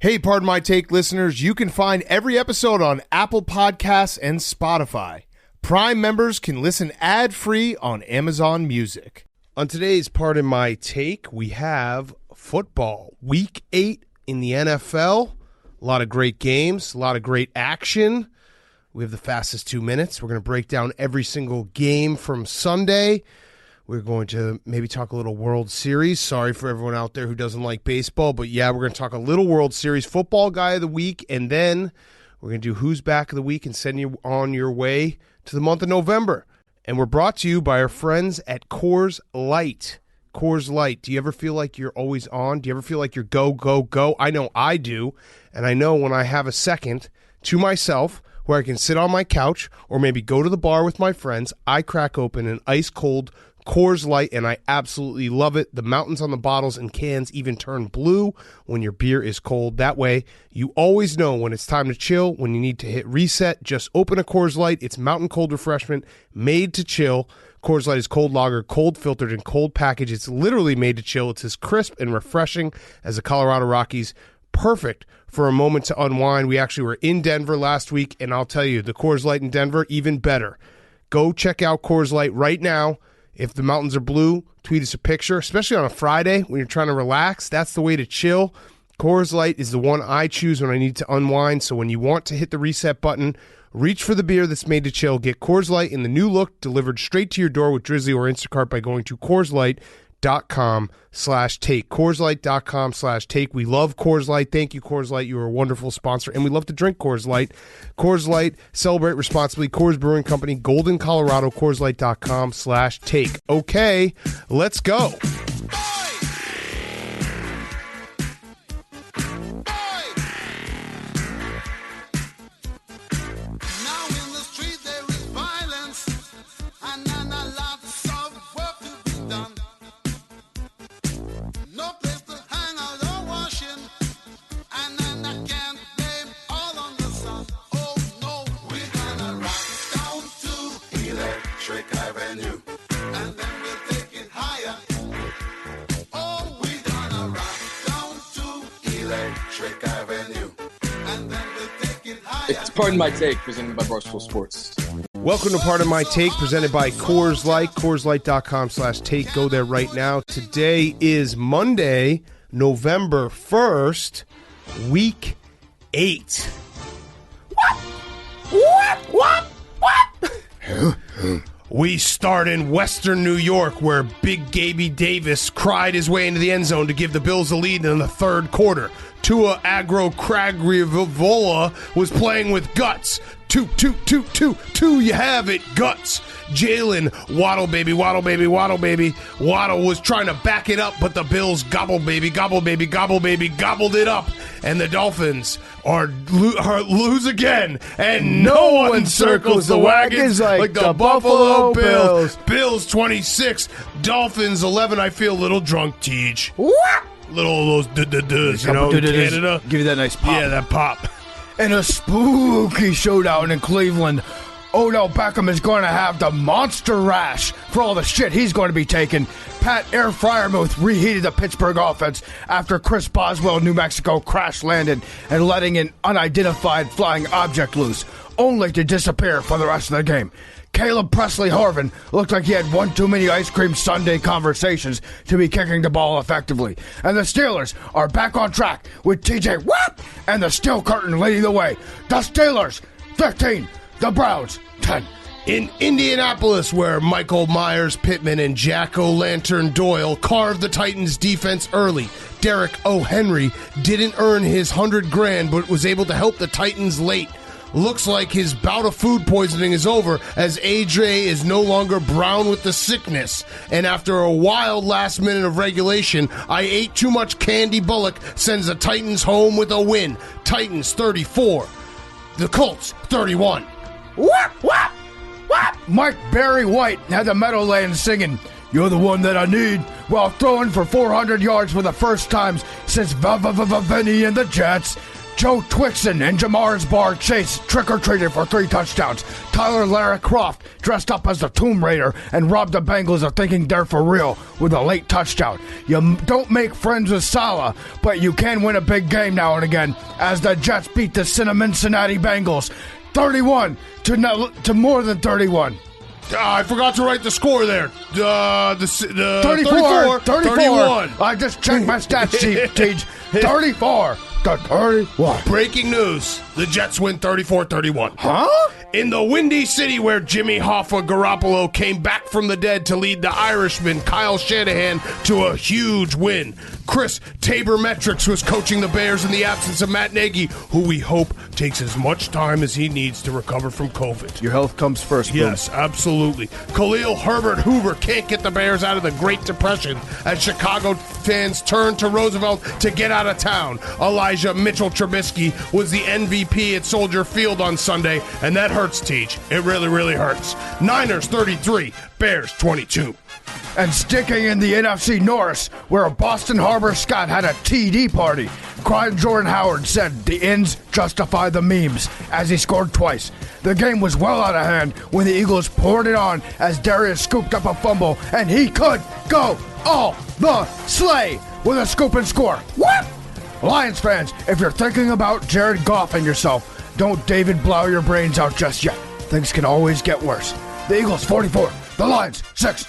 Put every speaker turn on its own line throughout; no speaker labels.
Hey, Pardon My Take listeners, you can find every episode on Apple Podcasts and Spotify. Prime members can listen ad-free on Amazon Music. On today's Pardon My Take, we have football. Week 8 in the NFL. A lot of great games, a lot of great action. We have the fastest 2 minutes. We're going to break down every single game from Sunday. We're going to maybe talk a little World Series. Sorry for everyone out there who doesn't like baseball, but yeah, we're going to talk a little World Series, football guy of the week, and then we're going to do who's back of the week and send you on your way to the month of November. And we're brought to you by our friends at Coors Light. Coors Light. Do you ever feel like you're always on? Do you ever feel like you're go, go, go? I know I do, and I know when I have a second to myself where I can sit on my couch or maybe go to the bar with my friends, I crack open an ice-cold Coors Light, and I absolutely love it. The mountains on the bottles and cans even turn blue when your beer is cold. That way, you always know when it's time to chill, when you need to hit reset. Just open a Coors Light. It's mountain cold refreshment made to chill. Coors Light is cold lager, cold filtered, and cold packaged. It's literally made to chill. It's as crisp and refreshing as the Colorado Rockies. Perfect for a moment to unwind. We actually were in Denver last week, and I'll tell you, the Coors Light in Denver, even better. Go check out Coors Light right now. If the mountains are blue, tweet us a picture, especially on a Friday when you're trying to relax. That's the way to chill. Coors Light is the one I choose when I need to unwind. So when you want to hit the reset button, reach for the beer that's made to chill. Get Coors Light in the new look delivered straight to your door with Drizzly or Instacart by going to CoorsLight.com/take. CoorsLight.com/take. We love Coors Light. Thank you, Coors Light. You are a wonderful sponsor, and we love to drink Coors Light. Coors Light, celebrate responsibly. Coors Brewing Company, Golden, Colorado. CoorsLight.com/take. Okay, let's go.
It's Pardon My Take, presented by Barstool Sports.
Welcome to Pardon My Take, presented by Coors Light. CoorsLight.com/take. Go there right now. Today is Monday, November 1st, Week 8. What? We start in Western New York, where Big Gaby Davis cried his way into the end zone to give the Bills the lead in the third quarter. Tua Agrokragrivola was playing with guts. Two, you have it, guts. Jalen, waddle baby. Waddle was trying to back it up, but the Bills gobbled it up. And the Dolphins are lose again. And no one circles the wagons like the Buffalo Bills. Bills 26, Dolphins 11. I feel a little drunk, Teej. What? Little of those you know, Canada.
Give you that nice pop.
Yeah, that pop.
In a spooky showdown in Cleveland, Odell Beckham is going to have the monster rash for all the shit he's going to be taking. Pat Air Fryermuth reheated the Pittsburgh offense after Chris Boswell, New Mexico, crash-landed and letting an unidentified flying object loose, only to disappear for the rest of the game. Caleb Presley Harvin looked like he had one too many ice cream sundae conversations to be kicking the ball effectively. And the Steelers are back on track with TJ Watt and the steel curtain leading the way. The Steelers, 15, the Browns, 10.
In Indianapolis, where Michael Myers, Pittman, and Jack O'Lantern Doyle carved the Titans' defense early, Derek O. Henry didn't earn his $100,000 but was able to help the Titans late. Looks like his bout of food poisoning is over, as AJ is no longer brown with the sickness. And after a wild last minute of regulation, I ate too much candy. Bullock sends the Titans home with a win. Titans 34, the Colts 31.
What? Mike Barry White had the Meadowlands singing, "You're the one that I need," while throwing for 400 yards for the first time since Vinny and the Jets. Joe Twixon and Jamar's Bar Chase trick-or-treated for 3 touchdowns. Tyler Lara Croft dressed up as the Tomb Raider and robbed the Bengals of thinking they're for real with a late touchdown. You don't make friends with Salah, but you can win a big game now and again as the Jets beat the Cincinnati Bengals 31 to more than 31.
I forgot to write the score there.
34.
31.
I just checked my stats sheet, Teach. 34 to 31.
Breaking news. The Jets win 34-31.
Huh?
In the Windy City where Jimmy Hoffa Garoppolo came back from the dead to lead the Irishman Kyle Shanahan to a huge win. Chris Tabor-Metrics was coaching the Bears in the absence of Matt Nagy, who we hope takes as much time as he needs to recover from COVID.
Your health comes first, boom.
Yes, absolutely. Khalil Herbert Hoover can't get the Bears out of the Great Depression as Chicago fans turn to Roosevelt to get out of town. Elijah Mitchell Trubisky was the MVP at Soldier Field on Sunday, and that hurts, Teach. It really, really hurts. Niners 33, Bears 22.
And sticking in the NFC North, where Boston Harbor Scott had a TD party, crying Jordan Howard said the ends justify the memes as he scored twice. The game was well out of hand when the Eagles poured it on as Darius scooped up a fumble, and he could go all the sleigh with a scoop and score. What? Lions fans, if you're thinking about Jared Goff and yourself, don't David blow your brains out just yet. Things can always get worse. The Eagles 44, the Lions 6.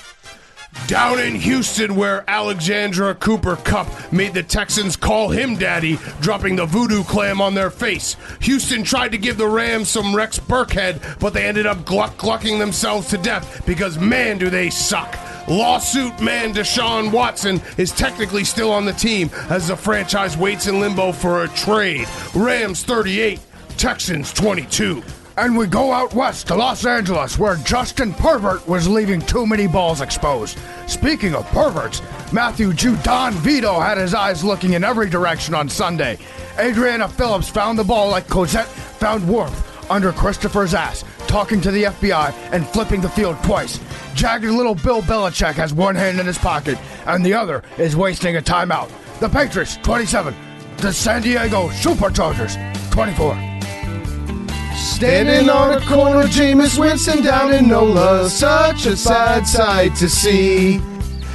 Down in Houston, where Alexandra Cooper Kupp made the Texans call him daddy, dropping the voodoo clam on their face. Houston tried to give the Rams some Rex Burkhead, but they ended up glucking themselves to death because, man, do they suck. Lawsuit man Deshaun Watson is technically still on the team as the franchise waits in limbo for a trade. Rams 38, Texans 22.
And we go out west to Los Angeles, where Justin Pervert was leaving too many balls exposed. Speaking of perverts, Matthew Judon Vito had his eyes looking in every direction on Sunday. Adriana Phillips found the ball like Cosette found warmth under Christopher's ass, talking to the FBI and flipping the field twice. Jagged little Bill Belichick has one hand in his pocket, and the other is wasting a timeout. The Patriots, 27. The San Diego Superchargers, 24.
Standing on a corner, Jameis Winston down in NOLA. Such a sad sight to see.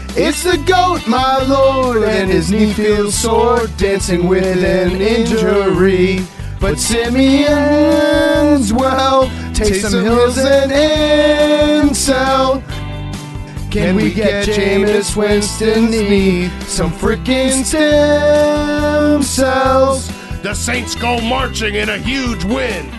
It's the GOAT, my lord, and his knee feels sore, dancing with an injury. But Simeon's, well, Taysom Hill's an incel. Can we get Jameis Winston's knee some frickin' stem cells?
The Saints go marching in a huge win.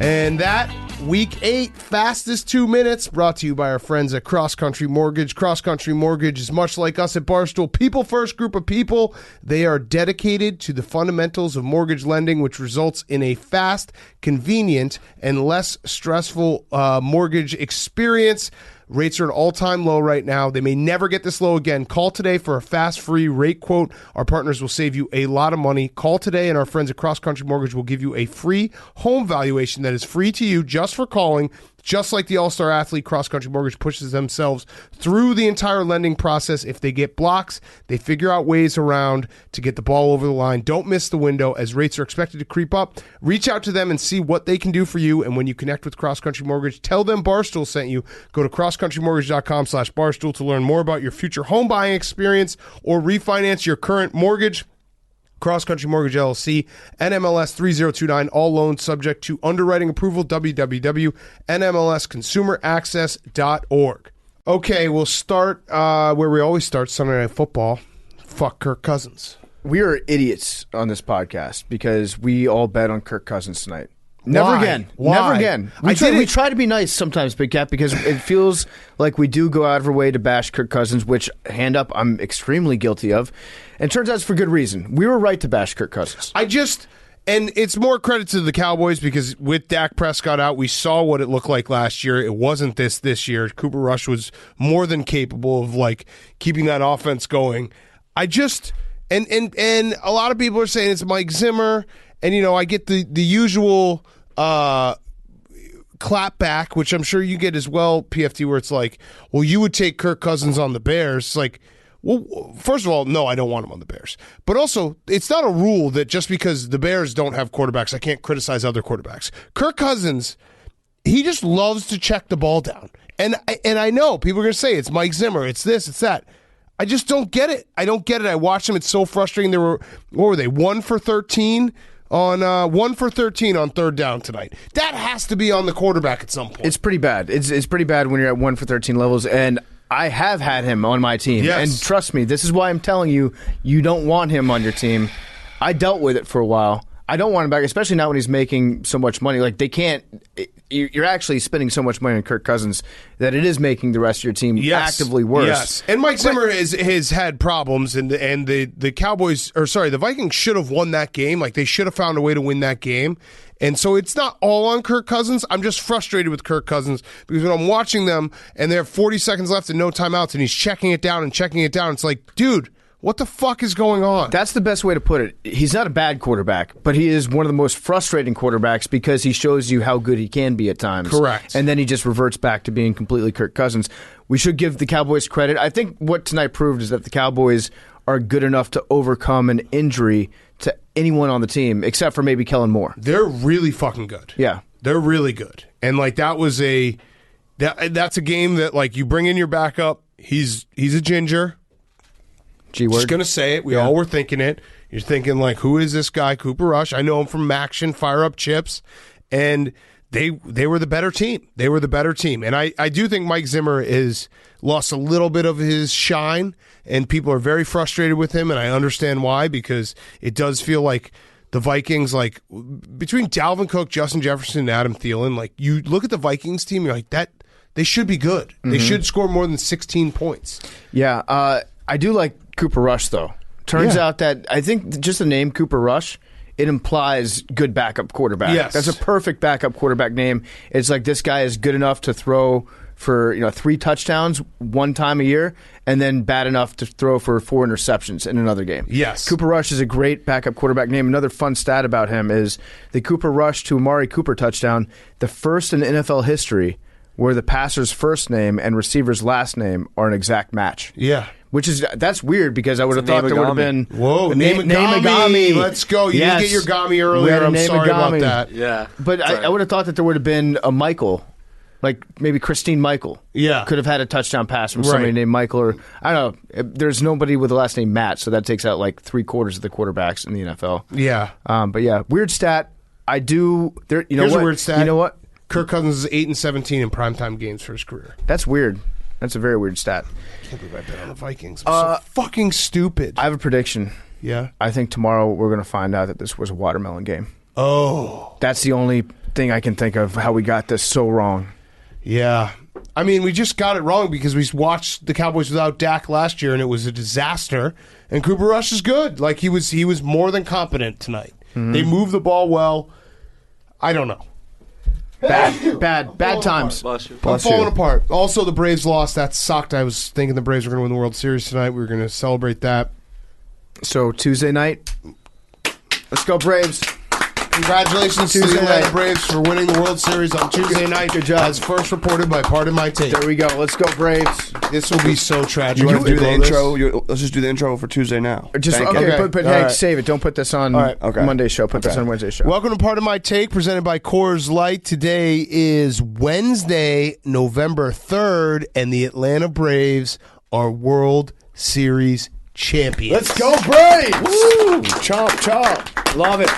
And that Week 8 fastest 2 minutes brought to you by our friends at Cross Country Mortgage. Cross Country Mortgage is much like us at Barstool. People first group of people. They are dedicated to the fundamentals of mortgage lending, which results in a fast, convenient, and less stressful mortgage experience. Rates are at an all-time low right now. They may never get this low again. Call today for a fast, free rate quote. Our partners will save you a lot of money. Call today, and our friends at Cross Country Mortgage will give you a free home valuation that is free to you just for calling. Just like the all-star athlete, Cross Country Mortgage pushes themselves through the entire lending process. If they get blocks, they figure out ways around to get the ball over the line. Don't miss the window as rates are expected to creep up. Reach out to them and see what they can do for you. And when you connect with Cross Country Mortgage, tell them Barstool sent you. Go to crosscountrymortgage.com/Barstool to learn more about your future home buying experience or refinance your current mortgage. Cross Country Mortgage LLC, NMLS 3029, all loans subject to underwriting approval, www.nmlsconsumeraccess.org. Okay, we'll start where we always start, Sunday Night Football. Fuck Kirk Cousins.
We are idiots on this podcast because we all bet on Kirk Cousins tonight. Never
Why?
again.
Why?
Never again.
We
try to be nice sometimes, Big Cat, because it feels like we do go out of our way to bash Kirk Cousins, which, hand up, I'm extremely guilty of. And it turns out it's for good reason. We were right to bash Kirk Cousins.
And it's more credit to the Cowboys because with Dak Prescott out, we saw what it looked like last year. It wasn't this year. Cooper Rush was more than capable of keeping that offense going. And a lot of people are saying it's Mike Zimmer, and I get the usual clap back, which I'm sure you get as well, PFT, where it's like, well, you would take Kirk Cousins on the Bears. It's like, Well, first of all, no, I don't want him on the Bears. But also, it's not a rule that just because the Bears don't have quarterbacks, I can't criticize other quarterbacks. Kirk Cousins, he just loves to check the ball down. And I know people are going to say it's Mike Zimmer, it's this, it's that. I just don't get it. I don't get it. I watched them. It's so frustrating. What were they? 1 for 13 on 1 for 13 on third down tonight. That has to be on the quarterback at some point.
It's pretty bad. It's pretty bad when you're at 1 for 13 levels, and I have had him on my team.
Yes.
And trust me, this is why I'm telling you, you don't want him on your team. I dealt with it for a while. I don't want him back, especially not when he's making so much money. Like, they can't. You're actually spending so much money on Kirk Cousins that it is making the rest of your team actively worse.
Yes, and Mike Zimmer has had problems, and the Cowboys, or sorry, the Vikings should have won that game. Like, they should have found a way to win that game. And so it's not all on Kirk Cousins. I'm just frustrated with Kirk Cousins because when I'm watching them and they have 40 seconds left and no timeouts, and he's checking it down, it's like, dude, what the fuck is going on?
That's the best way to put it. He's not a bad quarterback, but he is one of the most frustrating quarterbacks because he shows you how good he can be at times.
Correct.
And then he just reverts back to being completely Kirk Cousins. We should give the Cowboys credit. I think what tonight proved is that the Cowboys are good enough to overcome an injury to anyone on the team, except for maybe Kellen Moore.
They're really fucking good.
Yeah.
They're really good. And, like, that's a game that, like, you bring in your backup. He's a ginger.
G-word.
Just going to say it. We all were thinking it. You're thinking, like, who is this guy, Cooper Rush? I know him from Action, Fire Up Chips. And they were the better team. They were the better team. And I do think Mike Zimmer is lost a little bit of his shine, and people are very frustrated with him, and I understand why, because it does feel like the Vikings, like, between Dalvin Cook, Justin Jefferson, and Adam Thielen, like, you look at the Vikings team, you're like, that they should be good. Mm-hmm. They should score more than 16 points.
Yeah, I do like Cooper Rush, though. Turns out that I think just the name Cooper Rush, it implies good backup quarterback.
Yes.
That's a perfect backup quarterback name. It's like this guy is good enough to throw for 3 touchdowns one time a year, and then bad enough to throw for 4 interceptions in another game.
Yes.
Cooper Rush is a great backup quarterback name. Another fun stat about him is the Cooper Rush to Amari Cooper touchdown, the first in NFL history where the passer's first name and receiver's last name are an exact match.
Yeah.
That's weird because I would have thought there would have been
Name Let's go. You didn't get your Gami earlier. I'm sorry about that.
Yeah.
But I would have thought that there would have been a Michael, like maybe Christine Michael.
Yeah.
Could have had a touchdown pass from somebody named Michael, or I don't know. There's nobody with the last name Matt, so that takes out like 3/4 of the quarterbacks in the NFL.
Yeah.
But yeah, weird stat. I do.
Here's a weird stat.
You know what?
Kirk Cousins is 8-17 in primetime games for his career.
That's weird. That's a very weird stat.
I can't believe I bet on the Vikings. I'm so fucking stupid.
I have a prediction.
Yeah?
I think tomorrow we're going to find out that this was a watermelon game.
Oh.
That's the only thing I can think of how we got this so wrong.
Yeah. I mean, we just got it wrong because we watched the Cowboys without Dak last year, and it was a disaster. And Cooper Rush is good. Like, he was more than competent tonight. Mm-hmm. They moved the ball well. I don't know.
Bad times.
Bless you.
I'm falling apart. Also, the Braves lost. That sucked. I was thinking the Braves were going to win the World Series tonight. We were going to celebrate that.
So, Tuesday night, let's go Braves.
Congratulations to the Atlanta Braves for winning the World Series on Tuesday night.
Good job.
As first reported by Pardon My Take.
There we go. Let's go Braves.
This will be so tragic.
You want to do the intro? Let's just do the intro for Tuesday now.
But hey,
right.
Save it. Don't put this on Monday's show. Put this on Wednesday's show.
Welcome to Pardon My Take, presented by Coors Light. Today is Wednesday, November 3rd, and the Atlanta Braves are World Series champions.
Let's go Braves!
Woo! Chomp, chomp.
Love it.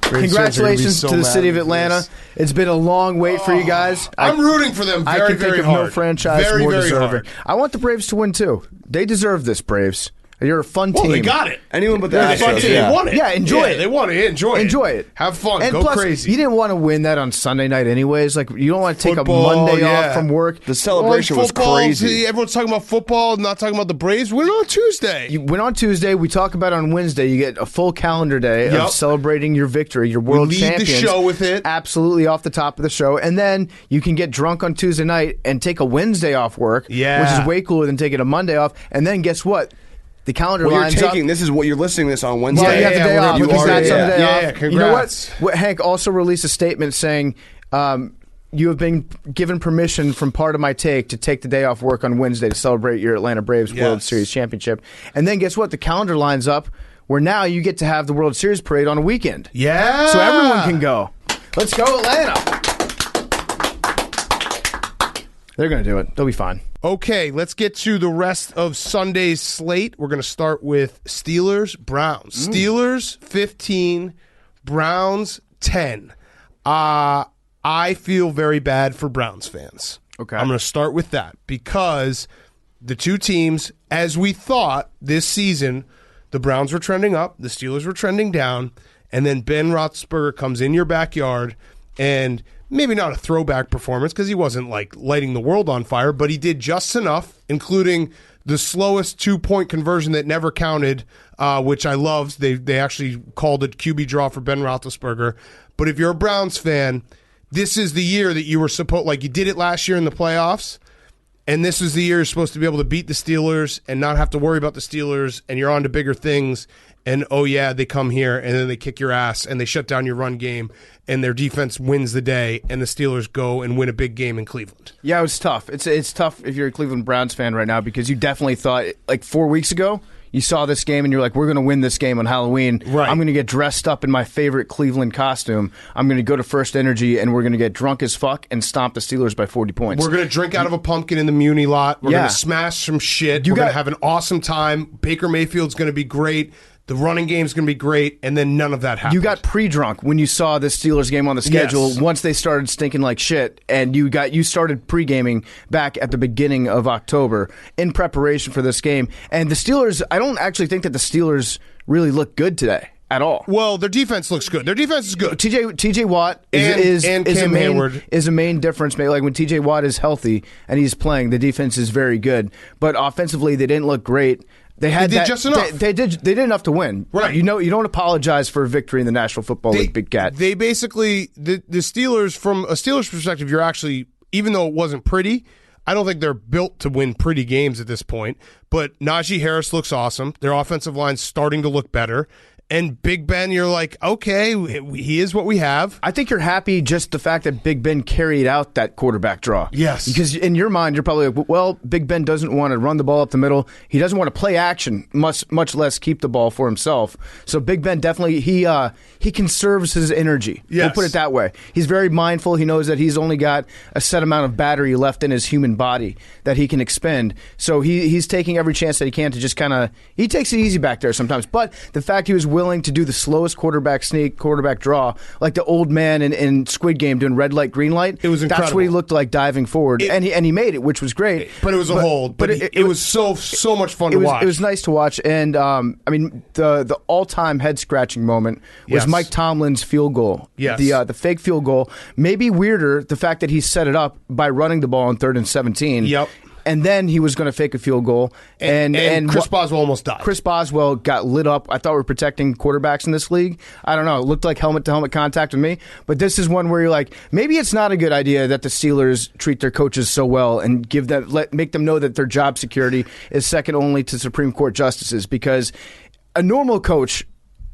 Braves
Congratulations
so
to the city of Atlanta. It's been a long wait for you guys.
I'm rooting for them very,
I can
very
think of
hard.
no franchise
very,
more
very
deserving.
hard.
I want the Braves to win, too. They deserve this, Braves. You're a fun team.
Well, they got it.
Anyone but the
They're a fun
Astros.
team.
Yeah.
They won it.
Yeah, enjoy it.
They won it. Enjoy it. Have fun.
And
Go
plus,
crazy.
You didn't want to win that on Sunday night anyways. Like, you don't want to take
Football,
a Monday
yeah.
off from work.
The celebration was crazy.
Everyone's talking about football, not talking about the Braves. Win on Tuesday.
You win on Tuesday. We talk about it on Wednesday. You get a full calendar day of celebrating your victory, your world champions.
Lead the show with it.
Absolutely off the top of the show. And then you can get drunk on Tuesday night and take a Wednesday off work, which is way cooler than taking a Monday off. And then guess what? The calendar lines up.
This is what you're listening to this on Wednesday.
Well, you have the day off.
You
Congrats on the day off.
Congrats.
You know what? Hank also released a statement saying, you have been given permission from part of my take to take the day off work on Wednesday to celebrate your Atlanta Braves World Series championship. And then guess what? The calendar lines up where now you get to have the World Series parade on a weekend.
Yeah.
So everyone can go. Let's go, Atlanta. They're going to do it. They'll be fine.
Okay, let's get to the rest of Sunday's slate. We're going to start with Steelers-Browns. Steelers 15, Browns 10. I feel very bad for Browns fans.
Okay.
I'm going to start with that because the two teams, as we thought this season, the Browns were trending up, the Steelers were trending down, and then Ben Roethlisberger comes in your backyard and maybe not a throwback performance because he wasn't like lighting the world on fire, but he did just enough, including the slowest 2-point conversion that never counted, which I loved. They actually called it QB draw for Ben Roethlisberger. But if you're a Browns fan, this is the year that you were supposed, like you did it last year in the playoffs, and this is the year you're supposed to be able to beat the Steelers and not have to worry about the Steelers, and you're on to bigger things. And, oh, yeah, they come here, and then they kick your ass, and they shut down your run game, and their defense wins the day, and the Steelers go and win a big game in Cleveland.
Yeah, it was tough. It's tough if you're a Cleveland Browns fan right now because you definitely thought, like 4 weeks ago, you saw this game, and you're like, we're going to win this game on Halloween.
Right.
I'm going to get dressed up in my favorite Cleveland costume. I'm going to go to First Energy, and we're going to get drunk as fuck and stomp the Steelers by 40 points.
We're going to drink out of a pumpkin in the Muni lot. We're going to smash some shit. We're going to have an awesome time. Baker Mayfield's going to be great. The running game's going to be great, and then none of that happened.
You got pre-drunk when you saw the Steelers game on the schedule.
Yes.
Once they started stinking like shit, and you started pre-gaming back at the beginning of October in preparation for this game. And the Steelers, I don't actually think that the Steelers really look good today at all.
Well, their defense looks good. Their defense is good.
TJ Watt is a main difference. Like when TJ Watt is healthy and he's playing, the defense is very good. But offensively, they didn't look great. They did
just enough.
They did enough to win.
Right.
You don't apologize for a victory in the National Football League, Big Cat.
They basically, the Steelers, from a Steelers perspective, you're actually, even though it wasn't pretty, I don't think they're built to win pretty games at this point. But Najee Harris looks awesome. Their offensive line's starting to look better. And Big Ben, you're like, okay, he is what we have.
I think you're happy just the fact that Big Ben carried out that quarterback draw.
Yes.
Because in your mind, you're probably like, well, Big Ben doesn't want to run the ball up the middle. He doesn't want to play action, much less keep the ball for himself. So Big Ben definitely, he conserves his energy.
Yes.
We'll put it that way. He's very mindful. He knows that he's only got a set amount of battery left in his human body that he can expend. So he's taking every chance that he can to just kind of, he takes it easy back there sometimes. But the fact he was willing to do the slowest quarterback sneak, quarterback draw, like the old man in Squid Game doing red light, green light.
It was incredible.
That's what he looked like diving forward, and he made it, which was great.
But it was a hold. But it was so much fun to watch.
It was nice to watch, and I mean the all-time head-scratching moment was Mike Tomlin's field goal.
Yes.
The fake field goal. Maybe weirder the fact that he set it up by running the ball on 3rd and 17.
Yep.
And then he was going to fake a field goal. And
Chris Boswell almost died.
Chris Boswell got lit up. I thought we were protecting quarterbacks in this league. I don't know. It looked like helmet-to-helmet contact with me. But this is one where you're like, maybe it's not a good idea that the Steelers treat their coaches so well and make them know that their job security is second only to Supreme Court justices. Because a normal coach...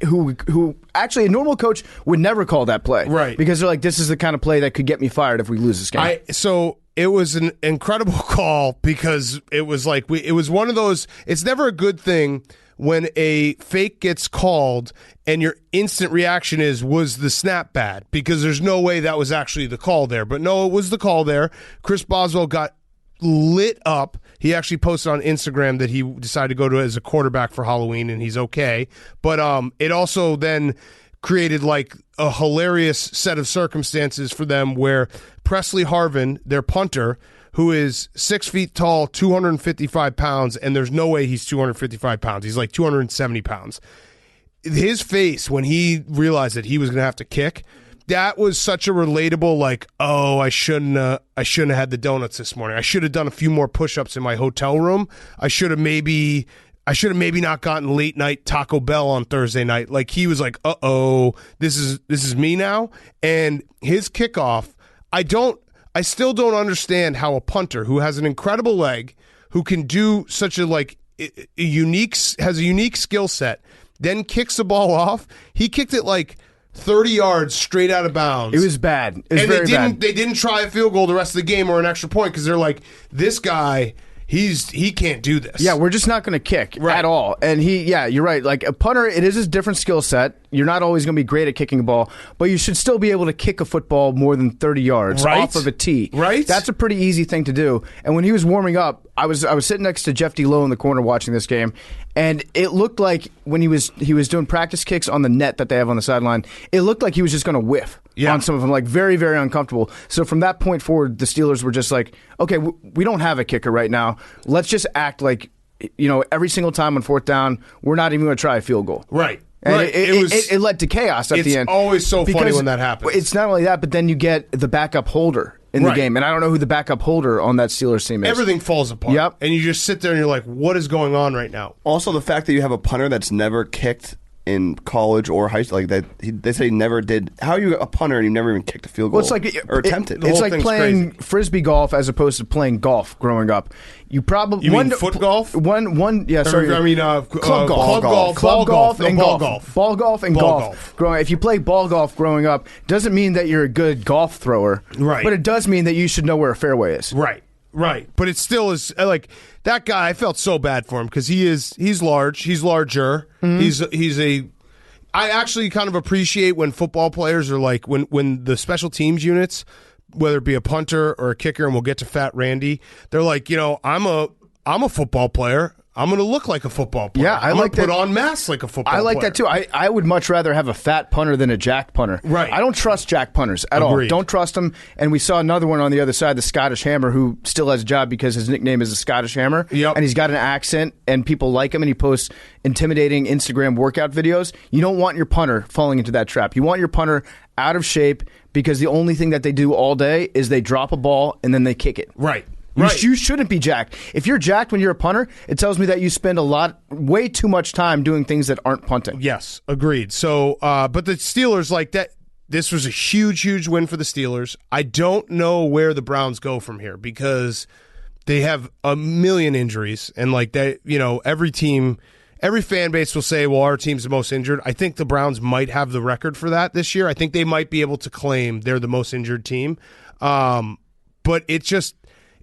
Who actually a normal coach would never call that play.
Right.
Because they're like, this is the kind of play that could get me fired if we lose this game.
So it was an incredible call because it was like, it was one of those, it's never a good thing when a fake gets called and your instant reaction was the snap bad? Because there's no way that was actually the call there. But no, it was the call there. Chris Boswell got lit up. He actually posted on Instagram that he decided to go to as a quarterback for Halloween, and he's okay. But it also then created like a hilarious set of circumstances for them where Presley Harvin, their punter, who is 6 feet tall, 255 pounds, and there's no way he's 255 pounds. He's like 270 pounds. His face when he realized that he was going to have to kick, that was such a relatable, like, oh, I shouldn't have had the donuts this morning. I should have done a few more push-ups in my hotel room. I should have maybe not gotten late night Taco Bell on Thursday night. Like, he was like, uh-oh, this is me now. And his kickoff, I still don't understand how a punter who has an incredible leg, who can do such a has a unique skill set, then kicks the ball off. He kicked it like 30 yards straight out of bounds.
It was bad. It was
and
very bad.
They didn't try a field goal the rest of the game or an extra point because they're like, this guy, he can't do this.
Yeah, we're just not going to kick at all. And you're right. Like a punter, it is a different skill set. You're not always going to be great at kicking a ball, but you should still be able to kick a football more than 30 yards off of a tee.
Right.
That's a pretty easy thing to do. And when he was warming up, I was sitting next to Jeff D. Lowe in the corner watching this game, and it looked like when he was doing practice kicks on the net that they have on the sideline, it looked like he was just going to whiff on some of them, like very, very uncomfortable. So from that point forward, the Steelers were just like, okay, we don't have a kicker right now. Let's just act like, every single time on fourth down, we're not even going to try a field goal.
Right.
And
right.
It led to chaos at the end.
It's always so funny when that happens.
It's not only that, but then you get the backup holder in the game. And I don't know who the backup holder on that Steelers team is.
Everything falls apart.
Yep.
And you just sit there and you're like, what is going on right now?
Also, the fact that you have a punter that's never kicked in college or high school, like that, they say he never did. How are you a punter and you never even kicked a field goal?
Well, it's like
or attempted?
It's like playing frisbee golf as opposed to playing golf growing up. You probably
mean foot golf?
Yeah, sorry.
I mean
club
golf.
Club golf and
ball
golf. Ball golf and golf. Growing, if you play ball golf growing up, doesn't mean that you're a good golf thrower.
Right.
But it does mean that you should know where a fairway is.
Right. But it still is like that guy. I felt so bad for him because he's large. He's larger. Mm-hmm. I actually kind of appreciate when football players are like when the special teams units, whether it be a punter or a kicker, and we'll get to Fat Randy, they're like, I'm a football player. I'm going to look like a football player.
Yeah,
I'm
like
going to put on masks like a football player.
I like that too. I would much rather have a fat punter than a jacked punter.
Right.
I don't trust jack punters at all. Don't trust them. And we saw another one on the other side, the Scottish Hammer, who still has a job because his nickname is the Scottish Hammer.
Yep.
And he's got an accent, and people like him, and he posts intimidating Instagram workout videos. You don't want your punter falling into that trap. You want your punter out of shape because the only thing that they do all day is they drop a ball and then they kick it.
Right.
You shouldn't be jacked. If you're jacked when you're a punter, it tells me that you spend way too much time doing things that aren't punting.
Yes, agreed. So, but the Steelers, like that, this was a huge, huge win for the Steelers. I don't know where the Browns go from here because they have a million injuries, and like that, every team, every fan base will say, well, our team's the most injured. I think the Browns might have the record for that this year. I think they might be able to claim they're the most injured team. But it just...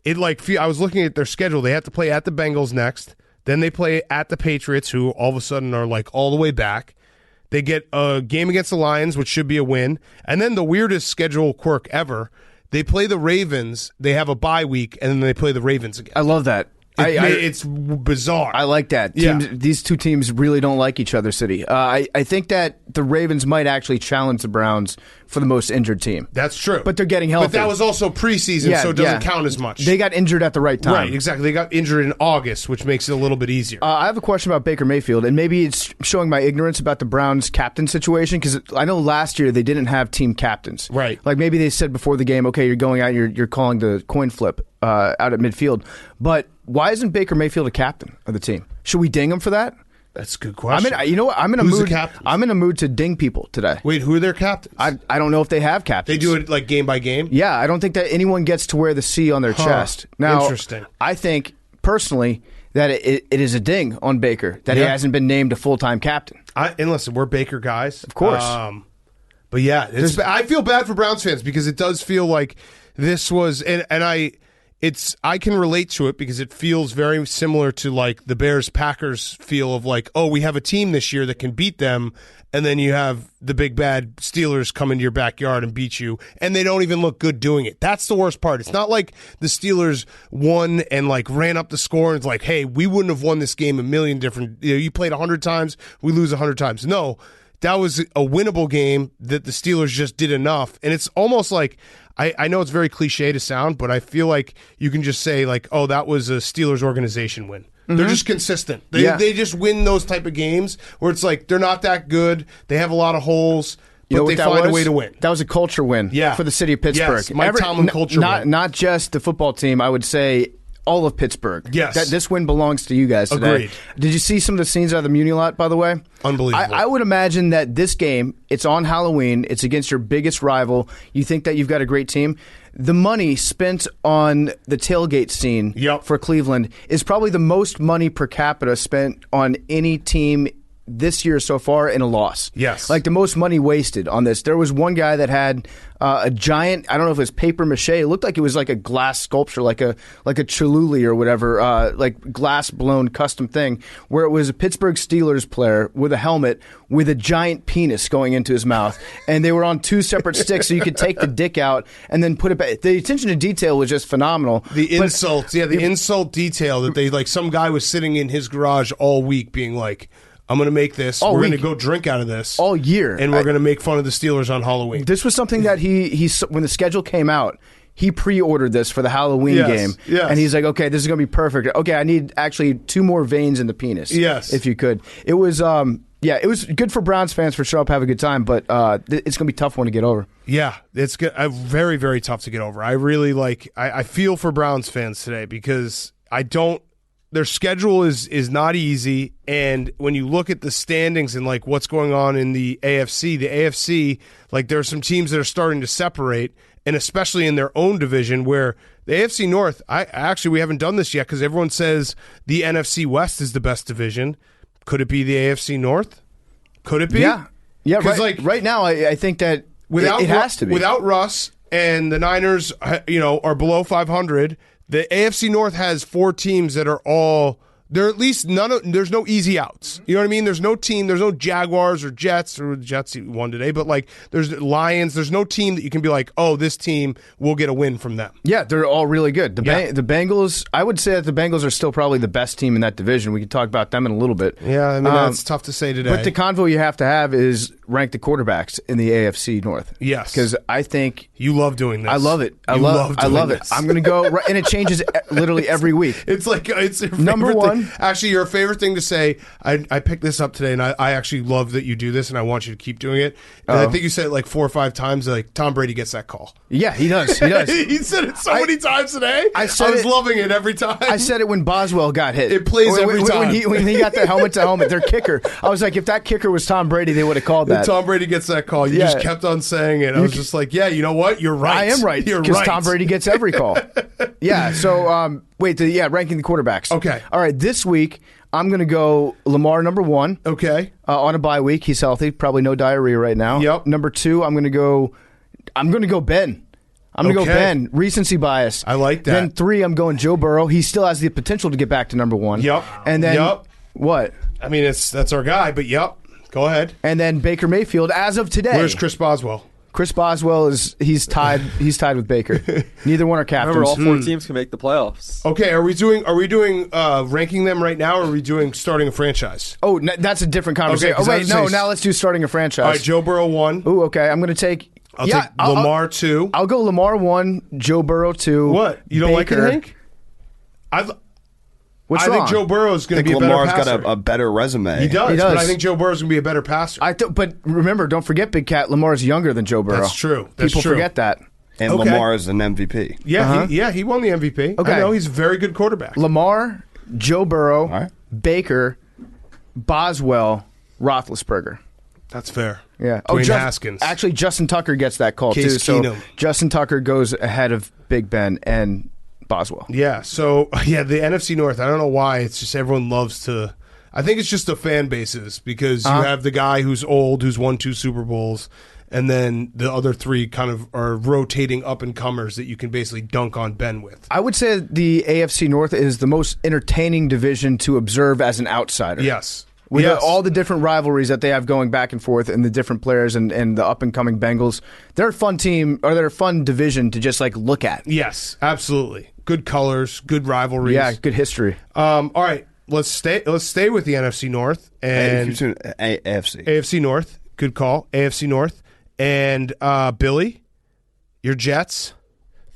I was looking at their schedule. They have to play at the Bengals next. Then they play at the Patriots, who all of a sudden are like all the way back. They get a game against the Lions, which should be a win. And then the weirdest schedule quirk ever, they play the Ravens. They have a bye week, and then they play the Ravens again.
I love that.
It's bizarre.
I like that. These two teams really don't like each other, City. I think that the Ravens might actually challenge the Browns for the most injured team.
That's true.
But they're getting healthy.
But that was also preseason, so it doesn't count as much.
They got injured at the right time.
Right, exactly. They got injured in August, which makes it a little bit easier.
I have a question about Baker Mayfield, and maybe it's showing my ignorance about the Browns' captain situation, because I know last year they didn't have team captains.
Right.
Like maybe they said before the game, okay, you're going out, you're calling the coin flip out at midfield. But why isn't Baker Mayfield a captain of the team? Should we ding him for that?
That's a good question.
You know what? I'm in a
Who's
mood.
the captains?
I'm in a mood to ding people today.
Wait, who are their captains?
I don't know if they have captains.
They do it like game by game?
Yeah, I don't think that anyone gets to wear the C on their chest. Now,
interesting.
I think personally that it is a ding on Baker that he hasn't been named a full-time captain.
And listen, we're Baker guys,
of course.
But yeah, I feel bad for Browns fans because it does feel like this was, and I can relate to it because it feels very similar to like the Bears-Packers feel of like, oh, we have a team this year that can beat them, and then you have the big bad Steelers come into your backyard and beat you, and they don't even look good doing it. That's the worst part. It's not like the Steelers won and like ran up the score and it's like, hey, we wouldn't have won this game a million different, you played 100 times, we lose 100 times. No, that was a winnable game that the Steelers just did enough, and it's almost like, I know it's very cliche to sound, but I feel like you can just say like, oh, that was a Steelers organization win. Mm-hmm. They're just consistent. They just win those type of games where it's like they're not that good. They have a lot of holes, but they find a way to win.
That was a culture win for the city of Pittsburgh.
Yes, Mike Tomlin culture win.
Not just the football team, I would say all of Pittsburgh.
Yes.
This win belongs to you guys today.
Agreed.
Did you see some of the scenes out of the Muni Lot, by the way?
Unbelievable.
I would imagine that this game, it's on Halloween, it's against your biggest rival, you think that you've got a great team. The money spent on the tailgate scene for Cleveland is probably the most money per capita spent on any team this year so far in a loss.
Yes.
Like the most money wasted on this. There was one guy that had a giant, I don't know if it was paper mache. It looked like it was like a glass sculpture, like a Choluli or whatever, like glass blown custom thing, where it was a Pittsburgh Steelers player with a helmet with a giant penis going into his mouth. And they were on 2 separate sticks, so you could take the dick out and then put it back. The attention to detail was just phenomenal.
The insult detail that they, like, some guy was sitting in his garage all week being like, I'm going to make this. We're going to go drink out of this
all year,
and we're going to make fun of the Steelers on Halloween.
This was something that he when the schedule came out, he pre-ordered this for the Halloween game, and he's like, "Okay, this is going to be perfect. Okay, I need actually 2 more veins in the penis.
Yes,
if you could." It was it was good for Browns fans for sure up, have a good time, but it's going to be a tough one to get over.
Yeah, it's good. Very, very tough to get over. I really I feel for Browns fans today because their schedule is not easy, and when you look at the standings and like what's going on in the AFC, like there are some teams that are starting to separate, and especially in their own division where the AFC North, we haven't done this yet because everyone says the NFC West is the best division. Could it be the AFC North? Could it be?
Yeah. Right now, I think that it has to be.
Without Russ and the Niners, are below 500. The AFC North has 4 teams that are all there. At least there's no easy outs. You know what I mean? There's no team. There's no Jaguars or Jets, or the Jets won today. But like, there's Lions. There's no team that you can be like, oh, this team will get a win from them.
Yeah, they're all really good. The Bengals. I would say that the Bengals are still probably the best team in that division. We can talk about them in a little bit.
Yeah, I mean that's tough to say today.
But the convo you have to have is rank the quarterbacks in the AFC North.
Yes,
because I think
you love doing this.
I love it. I love it. I'm going to go, and it changes literally every week.
It's like it's
number one.
Actually, your favorite thing to say. I picked this up today, and I actually love that you do this, and I want you to keep doing it. And I think you said it like 4 or 5 times. Like Tom Brady gets that call.
Yeah, he does. He does.
He said it so many times today. I was loving it every time.
I said it when Boswell got hit.
It plays every time.
When he got the helmet to helmet, their kicker. I was like, if that kicker was Tom Brady, they would have called that.
Tom Brady gets that call. You just kept on saying it. I was just like, yeah, you know what? You're right.
I am right.
You're right.
Because Tom Brady gets every call. Yeah. So ranking the quarterbacks.
Okay.
All right. This week, I'm going to go Lamar number 1.
Okay.
On a bye week, he's healthy. Probably no diarrhea right now.
Yep.
Number 2, I'm going to go Ben. I'm going to go Ben. Recency bias.
I like that.
Then 3, I'm going Joe Burrow. He still has the potential to get back to number 1.
Yep.
And then what?
I mean, that's our guy, but yep. Go ahead.
And then Baker Mayfield as of today.
Where's Chris Boswell?
Chris Boswell he's tied with Baker. Neither one are captains.
Remember, all 4 teams can make the playoffs.
Okay, are we doing ranking them right now, or are we doing starting a franchise?
Oh, that's a different conversation.
Okay,
now let's do starting a franchise.
All right, Joe Burrow 1.
Ooh, okay. I'm going to take
Lamar 2.
I'll go Lamar 1, Joe Burrow 2.
What? You don't like it, Hank?
What's
I
wrong?
think Joe Burrow is going to be a better
Lamar's
passer.
got a better resume.
He does, but I think Joe Burrow is going to be a better passer.
But remember, don't forget, Big Cat, Lamar's younger than Joe Burrow.
That's true.
People forget that.
And Lamar is an MVP.
Yeah, he won the MVP.
Okay.
I know, he's a very good quarterback.
Lamar, Joe Burrow, Baker, Boswell, Roethlisberger.
That's fair.
Yeah.
Dwayne Haskins.
Actually, Justin Tucker gets that call,
Case
too.
Keenum.
So Justin Tucker goes ahead of Big Ben and Boswell.
Yeah, so, the NFC North, I don't know why. It's just everyone loves to... I think it's just the fan bases because you have the guy who's old, who's won 2 Super Bowls, and then the other 3 kind of are rotating up-and-comers that you can basically dunk on Ben with.
I would say the AFC North is the most entertaining division to observe as an outsider.
Yes.
With all the different rivalries that they have going back and forth and the different players and the up-and-coming Bengals, they're a fun team, or they're a fun division to just look at.
Yes, absolutely. Good colors, good rivalries.
Yeah, good history.
All right, let's stay with the NFC North and AFC North. Good call, AFC North. And Billy, your Jets,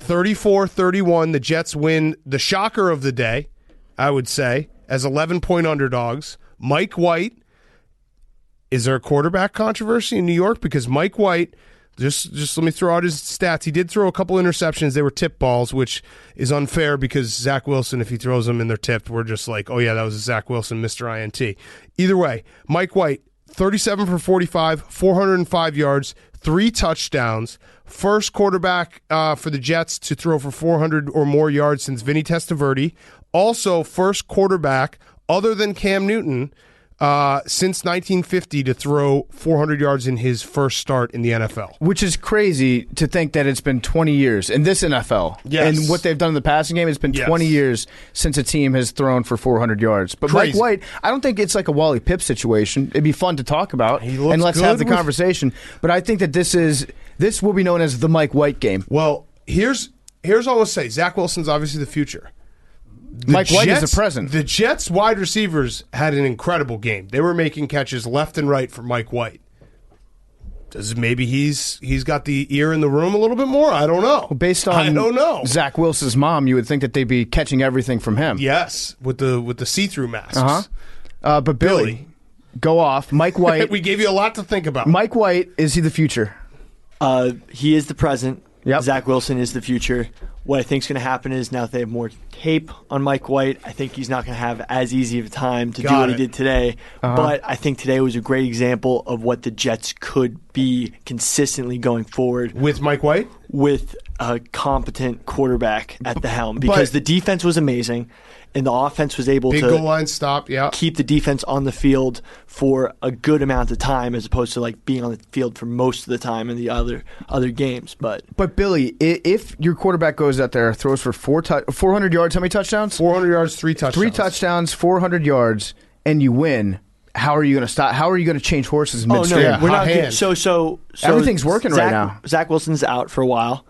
34-31. The Jets win the shocker of the day, I would say, as 11-point underdogs. Mike White, is there a quarterback controversy in New York? Because Mike White, just let me throw out his stats. He did throw a couple interceptions. They were tip balls, which is unfair because Zach Wilson, if he throws them and they're tipped, we're just like, oh yeah, that was Zach Wilson, Mr. INT. Either way, Mike White, 37 for 45, 405 yards, 3 touchdowns. First quarterback for the Jets to throw for 400 or more yards since Vinny Testaverde. Also, first quarterback other than Cam Newton since 1950 to throw 400 yards in his first start in the NFL.
Which is crazy to think that it's been 20 years in this NFL.
Yes.
And what they've done in the passing game, it's been 20 years since a team has thrown for 400 yards. But
Crazy.
Mike White, I don't think it's like a Wally Pipp situation. It'd be fun to talk about, and let's have the conversation. But I think that this will be known as the Mike White game.
Well, here's all I'll say. Zach Wilson's obviously the future.
Mike White is the present.
The Jets wide receivers had an incredible game. They were making catches left and right for Mike White. Maybe he's got the ear in the room a little bit more? I don't know.
Well, based on
I don't know.
Zach Wilson's mom, you would think that they'd be catching everything from him.
Yes, with the see-through masks.
But Billy, go off. Mike White.
We gave you a lot to think about.
Mike White, is he the future?
He is the present.
Yep.
Zach Wilson is the future. What I think is going to happen is now that they have more tape on Mike White, I think he's not going to have as easy of a time to do what he did today. But I think today was a great example of what the Jets could be consistently going forward.
With Mike White?
With a competent quarterback at the helm. Because the defense was amazing, and the offense was able
big
to
goal line stop,
keep the defense on the field for a good amount of time, as opposed to like being on the field for most of the time in the other games. But
Billy, if your quarterback goes out there, throws for 400 yards, how many touchdowns?
400 yards, 3 touchdowns.
3 touchdowns, 400 yards, and you win. How are you going to stop? How are you going to change horses midstream?
We're not good. So
everything's working right now.
Zach Wilson's out for a while.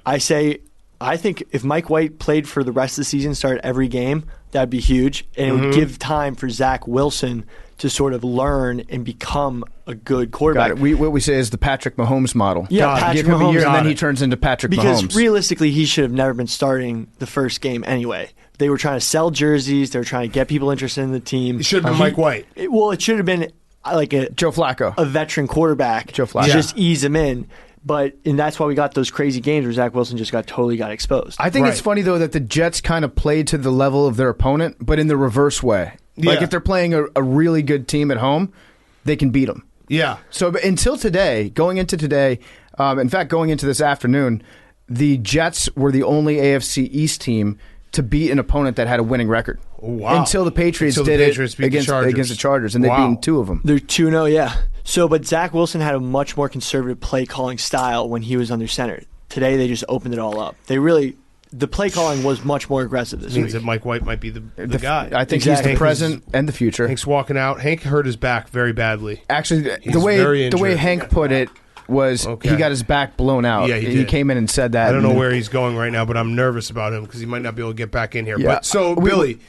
I think if Mike White played for the rest of the season, started every game, that'd be huge. And it would give time for Zach Wilson to sort of learn and become a good quarterback.
Got it. What we say is the Patrick Mahomes model.
Yeah,
Patrick Give him a year, and then he turns into Patrick Mahomes.
Because realistically, he should have never been starting the first game anyway. They were trying to sell jerseys. They were trying to get people interested in the team.
It should have been Mike White.
It should have been like
Joe Flacco,
a veteran quarterback.
Joe Flacco.
Just ease him in. And that's why we got those crazy games where Zach Wilson just totally got exposed.
I think it's funny, though, that the Jets kind of played to the level of their opponent, but in the reverse way.
Yeah.
Like if they're playing a really good team at home, they can beat them.
Yeah.
So until today, going into this afternoon, the Jets were the only AFC East team to beat an opponent that had a winning record.
Wow.
Until the Patriots did it against the Chargers, and they've beaten 2 of them.
They're 2-0, yeah. But Zach Wilson had a much more conservative play calling style when he was under center. Today, they just opened it all up. The play calling was much more aggressive this week.
Means that Mike White might be the guy.
I think he's the present and the future.
Hank's walking out. Hank hurt his back very badly.
Actually, the way Hank put it was he got his back blown out.
Yeah, he
came in and said that.
I don't know where he's going right now, but I'm nervous about him because he might not be able to get back in here.
Yeah.
But so Billy,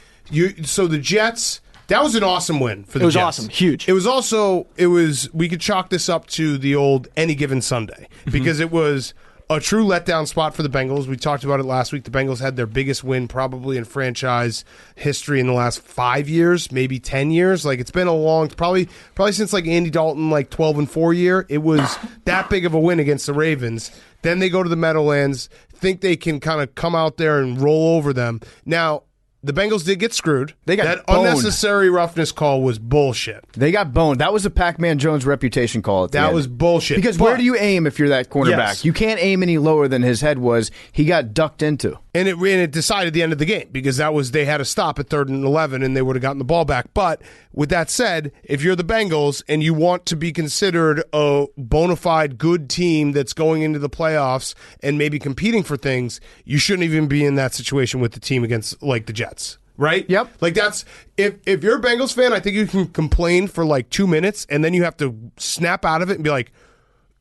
so the Jets. That was an awesome win for the Jets.
It was awesome, huge.
It was also we could chalk this up to the old any given Sunday because it was a true letdown spot for the Bengals. We talked about it last week. The Bengals had their biggest win probably in franchise history in the last 5 years, maybe 10 years. Like it's been a long, probably since like Andy Dalton, like 12-4 year. It was that big of a win against the Ravens. Then they go to the Meadowlands, think they can kind of come out there and roll over them. Now, the Bengals did get screwed. That
boned.
Unnecessary roughness call was bullshit.
They got boned. That was a Pac-Man Jones reputation call at the end.
That was bullshit.
Because where do you aim if you're that cornerback?
Yes.
You can't aim any lower than his head was. He got ducked into.
And it decided the end of the game because they had to stop at 3rd and 11 and they would have gotten the ball back. But with that said, if you're the Bengals and you want to be considered a bona fide good team that's going into the playoffs and maybe competing for things, you shouldn't even be in that situation with the team against like the Jets. Right?
Yep.
Like that's if you're a Bengals fan, I think you can complain for like 2 minutes and then you have to snap out of it and be like,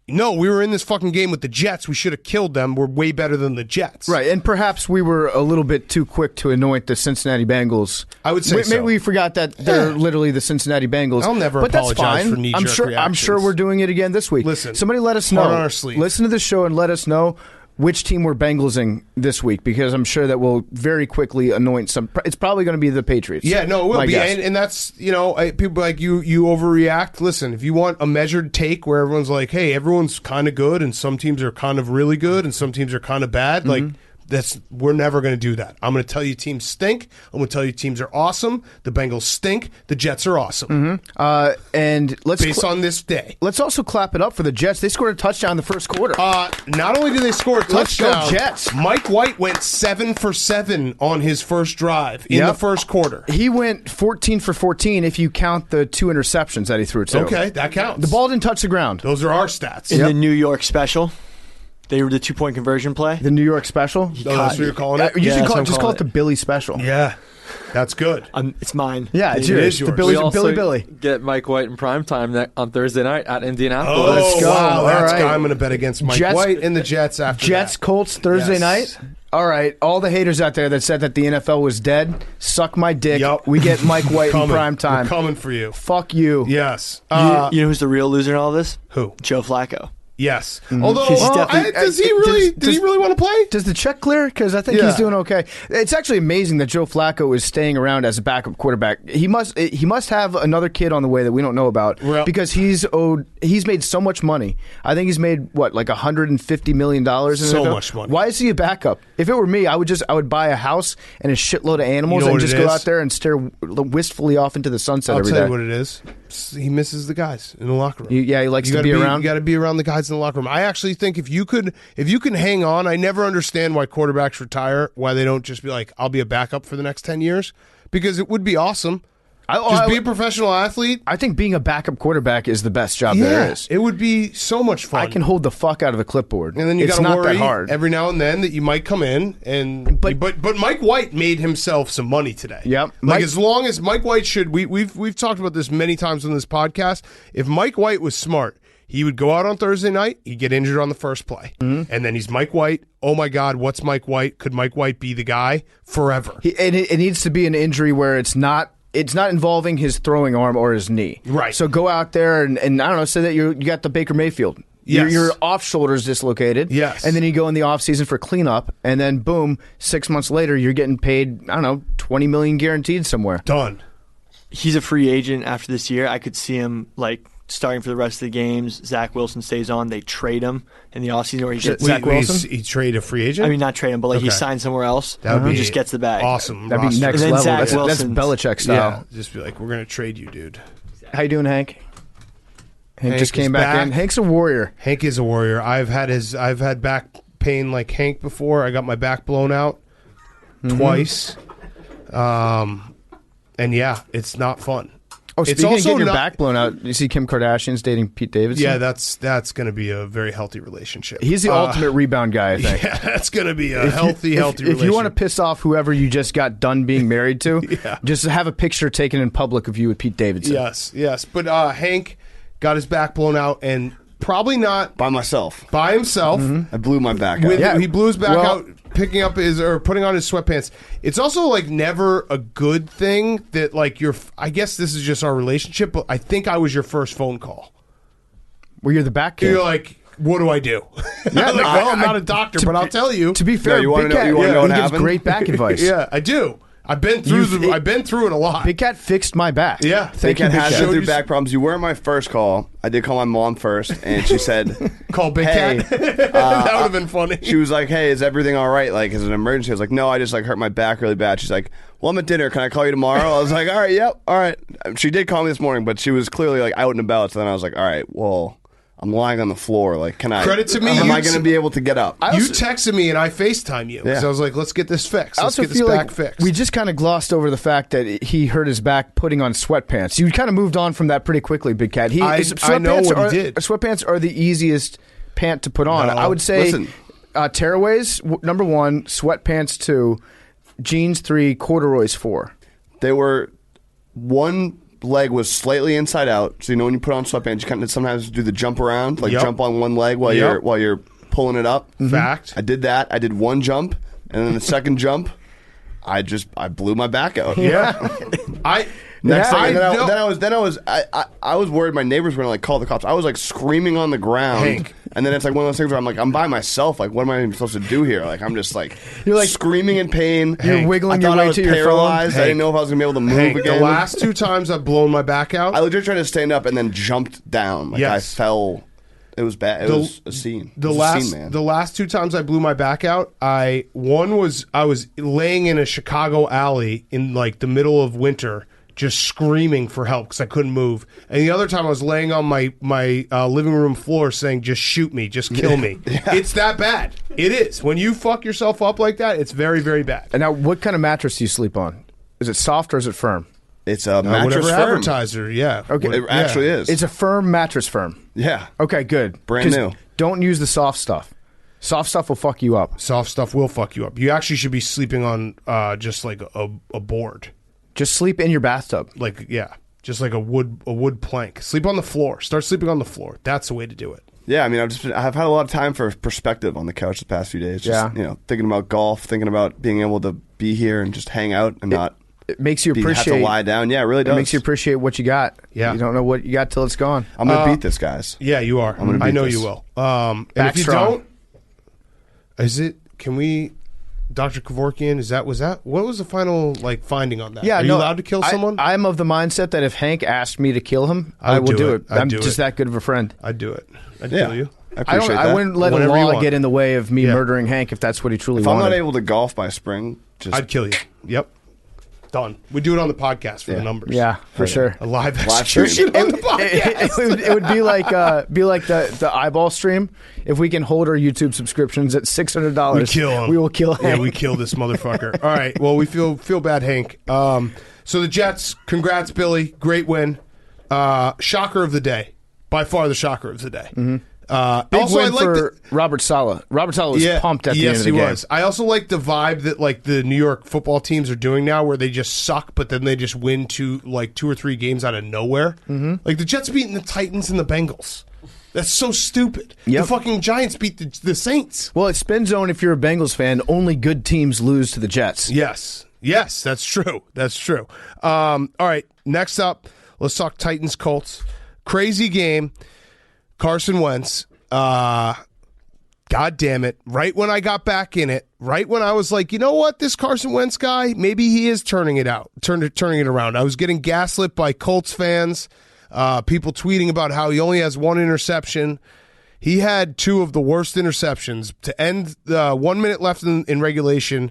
no, we were in this fucking game with the Jets. We should have killed them. We're way better than the Jets.
Right, and perhaps we were a little bit too quick to anoint the Cincinnati Bengals.
I would say
maybe we forgot that they're literally the Cincinnati Bengals.
I'll never
but
apologize
that's fine.
for knee-jerk reactions.
I'm sure we're doing it again this week.
Listen,
somebody let us know.
on our sleeve.
Listen to the show and let us know which team we're Bengalsing this week, because I'm sure that we'll very quickly anoint some. It's probably going to be the Patriots.
Yeah, no, it will be. And that's, people like you overreact. Listen, if you want a measured take where everyone's like, hey, everyone's kind of good and some teams are kind of really good and some teams are kind of bad, like We're never going to do that. I'm going to tell you teams stink. I'm going to tell you teams are awesome. The Bengals stink. The Jets are awesome.
And
based on this day.
Let's also clap it up for the Jets. They scored a touchdown in the first quarter.
Not only did they score a touchdown,
go Jets.
Mike White went 7 for 7 on his first drive in the first quarter.
He went 14 for 14 if you count the 2 interceptions that he threw too.
Okay, that counts.
The ball didn't touch the ground.
Those are our stats.
In the New York special, they were the 2-point conversion play.
The New York special?
Oh, that's what you're calling it?
You should call it the Billy special.
Yeah. That's good.
It's mine.
Yeah, it's
It
yours.
is yours.
The Billy.
Get Mike White in prime time on Thursday night at Indianapolis.
Oh,
Let's go.
wow.
All
That's
right.
I'm going to bet against Mike White and the Jets after
Jets,
that.
Colts, Thursday night. All right, all the haters out there that said that the NFL was dead, suck my dick.
Yep.
We get Mike White in prime time.
We're coming for you.
Fuck you.
Yes.
You know who's the real loser in all this?
Who?
Joe Flacco.
Yes. Although,
He's definitely-
does he really want to play?
Does the check clear? Because I think he's doing okay. It's actually amazing that Joe Flacco is staying around as a backup quarterback. He must have another kid on the way that we don't know about because he's made so much money. I think he's made like $150 million.
So much money.
Why is he a backup? If it were me, I would buy a house and a shitload of animals and just go out there and stare wistfully off into the sunset every day.
I'll tell you what it is. He misses the guys in the locker room.
He likes to be around.
You got to be around the guys in the locker room. I actually think if you can hang on, I never understand why quarterbacks retire, why they don't just be like, I'll be a backup for the next 10 years, because it would be awesome. Just be a professional athlete.
I think being a backup quarterback is the best job there is.
It would be so much fun.
I can hold the fuck out of a clipboard.
And then you got to
not
worry
that hard.
every now and then that you might come in and but Mike White made himself some money today.
Yep.
As long as Mike White we've talked about this many times on this podcast. If Mike White was smart, he would go out on Thursday night, he'd get injured on the first play. Mm-hmm. And then he's Mike White. Oh my God, what's Mike White? Could Mike White be the guy forever?
It needs to be an injury where it's not involving his throwing arm or his knee.
Right.
So go out there and I don't know, say that you got the Baker Mayfield.
Yes.
Your off shoulder's dislocated.
Yes.
And then you go in the off season for cleanup, and then boom, 6 months later you're getting paid, I don't know, $20 million guaranteed somewhere.
Done.
He's a free agent after this year. I could see him starting for the rest of the games. Zach Wilson stays on. They trade him in the offseason, or he gets
Zach Wilson.
He trade a free agent.
I mean, not trade him, but he signs somewhere else.
That would be
just gets the bag.
Awesome.
That'd be next
And then
level.
Zach
That's
Wilson's-
Belichick style.
Yeah. Just be like, we're going to trade you, dude.
How you doing, Hank? Hank just
is
came back in. Hank's a warrior.
Hank is a warrior. I've had back pain like Hank before. I got my back blown out twice. And yeah, it's not fun.
Oh,
It's
speaking of
also
getting your
not-
back blown out, you see Kim Kardashian's dating Pete Davidson?
Yeah, that's going to be a very healthy relationship.
He's the ultimate rebound guy, I think.
Yeah, that's going to be a healthy relationship.
If you want to piss off whoever you just got done being married to,
Yeah.
just have a picture taken in public of you with Pete Davidson.
Yes. But Hank got his back blown out, and probably not
By myself.
by himself.
I blew my back out.
Yeah.
He blew his back
Well-
out putting on his sweatpants. It's also never a good thing that I guess this is just our relationship, but I think I was your first phone call.
Where you're the back kid.
You're like, what do I do? Yeah, I'm not a doctor, but I'll tell you.
To be fair,
you wanna
Big
know-
Cat,
you wanna know
he
what
gives
happened?
great back advice.
Yeah, I do. I've been through it a lot.
Big Cat fixed my back.
Yeah.
Thank
Big
you,
Cat
Big
has
Cat.
been
Showed
through
you
back problems. You weren't my first call. I did call my mom first, and she said,
Call Big
Hey,
Cat. That would have been funny.
she was like, hey, is everything all right? Is it an emergency? I was like, no, I just hurt my back really bad. She's like, well, I'm at dinner. Can I call you tomorrow? I was like, all right, yep, all right. She did call me this morning, but she was clearly out and about. So then I was like, all right, well, I'm lying on the floor. Can I?
Credit to me,
Am
you
I going to be able to get up?
You texted me and I FaceTime you because
Yeah.
I was like, let's get this fixed.
I
Let's
also
get this
feel
back
like
fixed.
we just kind of glossed over the fact that he hurt his back putting on sweatpants. You kind of moved on from that pretty quickly, Big Cat.
I know what he did.
Sweatpants are the easiest pant to put on.
No.
I would say
Listen.
tearaways, number 1, sweatpants 2, jeans 3, corduroys 4.
They were one leg was slightly inside out, so when you put on sweatpants, you kind of sometimes do the jump around,
Yep.
jump on one leg while
Yep.
you're pulling it up.
Fact.
I did that. I did one jump, and then the second jump, I blew my back out.
Yeah.
Next thing, and
know-
I was worried my neighbors were gonna call the cops. I was screaming on the ground,
Hank.
and then it's one of those things where I'm by myself. What am I even supposed to do here? I'm just
You're
screaming in pain.
You're wiggling
I thought
your
I
way
was
to your phone.
paralyzed. I
Hank.
didn't know if I was gonna be able to move
Hank,
again.
the last 2 times I've blown my back out.
I legit tried to stand up and then jumped down.
Yes.
I fell. It was bad. It was a scene.
The
man.
last 2 times I blew my back out, I was laying in a Chicago alley in like the middle of winter, just screaming for help because I couldn't move. And the other time I was laying on my living room floor saying, "Just shoot me, just kill me." Yeah. It's that bad. It is. When you fuck yourself up like that, it's very, very bad.
And now, what kind of mattress do you sleep on? Is it soft or is it firm?
It's a mattress
whatever
firm.
Advertiser, yeah.
Okay.
It actually is.
It's a firm mattress firm.
Yeah.
Okay, good.
Brand new.
Don't use the soft stuff. Soft stuff will fuck you up.
Soft stuff will fuck you up. You actually should be sleeping on just like a board.
Just sleep in your bathtub.
Like, yeah, just like a wood plank. Sleep on the floor. Start sleeping on the floor. That's the way to do it.
Yeah, I mean, I've had a lot of time for perspective on the couch the past few days. Just, thinking about golf, thinking about being able to be here and just hang out and not.
It makes you appreciate.
Have to lie down. Yeah, it really does.
It makes you appreciate what you got.
Yeah,
you don't know what you got till it's gone.
I'm gonna beat this, guys.
Yeah, you are.
I'm gonna beat
I know
this.
you will. And if you don't, can we? Dr. Kevorkian, what was the final finding on that?
Yeah,
are you allowed to kill someone?
I'm of the mindset that if Hank asked me to kill him, I will do it. I'm just that good of a friend.
I'd do it. I'd kill you.
I appreciate that.
I wouldn't let a law get in the way of me murdering Hank if that's what he truly wanted.
If I'm not able to golf by spring,
I'd kill you. Yep. Done. We do it on the podcast for the numbers.
Yeah, for sure.
A live execution on the podcast.
It would be like the eyeball stream. If we can hold our YouTube subscriptions at $600,
we kill him.
We will kill Hank.
Yeah, we kill this motherfucker. All right. Well, we feel bad, Hank. So the Jets. Congrats, Billy. Great win. Shocker of the day. By far the shocker of the day.
Mm-hmm. Big
also,
win for Robert Saleh. Robert Saleh was pumped at the end of the game.
Yes, he was. I also like the vibe that like the New York football teams are doing now, where they just suck, but then they just win 2 or 3 games out of nowhere. Mm-hmm. Like the Jets beating the Titans and the Bengals. That's so stupid.
Yep.
The fucking Giants beat the Saints.
Well, it's spin zone. If you're a Bengals fan, only good teams lose to the Jets.
Yes, that's true. That's true. All right, next up, let's talk Titans Colts. Crazy game. Carson Wentz, God damn it, right when I got back in it, right when I was like, you know what, this Carson Wentz guy, maybe he is turning it around. I was getting gaslit by Colts fans, people tweeting about how he only has 1 interception. He had 2 of the worst interceptions to end 1 minute left in regulation,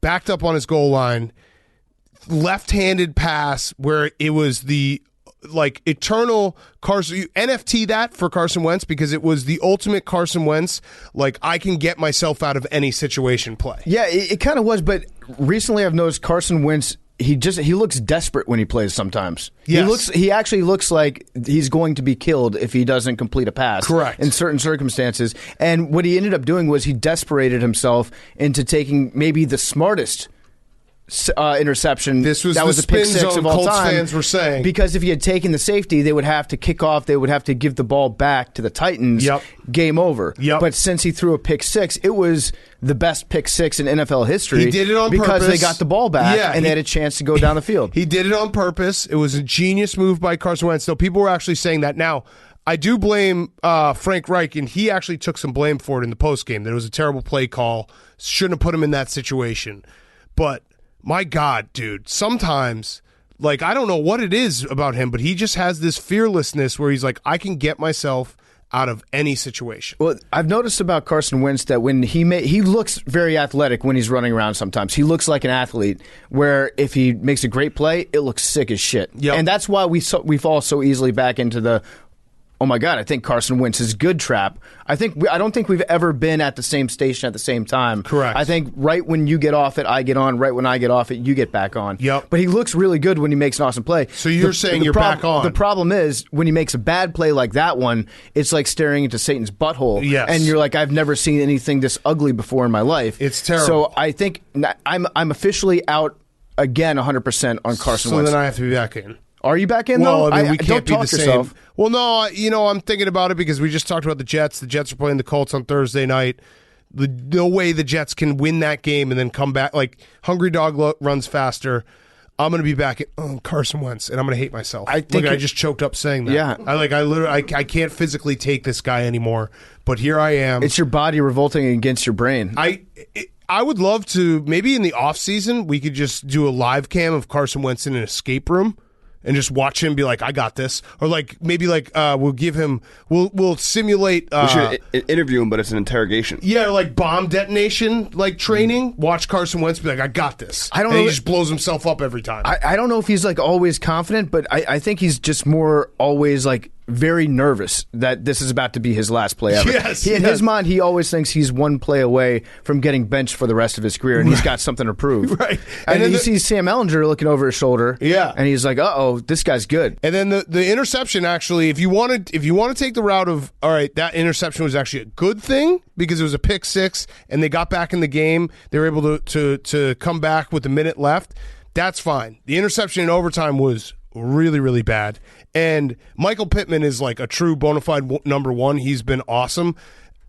backed up on his goal line, left-handed pass where it was the eternal Carson, you NFT that for Carson Wentz because it was the ultimate Carson Wentz, I can get myself out of any situation play.
Yeah, it kind of was, but recently I've noticed Carson Wentz, he looks desperate when he plays sometimes.
Yes.
He actually looks like he's going to be killed if he doesn't complete a pass.
Correct.
In certain circumstances. And what he ended up doing was he desperated himself into taking maybe the smartest interception.
This was
that
the
was a pick
spin
6
zone
of all
Colts
time.
fans were saying.
Because if he had taken the safety, they would have to kick off. They would have to give the ball back to the Titans.
Yep.
Game over.
Yep.
But since he threw a pick 6, it was the best pick 6 in NFL history.
He did it on
because
purpose.
They got the ball back and they had a chance to go down the field.
He did it on purpose. It was a genius move by Carson Wentz. So people were actually saying that. Now, I do blame Frank Reich, and he actually took some blame for it in the postgame. That it was a terrible play call. Shouldn't have put him in that situation. But my God, dude, sometimes, I don't know what it is about him, but he just has this fearlessness where he's like, I can get myself out of any situation.
Well, I've noticed about Carson Wentz that when he looks very athletic when he's running around sometimes. He looks like an athlete where if he makes a great play, it looks sick as shit.
Yep.
And that's why we fall so easily back into the, oh my God, I think Carson Wentz is good trap. I don't think we've ever been at the same station at the same time.
Correct.
I think right when you get off it, I get on. Right when I get off it, you get back on.
Yep.
But he looks really good when he makes an awesome play.
So you're saying you're back on.
The problem is when he makes a bad play like that one, it's like staring into Satan's butthole.
Yes.
And you're like, I've never seen anything this ugly before in my life.
It's terrible.
So I think I'm officially out again 100% on Carson Wentz.
So then I have to be back in.
Are you back in,
though?
though?
I mean, we can't be the
yourself.
same. Well, no, I'm thinking about it because we just talked about the Jets. The Jets are playing the Colts on Thursday night. No way the Jets can win that game and then come back. Hungry dog runs faster. I'm going to be back at Carson Wentz, and I'm going to hate myself. I just choked up saying that.
Yeah.
I can't physically take this guy anymore, but here I am.
It's your body revolting against your brain.
I would love to, maybe in the offseason, we could just do a live cam of Carson Wentz in an escape room.
and just watch him be like, I got this, or like maybe like we'll simulate.
We should interview him, but it's an interrogation.
Yeah, like bomb detonation, like training. Watch Carson Wentz be like, I got this.
I don't
and
know.
He just blows himself up every time.
I don't know if he's like always confident, but I think he's just more always like very nervous that this is about to be his last play ever.
Yes,
in his mind, he always thinks he's one play away from getting benched for the rest of his career, and he's got something to prove.
Right.
And then he sees Sam Ellinger looking over his shoulder.
Yeah.
And he's like, uh-oh, this guy's good.
And then the interception, actually, if you want to take the route of, all right, that interception was actually a good thing because it was a pick six and they got back in the game. They were able to come back with a minute left. That's fine. The interception in overtime was really, really bad. And Michael Pittman is like a true bona fide number one. He's been awesome.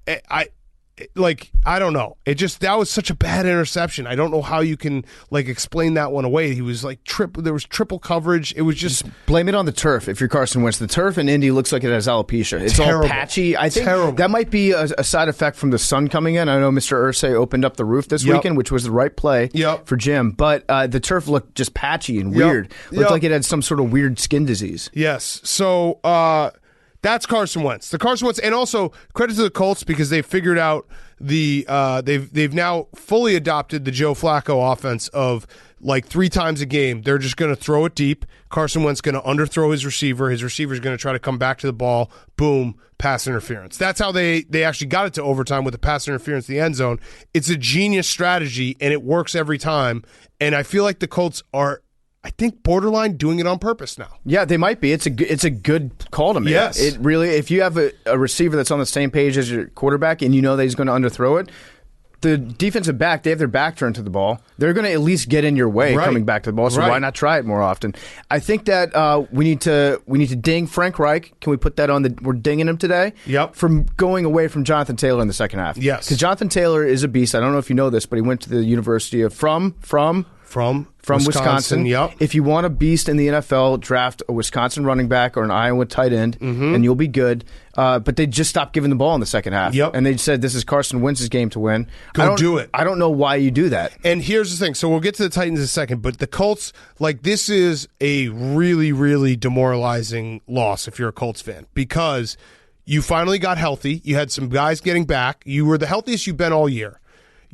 I don't know. That was such a bad interception. I don't know how you can like explain that one away. He was like there was triple coverage. It was just
blame it on the turf. If you're Carson Wentz, the turf in Indy looks like it has alopecia. It's
terrible.
all patchy. I think that might be a side effect from the sun coming in. I know Mr. Irsay opened up the roof this weekend, which was the right play for Jim. But the turf looked just patchy and weird. Looked like it had some sort of weird skin disease.
Yes. So that's Carson Wentz. And also credit to the Colts because they figured out they've now fully adopted the Joe Flacco offense of like 3 times a game. They're just going to throw it deep. Carson Wentz going to underthrow his receiver. His receiver's going to try to come back to the ball. Boom, pass interference. That's how they actually got it to overtime with the pass interference in the end zone. It's a genius strategy and it works every time. And I feel like the Colts are, I think, borderline doing it on purpose now.
Yeah, they might be. It's a good call to make.
Yes.
It really, if you have a receiver that's on the same page as your quarterback and you know that he's going to underthrow it, the defensive back, they have their back turned to the ball. They're going to at least get in your way coming back to the ball, so why not try it more often? I think that we need to ding Frank Reich. Can we put that on we're dinging him today?
Yep.
From going away from Jonathan Taylor in the second half.
Yes.
Because Jonathan Taylor is a beast. I don't know if you know this, but he went to the University of from Wisconsin.
Yep.
If you want a beast in the NFL, draft a Wisconsin running back or an Iowa tight end, and you'll be good. But they just stopped giving the ball in the second half.
Yep.
And they said this is Carson Wentz's game to win.
Do it.
I don't know why you do that.
And here's the thing. So we'll get to the Titans in a second, but the Colts, like, this is a really, really demoralizing loss if you're a Colts fan because you finally got healthy. You had some guys getting back. You were the healthiest you've been all year.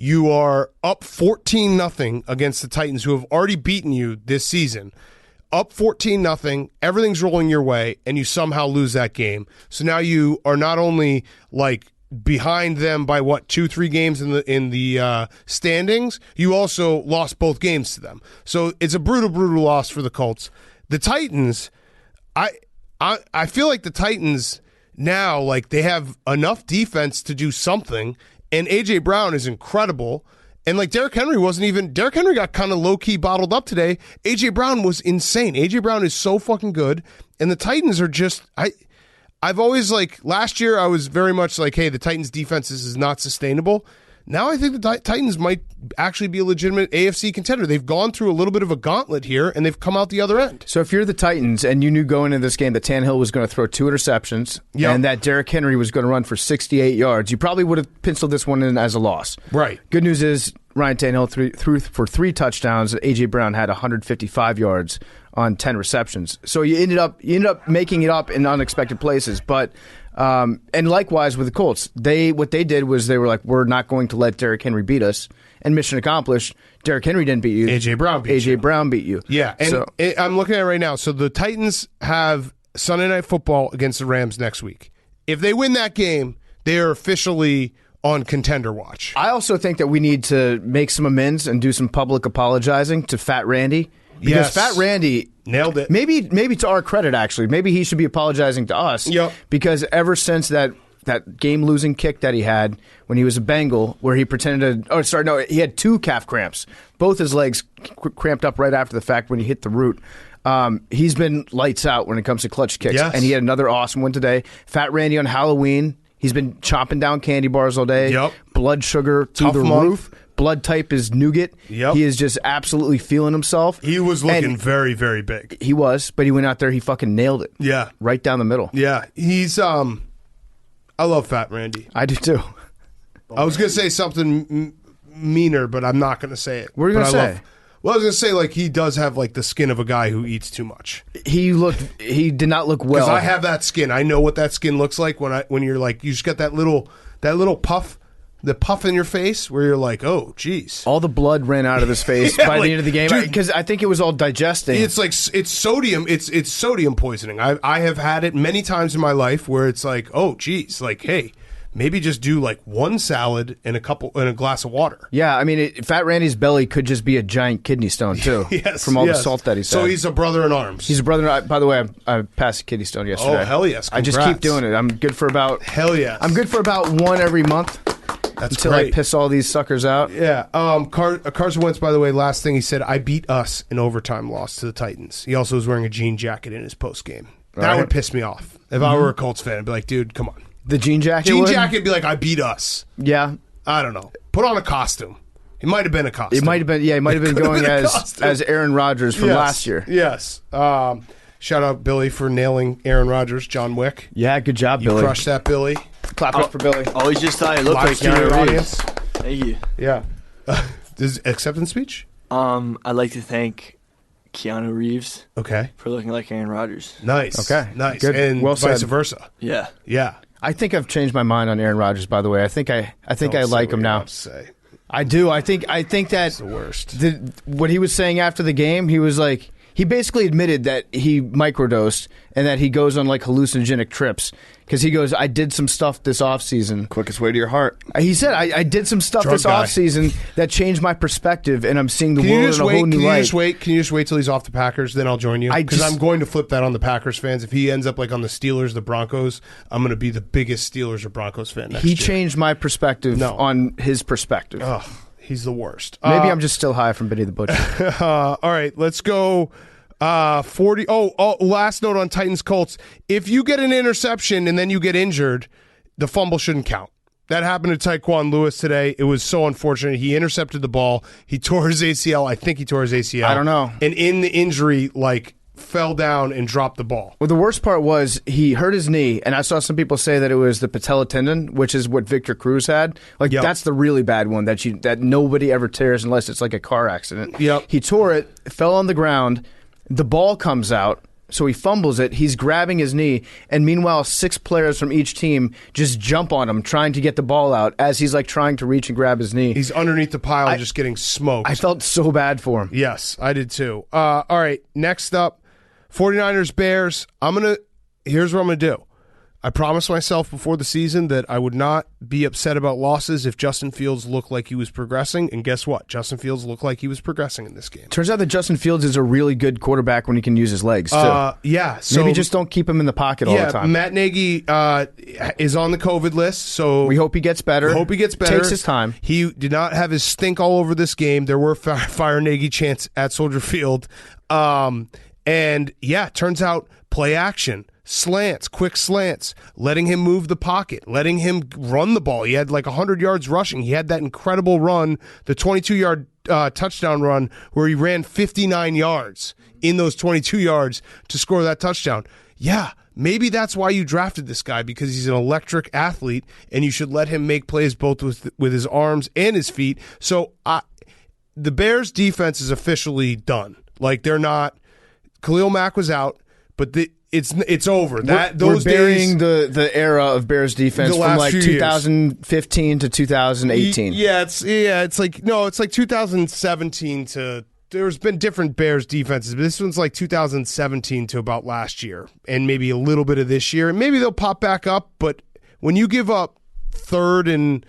You are up 14-0 against the Titans, who have already beaten you this season. Up 14-0, everything's rolling your way, and you somehow lose that game. So now you are not only like behind them by 2-3 games in the standings, you also lost both games to them. So it's a brutal loss for the Colts. The Titans, I feel like the Titans now, like, they have enough defense to do something. And A.J. Brown is incredible. And like Derrick Henry got kind of low-key bottled up today. A.J. Brown was insane. A.J. Brown is so fucking good. And the Titans are just, I've always, like, last year I was very much like, hey, the Titans' defense is not sustainable. Now I think the Titans might actually be a legitimate AFC contender. They've gone through a little bit of a gauntlet here, and they've come out the other end.
So if you're the Titans and you knew going into this game that Tannehill was going to throw 2 interceptions and that Derrick Henry was going to run for 68 yards, you probably would have penciled this one in as a loss.
Right.
Good news is Ryan Tannehill threw for 3 touchdowns. A.J. Brown had 155 yards on 10 receptions. So you ended up making it up in unexpected places, but and likewise with the Colts, what they did was they were like, we're not going to let Derrick Henry beat us, and mission accomplished. Derrick Henry didn't beat you.
A.J. Brown beat you. Yeah, and I'm looking at it right now. So the Titans have Sunday Night Football against the Rams next week. If they win that game, they are officially on contender watch.
I also think that we need to make some amends and do some public apologizing to Fat Randy. Because Fat Randy
nailed it.
Maybe to our credit, actually. Maybe he should be apologizing to us.
Yep.
Because ever since that game-losing kick that he had when he was a Bengal, where he pretended to... he had 2 calf cramps. Both his legs cramped up right after the fact when he hit the root. He's been lights out when it comes to clutch kicks.
Yes.
And he had another awesome one today. Fat Randy on Halloween. He's been chomping down candy bars all day.
Yep.
Blood sugar through the roof. Blood type is nougat.
Yep.
He is just absolutely feeling himself.
He was looking very, very big.
He was, but he went out there, he fucking nailed it.
Yeah.
Right down the middle.
Yeah. He's, I love Fat Randy.
I do too.
I was going to say something meaner, but I'm not going to say it.
What are you going to say?
Well, I was gonna say, like, he does have like the skin of a guy who eats too much.
He did not look well.
Because I have that skin. I know what that skin looks like when you're like, you just got that little puff, the puff in your face where you're like, oh, geez.
All the blood ran out of his face by the end of the game because I think it was all digesting.
It's like it's sodium. It's sodium poisoning. I have had it many times in my life where it's like, oh, geez, like, hey. Maybe just do like one salad and a glass of water.
Yeah, I mean, Fat Randy's belly could just be a giant kidney stone too.
Yes,
from all the salt that he's had.
So he's a brother in arms.
He's a brother. By the way, I passed a kidney stone yesterday.
Oh hell yes! Congrats.
I just keep doing it. I'm good for about I'm good for about one every month.
That's
until
great.
I piss all these suckers out.
Yeah. Carson Wentz, by the way, last thing he said, I beat us in overtime loss to the Titans. He also was wearing a jean jacket in his post game. That would piss me off. If I were a Colts fan, I'd be like, dude, come on.
The jean jacket?
Jean jacket would be like, I beat us.
Yeah.
I don't know. Put on a costume. It might have been a costume.
It might have been, yeah, he might have been going as Aaron Rodgers from last year.
Yes. Shout out Billy for nailing Aaron Rodgers, John Wick.
Yeah, good job,
You
Billy.
crushed that, Billy.
Clap it up for Billy.
Always just thought it looked like
Keanu audience.
Thank you.
Yeah. This acceptance speech?
I'd like to thank Keanu Reeves.
Okay.
For looking like Aaron Rodgers.
Nice.
Okay.
Nice.
Good.
And
well
vice
said.
versa.
Yeah.
Yeah.
I think I've changed my mind on Aaron Rodgers, by the way. I think I like him now. I do. I think that
it's the worst.
What he was saying after the game, he was like, he basically admitted that he microdosed and that he goes on like hallucinogenic trips because he goes, I did some stuff this offseason.
Quickest way to your heart.
He said, I did some stuff this offseason that changed my perspective and I'm seeing the world in a whole new light.
Can you just wait till he's off the Packers? Then I'll join you. Because I'm going to flip that on the Packers fans. If he ends up like on the Steelers, the Broncos, I'm going to be the biggest Steelers or Broncos fan next year.
He changed my perspective on his perspective.
Ugh. He's the worst.
Maybe I'm just still high from Benny the Butcher.
All right, let's go. 40. Last note on Titans Colts. If you get an interception and then you get injured, the fumble shouldn't count. That happened to Tyquan Lewis today. It was so unfortunate. He intercepted the ball. He tore his ACL. I think he tore his ACL.
I don't know.
And in the injury, fell down and dropped the ball.
Well, the worst part was he hurt his knee, and I saw some people say that it was the patella tendon, which is what Victor Cruz had. That's the really bad one that nobody ever tears unless it's like a car accident.
Yep.
He tore it, fell on the ground, the ball comes out, so he fumbles it. He's grabbing his knee, and meanwhile, 6 players from each team just jump on him, trying to get the ball out as he's trying to reach and grab his knee.
He's underneath the pile, just getting smoked.
I felt so bad for him.
Yes, I did too. All right, next up, 49ers Bears. Here's what I'm going to do. I promised myself before the season that I would not be upset about losses if Justin Fields looked like he was progressing. And guess what? Justin Fields looked like he was progressing in this game.
Turns out that Justin Fields is a really good quarterback when he can use his legs, too.
Yeah. So,
maybe just don't keep him in the pocket all the time.
Matt Nagy is on the COVID list, so
we hope he gets better. Takes his time.
He did not have his stink all over this game. There were fire Nagy chants at Soldier Field. And yeah, turns out play action. Slants, quick slants, letting him move the pocket, letting him run the ball. He had 100 yards rushing. He had that incredible run, the 22-yard touchdown run where he ran 59 yards in those 22 yards to score that touchdown. Yeah, maybe that's why you drafted this guy, because he's an electric athlete, and you should let him make plays both with his arms and his feet. So the Bears' defense is officially done. They're not. Khalil Mack was out, but it's over.
We're burying the era of Bears defense from 2015 to 2018.
It's like 2017 to. There's been different Bears defenses, but this one's 2017 to about last year, and maybe a little bit of this year, and maybe they'll pop back up. But when you give up 3rd and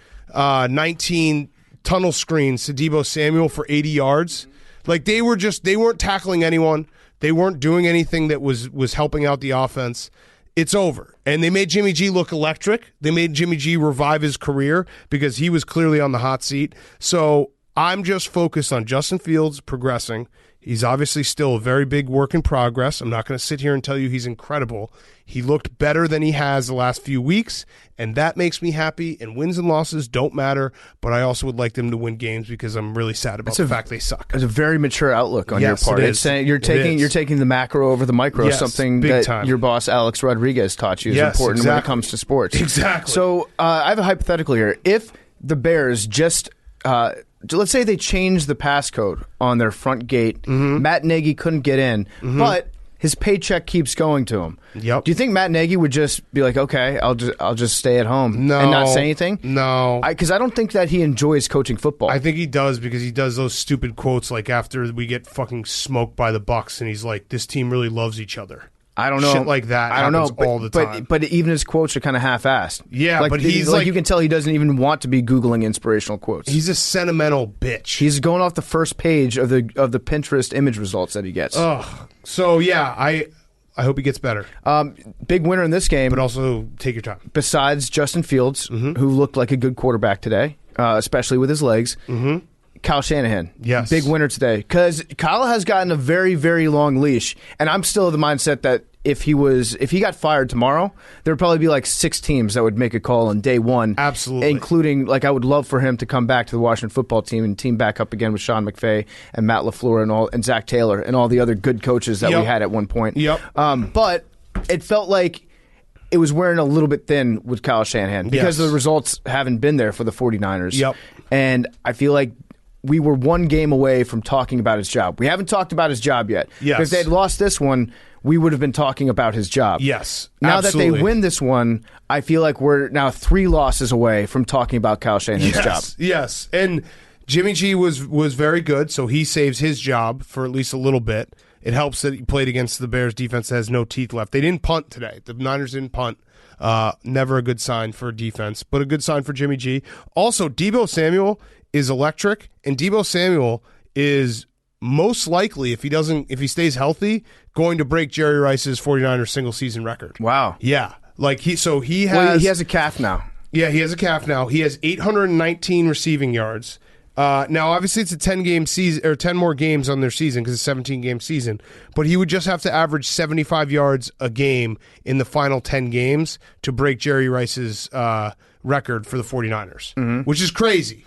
19 tunnel screens to Deebo Samuel for 80 yards, they weren't tackling anyone. They weren't doing anything that was helping out the offense. It's over. And they made Jimmy G look electric. They made Jimmy G revive his career because he was clearly on the hot seat. So I'm just focused on Justin Fields progressing. He's obviously still a very big work in progress. I'm not going to sit here and tell you he's incredible. He looked better than he has the last few weeks, and that makes me happy. And wins and losses don't matter, but I also would like them to win games because I'm really sad about the fact they suck.
It's a very mature outlook on your part. It's saying you're taking the macro over the micro, something that time. Your boss Alex Rodriguez taught you is important when it comes to sports.
Exactly.
So I have a hypothetical here. If the Bears just let's say they changed the passcode on their front gate. Matt Nagy couldn't get in, but his paycheck keeps going to him.
Yep.
Do you think Matt Nagy would just be like, okay, I'll just stay at home and not say anything?
No.
Because I don't think that he enjoys coaching football.
I think he does because he does those stupid quotes like after we get fucking smoked by the Bucs and he's like, this team really loves each other.
I don't know.
Shit like that
I don't know,
all the time.
But even his quotes are kind of half-assed.
Yeah,
like,
but he's like
you can tell he doesn't even want to be Googling inspirational quotes.
He's a sentimental bitch.
He's going off the first page of the Pinterest image results that he gets.
Ugh. So, yeah, I hope he gets better.
Big winner in this game.
But also, take your time.
Besides Justin Fields, who looked like a good quarterback today, especially with his legs, Kyle Shanahan.
Yes.
Big winner today. Because Kyle has gotten a very, very long leash. And I'm still of the mindset that if he got fired tomorrow, there would probably be like 6 teams that would make a call on day one.
Absolutely.
Including, like, I would love for him to come back to the Washington football team and team back up again with Sean McVay and Matt LaFleur and Zach Taylor and all the other good coaches that we had at one point.
Yep.
But it felt like it was wearing a little bit thin with Kyle Shanahan because the results haven't been there for the 49ers.
Yep.
And I feel like we were one game away from talking about his job. We haven't talked about his job yet.
Yes.
If they'd lost this one, we would have been talking about his job.
Yes.
Now
absolutely.
that they win this one, I feel like we're now 3 losses away from talking about Kyle Shanahan's job.
Yes. And Jimmy G was very good, so he saves his job for at least a little bit. It helps that he played against the Bears defense that has no teeth left. They didn't punt today. The Niners didn't punt. Never a good sign for defense, but a good sign for Jimmy G. Also, Deebo Samuel is electric, and Deebo Samuel is most likely, if he stays healthy, going to break Jerry Rice's 49ers single season record.
Wow.
Yeah. Like he has
he has a calf now.
Yeah, he has a calf now. He has 819 receiving yards. Now, obviously, it's a 10-game season or 10 more games on their season because it's a 17-game season. But he would just have to average 75 yards a game in the final 10 games to break Jerry Rice's record for the 49ers, which is crazy.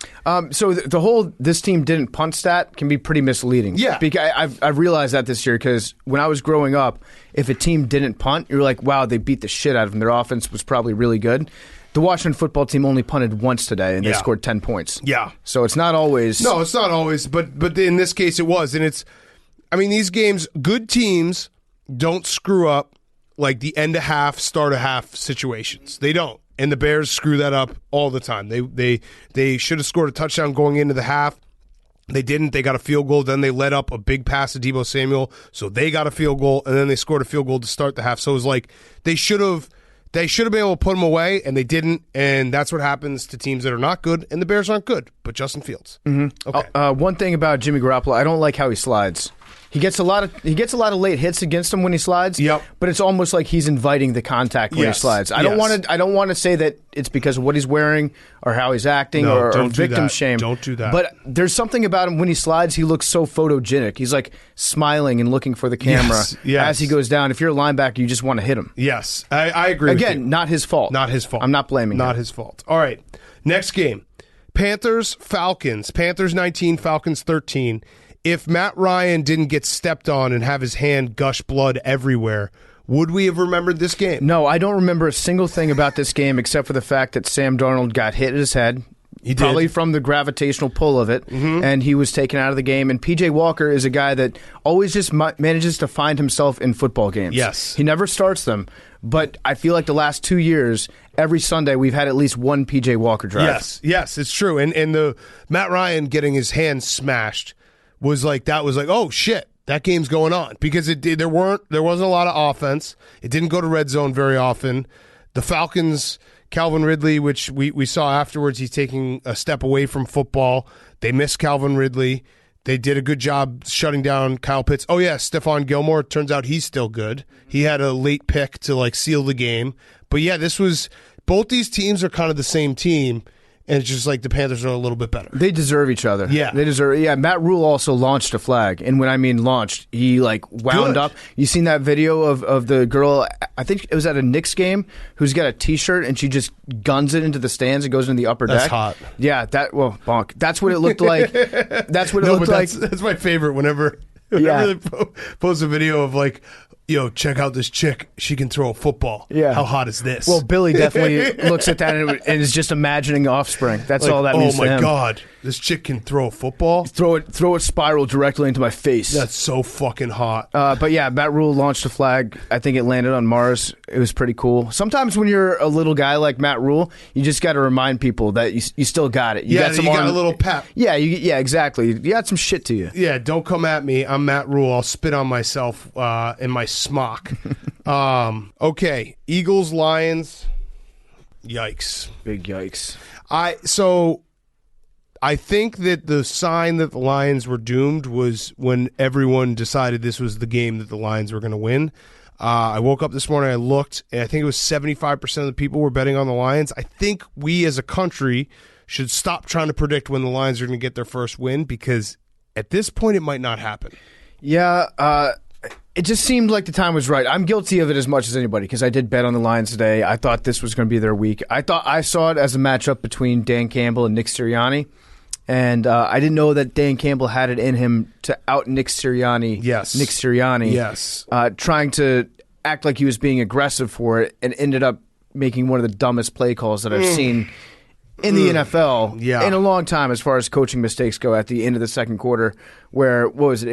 So the whole this team didn't punt stat can be pretty misleading.
Yeah.
Because I've realized that this year because when I was growing up, if a team didn't punt, you're like, wow, they beat the shit out of them. Their offense was probably really good. The Washington football team only punted once today, and they scored 10 points.
Yeah.
So it's not always...
No, it's not always, but in this case it was. And these games, good teams don't screw up like the end-of-half, start-of-half situations. They don't. And the Bears screw that up all the time. They should have scored a touchdown going into the half. They didn't. They got a field goal. Then they let up a big pass to Deebo Samuel, so they got a field goal, and then they scored a field goal to start the half. So it was like they should have been able to put them away, and they didn't, and that's what happens to teams that are not good, and the Bears aren't good, but Justin Fields. Okay.
One thing about Jimmy Garoppolo, I don't like how he slides. He gets a lot of late hits against him when he slides.
Yep.
But it's almost like he's inviting the contact when he slides. I don't want to say that it's because of what he's wearing or how he's acting or victim shame.
Don't do that.
But there's something about him when he slides. He looks so photogenic. He's like smiling and looking for the camera as he goes down. If you're a linebacker, you just want to hit him.
Yes, I agree.
Again,
with you.
not his fault.
Not his fault.
I'm not blaming him.
Not his fault. All right. Next game. Panthers, Falcons. Panthers 19, Falcons 13. If Matt Ryan didn't get stepped on and have his hand gush blood everywhere, would we have remembered this game?
No, I don't remember a single thing about this game except for the fact that Sam Darnold got hit in his head.
He
probably
did.
From the gravitational pull of it, and he was taken out of the game. And P.J. Walker is a guy that always just manages to find himself in football games.
Yes.
He never starts them, but I feel like the last 2 years, every Sunday we've had at least one P.J. Walker drive.
Yes, it's true. And the Matt Ryan getting his hand smashed was like, oh shit, that game's going on, because there wasn't a lot of offense. It didn't go to red zone very often. The Falcons, Calvin Ridley, which we saw afterwards, he's taking a step away from football. They missed Calvin Ridley. They did a good job shutting down Kyle Pitts. Oh yeah, Stephon Gilmore, turns out he's still good. He had a late pick to seal the game. But yeah, both these teams are kind of the same team. And it's just like the Panthers are a little bit better.
They deserve each other.
Yeah.
They deserve. Yeah, Matt Rule also launched a flag. And when I mean launched, he wound up. You seen that video of the girl, I think it was at a Knicks game, who's got a T-shirt and she just guns it into the stands and goes into the upper deck?
That's hot.
Yeah, bonk. That's what it looked like. That's what it looked like.
That's my favorite whenever they post a video of yo, check out this chick. She can throw a football.
Yeah.
How hot is this?
Well, Billy definitely looks at that and is just imagining offspring. That's all that means to him.
Oh, my God. This chick can throw a football?
Throw it spiral directly into my face.
That's so fucking hot.
But yeah, Matt Rule launched a flag. I think it landed on Mars. It was pretty cool. Sometimes when you're a little guy like Matt Rule, you just got to remind people that you still got it.
You got a little pep.
Yeah, exactly. You got some shit to you.
Yeah, don't come at me. I'm Matt Rule. I'll spit on myself in my smock. Okay, Eagles, Lions. Yikes.
Big yikes.
I think that the sign that the Lions were doomed was when everyone decided this was the game that the Lions were going to win. I woke up this morning, I looked, and I think it was 75% of the people were betting on the Lions. I think we as a country should stop trying to predict when the Lions are going to get their first win, because at this point it might not happen.
Yeah, it just seemed like the time was right. I'm guilty of it as much as anybody because I did bet on the Lions today. I thought this was going to be their week. I saw it as a matchup between Dan Campbell and Nick Sirianni. And I didn't know that Dan Campbell had it in him to out Nick Sirianni.
Yes.
Nick Sirianni.
Yes.
Trying to act like he was being aggressive for it and ended up making one of the dumbest play calls that I've seen in the NFL in a long time as far as coaching mistakes go at the end of the second quarter where, what was it?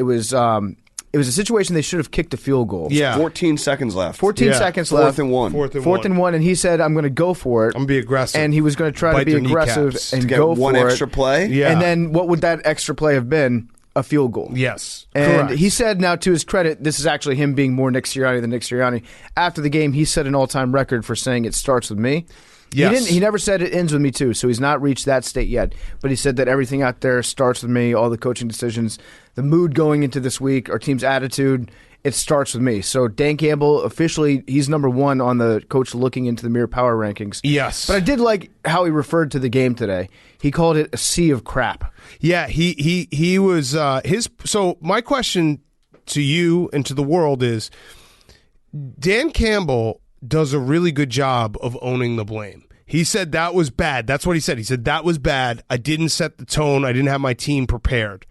It was a situation they should have kicked a field goal.
Yeah. 14 seconds left.
14 seconds left.
Fourth and one.
Fourth and one, and he said, I'm going to go for it.
I'm going to be aggressive.
And he was going to try to be aggressive and
get
go
one
for
extra
it.
play.
Yeah.
And then what would that extra play have been? A field goal.
Yes.
And
correct.
he said, now to his credit, this is actually him being more Nick Sirianni than Nick Sirianni. After the game, he set an all-time record for saying it starts with me.
Yes.
He never said it ends with me too, so he's not reached that state yet. But he said that everything out there starts with me, all the coaching decisions, the mood going into this week, our team's attitude, it starts with me. So Dan Campbell, officially, he's number one on the coach looking into the mirror power rankings.
Yes.
But I did like how he referred to the game today. He called it a sea of crap.
Yeah, he was his. So my question to you and to the world is, Dan Campbell does a really good job of owning the blame. He said that was bad. That's what he said. He said that was bad. I didn't set the tone. I didn't have my team prepared.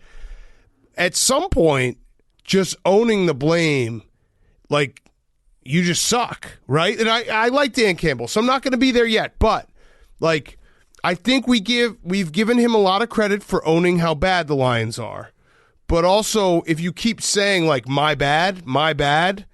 At some point, just owning the blame, like, you just suck, right? And I like Dan Campbell, so I'm not going to be there yet. But, like, I think we've given him a lot of credit for owning how bad the Lions are. But also, if you keep saying, like, my bad,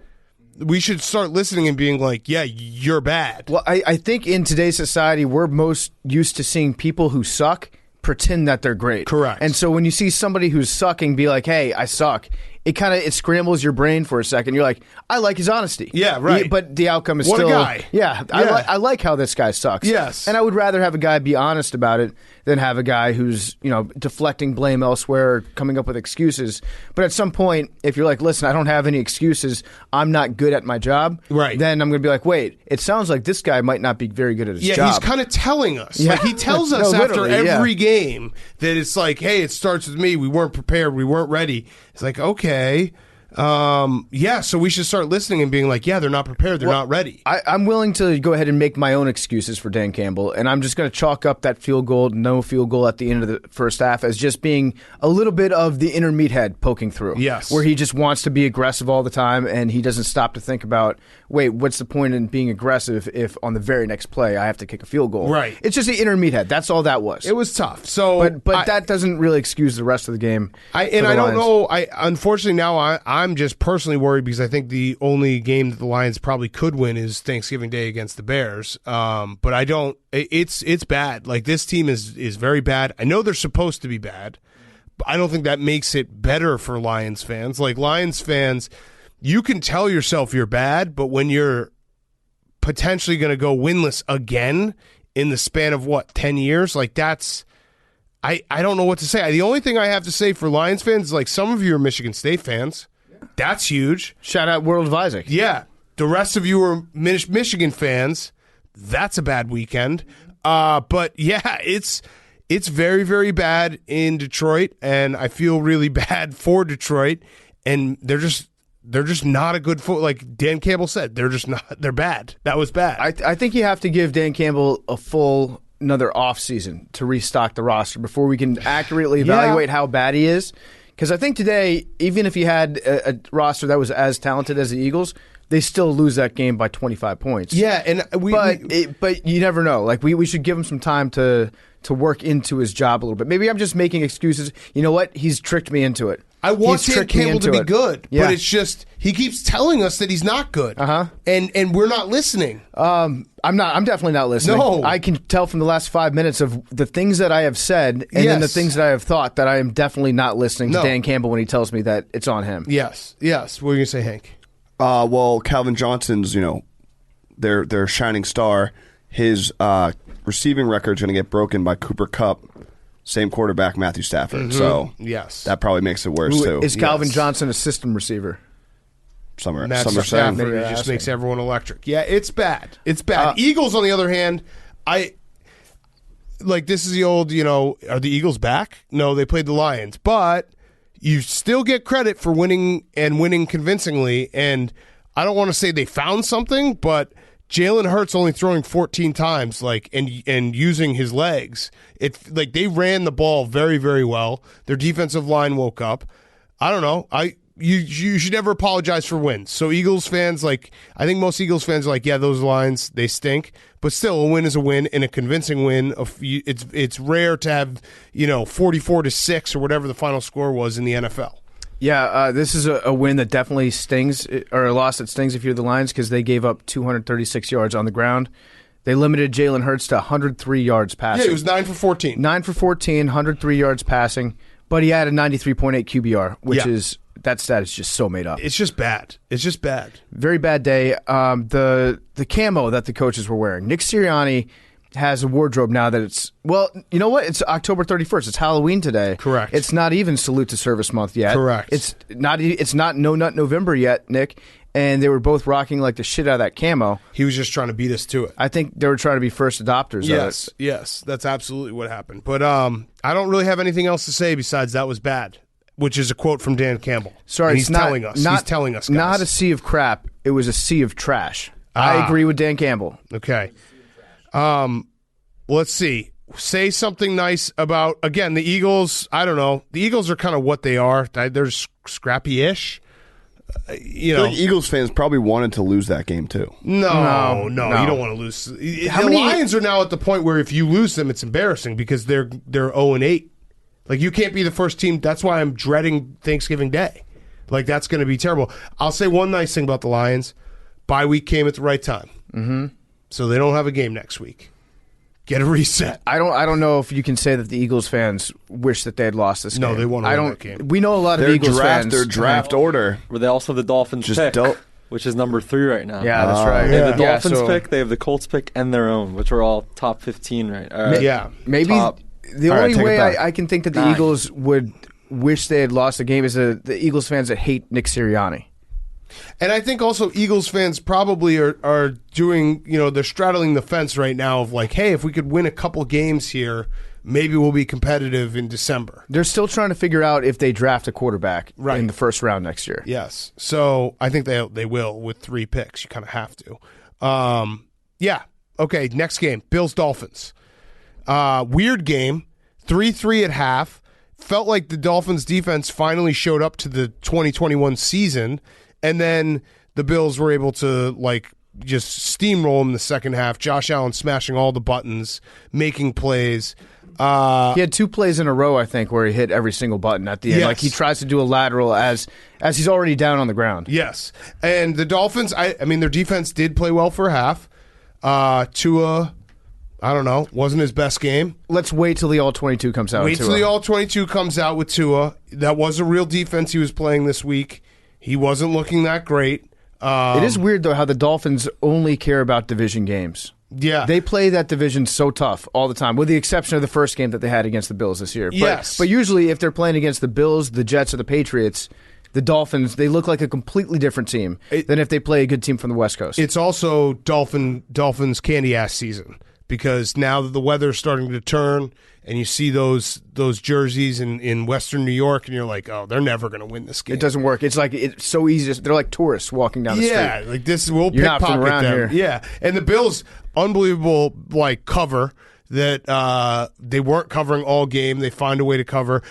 we should start listening and being like, yeah, you're bad.
Well, I think in today's society, we're most used to seeing people who suck pretend that they're great.
Correct.
And so when you see somebody who's sucking be like, hey, I suck, it scrambles your brain for a second. You're like, I like his honesty.
Yeah, right.
But the outcome is
what
still...
a guy.
Yeah. I like how this guy sucks.
Yes.
And I would rather have a guy be honest about it than have a guy who's, deflecting blame elsewhere or coming up with excuses. But at some point, if you're like, listen, I don't have any excuses, I'm not good at my job,
right,
then I'm going to be like, wait, it sounds like this guy might not be very good at his job.
Yeah, he's kind of telling us.
Yeah.
Like, he tells us after every game that it's like, hey, it starts with me. We weren't prepared. We weren't ready. It's like, okay. So we should start listening and being like, yeah, they're not prepared. They're not ready.
I'm willing to go ahead and make my own excuses for Dan Campbell, and I'm just going to chalk up that no field goal at the end of the first half as just being a little bit of the inner meathead poking through.
Yes.
Where he just wants to be aggressive all the time, and he doesn't stop to think about, wait, what's the point in being aggressive if on the very next play I have to kick a field goal?
Right.
It's just the inner meathead. That's all that was.
It was tough. So,
But that doesn't really excuse the rest of the game.
I don't know. Unfortunately now I'm just personally worried because I think the only game that the Lions probably could win is Thanksgiving Day against the Bears. But I don't. It's bad. Like, this team is very bad. I know they're supposed to be bad, but I don't think that makes it better for Lions fans. Like, Lions fans, you can tell yourself you're bad, but when you're potentially going to go winless again in the span of 10 years, like, that's. I don't know what to say. The only thing I have to say for Lions fans is, like, some of you are Michigan State fans. That's huge.
Shout out World of Isaac.
Yeah. The rest of you are Michigan fans. That's a bad weekend. But yeah, it's very, very bad in Detroit, and I feel really bad for Detroit. And they're just not a good like Dan Campbell said. They're bad. That was bad.
I think you have to give Dan Campbell a full another off season to restock the roster before we can accurately evaluate how bad he is. Because I think today, even if you had a roster that was as talented as the Eagles, they still lose that game by 25 points.
Yeah, and
but you never know. Like we should give him some time to work into his job a little bit. Maybe I'm just making excuses. You know what? He's tricked me into it.
I want Dan Campbell to be good,
yeah.
but it's just he keeps telling us that he's not good, and we're not listening.
I'm definitely not listening.
No,
I can tell from the last 5 minutes of the things that I have said, and then the things that I have thought that I am definitely not listening to Dan Campbell when he tells me that it's on him.
Yes. What were you gonna say, Hank?
Well, Calvin Johnson's, their shining star. His receiving record's going to get broken by Cooper Kupp, same quarterback, Matthew Stafford. So that probably makes it worse too.
Is Calvin Johnson a system receiver?
Some are
Stafford
saying.
just makes everyone electric. Yeah, it's bad. It's bad. Eagles, on the other hand, this is the old. Are the Eagles back? No, they played the Lions, but you still get credit for winning and winning convincingly. And I don't want to say they found something, but Jalen Hurts only throwing 14 times, and using his legs. They ran the ball very, very well. Their defensive line woke up. I don't know. You should never apologize for wins. So Eagles fans, I think most Eagles fans are like, yeah, those lines, they stink. But still, a win is a win, and a convincing win. It's rare to have 44-6 or whatever the final score was in the NFL.
Yeah, this is a win that definitely stings, or a loss that stings if you're the Lions, because they gave up 236 yards on the ground. They limited Jalen Hurts to 103 yards passing.
Yeah, it was 9 for 14.
9 for 14, 103 yards passing, but he had a 93.8 QBR, which is, that stat is just so made up.
It's just bad.
Very bad day. The camo that the coaches were wearing. Nick Sirianni has a wardrobe now that it's, well, you know what? It's October 31st. It's Halloween today.
Correct.
It's not even Salute to Service Month yet.
Correct.
It's not No Nut November yet, Nick. And they were both rocking like the shit out of that camo.
He was just trying to beat us to it.
I think they were trying to be first adopters of it.
Yes, that's absolutely what happened. But I don't really have anything else to say besides that was bad, which is a quote from Dan Campbell.
Sorry,
and he's telling us. He's telling us, guys.
Not a sea of crap. It was a sea of trash. I agree with Dan Campbell.
Okay. Let's see. Say something nice about, again, the Eagles. I don't know. The Eagles are kind of what they are. They're scrappy-ish.
I feel like Eagles fans probably wanted to lose that game too.
No. You don't want to lose. Lions are now at the point where if you lose them, it's embarrassing because they're 0-8. You can't be the first team. That's why I'm dreading Thanksgiving Day. That's going to be terrible. I'll say one nice thing about the Lions. Bye week came at the right time. Mm-hmm. So they don't have a game next week. Get a reset.
I don't know if you can say that the Eagles fans wish that they had lost this game.
No, they want to win that game.
We know a lot of Eagles fans.
Their draft order.
Where they also have the Dolphins pick, which is number 3 right now.
Yeah, that's right.
They have the Dolphins pick, they have the Colts pick, and their own, which are all top 15 right.
Maybe the only way I can think that the Eagles would wish they had lost the game is the Eagles fans that hate Nick Sirianni.
And I think also Eagles fans probably are doing, they're straddling the fence right now of hey, if we could win a couple games here, maybe we'll be competitive in December.
They're still trying to figure out if they draft a quarterback in the first round next year.
Yes. So I think they will with 3 picks. You kind of have to. Okay, next game, Bills-Dolphins. Weird game, 3-3 at half. Felt like the Dolphins defense finally showed up to the 2021 season. And then the Bills were able to just steamroll them in the second half. Josh Allen smashing all the buttons, making plays.
He had 2 plays in a row, I think, where he hit every single button at the end.
Yes.
He tries to do a lateral as he's already down on the ground.
Yes. And the Dolphins, their defense did play well for a half. Tua, I don't know, wasn't his best game.
Let's wait till the All-22 comes out.
Wait till the All-22 comes out with Tua. That was a real defense he was playing this week. He wasn't looking that great.
It is weird, though, how the Dolphins only care about division games.
Yeah.
They play that division so tough all the time, with the exception of the first game that they had against the Bills this year. But usually if they're playing against the Bills, the Jets, or the Patriots, the Dolphins, they look like a completely different team than if they play a good team from the West Coast.
It's also Dolphins candy-ass season because now that the weather's starting to turn and you see those jerseys in Western New York, and you're like, oh, they're never going to win this game.
It doesn't work. It's it's so easy. They're like tourists walking down the street.
Yeah, this we'll pickpocket them.
Here.
Yeah, and the Bills, unbelievable cover that they weren't covering all game. They find a way to cover.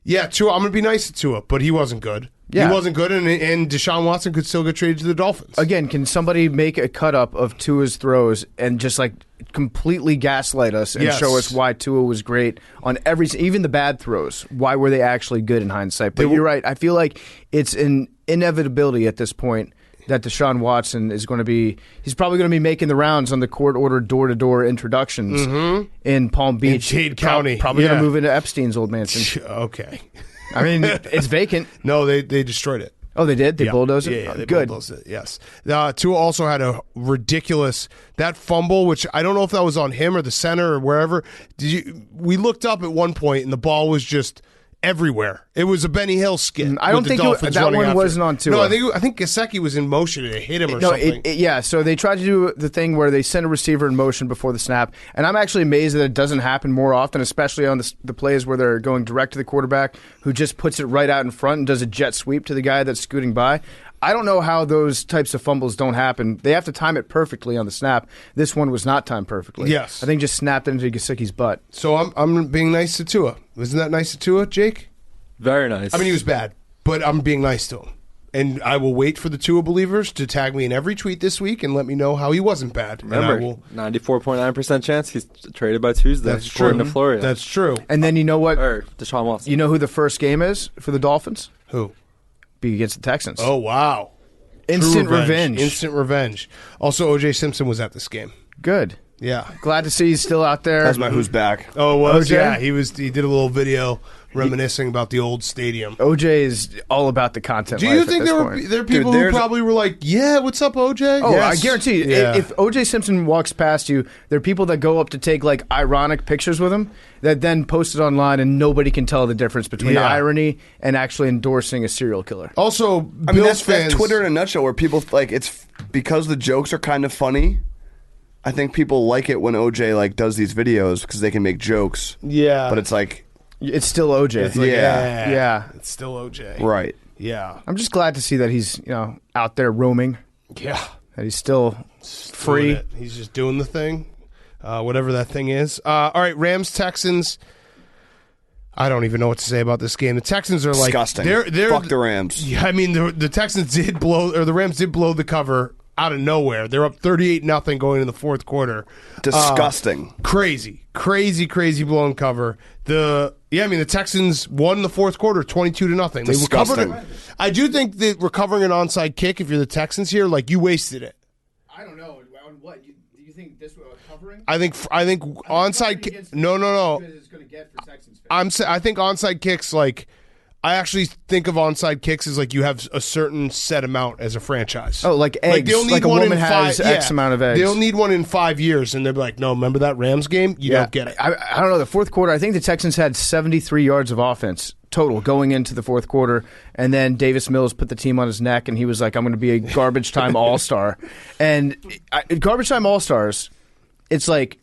Yeah, Tua. I'm going to be nice to Tua, but he wasn't good.
Yeah.
He wasn't good, and Deshaun Watson could still get traded to the Dolphins.
Again, can somebody make a cut up of Tua's throws and just like completely gaslight us and show us why Tua was great on even the bad throws? Why were they actually good in hindsight? But you're right. I feel like it's an inevitability at this point that Deshaun Watson is going to be. He's probably going to be making the rounds on the court-ordered door-to-door introductions in Palm Beach,
in Dade County.
Probably going to move into Epstein's old mansion.
Okay.
I mean, it's vacant.
No, they destroyed it.
Oh, they did? They bulldozed it?
Yeah, they
good.
bulldozed it, yes. Tua also had a ridiculous, that fumble, which I don't know if that was on him or the center or wherever. We looked up at one point, and the ball was just everywhere. It was a Benny Hill skit.
I don't think that one wasn't on Tua.
No, I think Gesicki was in motion and it hit him or something.
Yeah, so they tried to do the thing where they send a receiver in motion before the snap, and I'm actually amazed that it doesn't happen more often, especially on the plays where they're going direct to the quarterback, who just puts it right out in front and does a jet sweep to the guy that's scooting by. I don't know how those types of fumbles don't happen. They have to time it perfectly on the snap. This one was not timed perfectly.
Yes.
I think just snapped into Gesicki's butt.
So I'm being nice to Tua. Isn't that nice to Tua, Jake?
Very nice.
I mean, he was bad, but I'm being nice to him. And I will wait for the Tua believers to tag me in every tweet this week and let me know how he wasn't bad.
Remember, 94.9% chance he's traded by Tuesday.
That's true.
To Florida.
That's true.
And then you know what?
Or Deshaun Watson.
You know who the first game is for the Dolphins?
Who?
Be against the Texans.
Oh, wow.
Instant revenge.
Instant revenge. Also, O.J. Simpson was at this game.
Good.
Yeah.
Glad to see he's still out there.
That's my who's back.
Oh, it was?
OJ?
Yeah. He did a little video reminiscing about the old stadium.
OJ is all about the content.
Do you think there are people who probably were like, yeah, what's up, OJ?
Oh,
yes.
I guarantee you, if OJ Simpson walks past you, there are people that go up to take like ironic pictures with him that then post it online, and nobody can tell the difference between irony and actually endorsing a serial killer.
Also,
Bills fans, that's Twitter in a nutshell, where people like it's because the jokes are kind of funny. I think people like it when OJ like does these videos because they can make jokes.
Yeah,
but it's like
it's still OJ.
It's like,
yeah,
it's still OJ.
Right.
Yeah,
I'm just glad to see that he's out there roaming.
Yeah,
that he's still free.
He's just doing the thing, whatever that thing is. All right, Rams Texans. I don't even know what to say about this game. The Texans are like
disgusting.
They're
fuck the Rams.
Yeah, I mean the Texans did blow, or the Rams did blow the cover out of nowhere. They're up 38-0 going into the fourth quarter.
Disgusting.
Crazy blown cover. The Texans won the fourth quarter 22-0. They recovered it. I do think that recovering an onside kick, if you're the Texans here, like you wasted it.
I don't know. On what? Do you think this was covering?
I think onside kick. No.
It's going to get for Texans fans.
I think onside kicks like. I actually think of onside kicks as like you have a certain set amount as a franchise.
Oh, like eggs.
Like they'll need
like a
one
woman
in
has X amount of eggs.
They'll need one in 5 years, and they'll be like, no, remember that Rams game? You don't get it.
I don't know. The fourth quarter, I think the Texans had 73 yards of offense total going into the fourth quarter, and then Davis Mills put the team on his neck, and he was like, I'm going to be a garbage time all-star. And garbage time all-stars, it's like